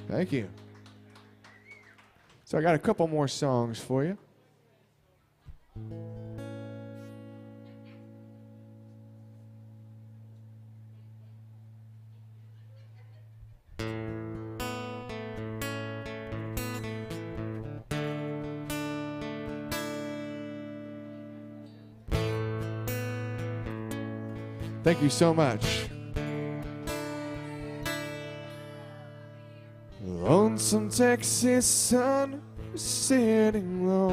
Thank you. So I got a couple more songs for you. Thank you so much. Lonesome Texas sun sitting low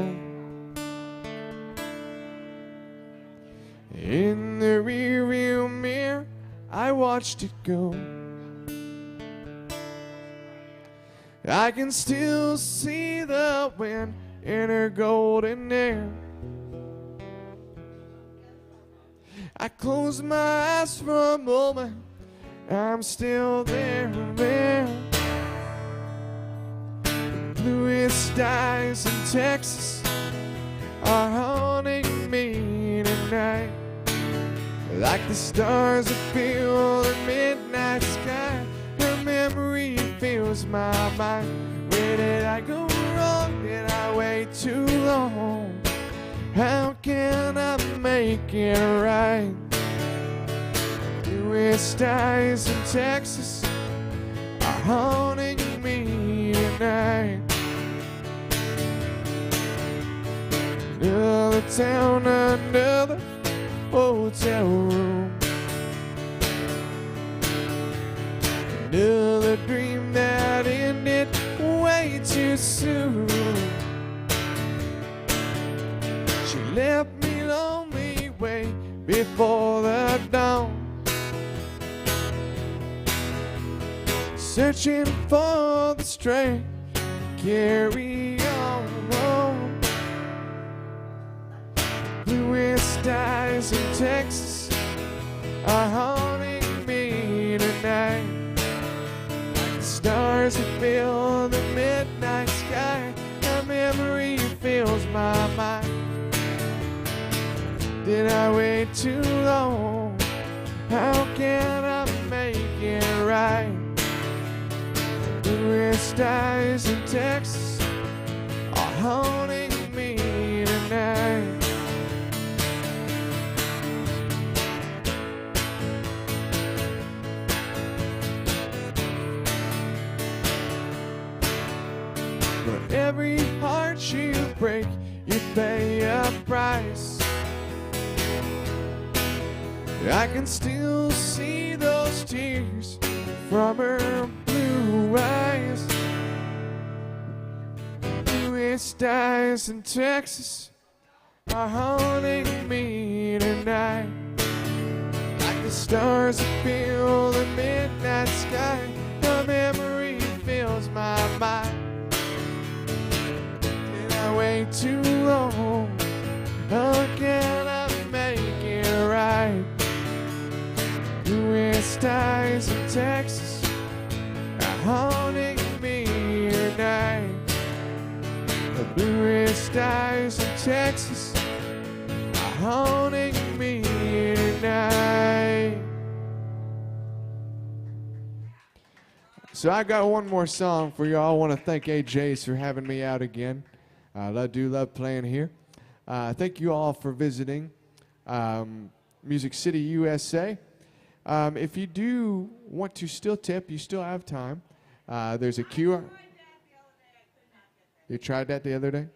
in the rearview mirror, I watched it go. I can still see the wind in her golden hair. I close my eyes for a moment, I'm still there. The bluest skies in Texas are haunting me tonight, like the stars that fill the midnight sky. Her memory fills my mind. Where did I go wrong? Did I wait too long? How can I make it right? Bluest eyes in Texas are haunting me tonight. Another town, another hotel room, another dream that ended way too soon. She left me lonely way before the dawn, searching for the strength to carry on. Bluest skies in Texas are haunting me tonight, like the stars that fill the midnight sky. Her memory fills my mind. Did I wait too long? How can I make it right? Bluest eyes in Texas are haunting me tonight. But every heart you break, you pay a price. I can still see those tears from her blue eyes. Bluest eyes in Texas are haunting me tonight, like the stars that fill the midnight sky. Her memory fills my mind. Did I wait too long? How can I make it right? Bluest eyes in Texas are haunting me tonight. The bluest eyes in Texas are haunting me tonight. So I got one more song for you all. I want to thank AJ's for having me out again. I do love playing here. Thank you all for visiting Music City, USA. If you do want to still tip, you still have time. There's a QR. You tried that the other day?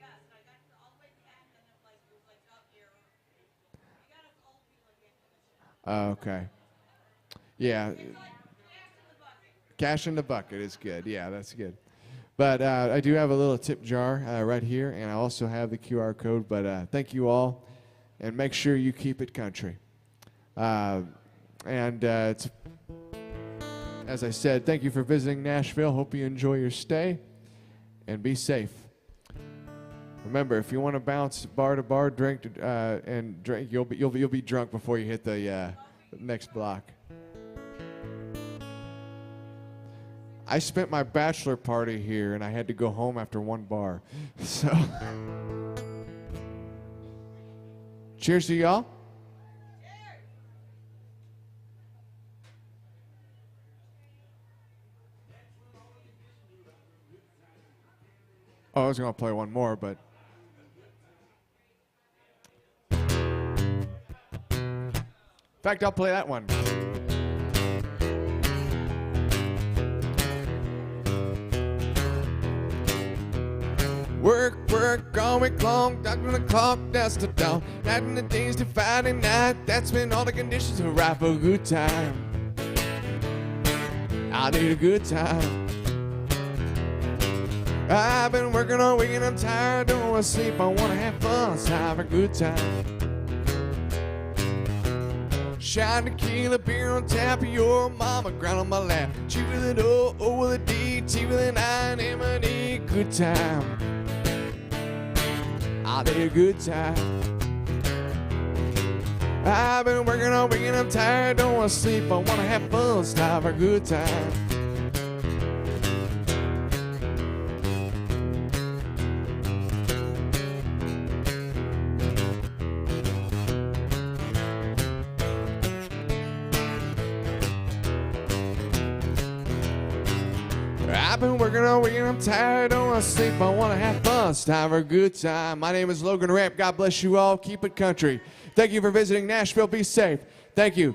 Okay. Yeah. Cash in the bucket is good. Yeah, that's good. But I do have a little tip jar right here, and I also have the QR code. But thank you all, and make sure you keep it country. It's, as I said, thank you for visiting Nashville. Hope you enjoy your stay, and be safe. Remember, if you want to bounce bar to bar, drink and drink, you'll be drunk before you hit the next block. I spent my bachelor party here, and I had to go home after one bar. So, cheers to y'all. Oh, I was going to play one more, but... In fact, I'll play that one. Work, work, all week long, doctor the clock, that's the dawn. Night and the days to Friday night, that's when all the conditions are right for a good time. I need a good time. I've been working all week and I'm tired, don't want to sleep, I want to have fun, it's time for a good time. Shine tequila, beer on tap, your mama ground on my lap. G with an O, O with a D, T with an I, and M and E, good time. I need a good time. I've been working all week and I'm tired, don't want to sleep, I want to have fun, it's time for a good time. I've been working all week and I'm tired, don't want to sleep, I want to have fun, it's time for a good time. My name is Logan Ramp, God bless you all, keep it country. Thank you for visiting Nashville, be safe. Thank you.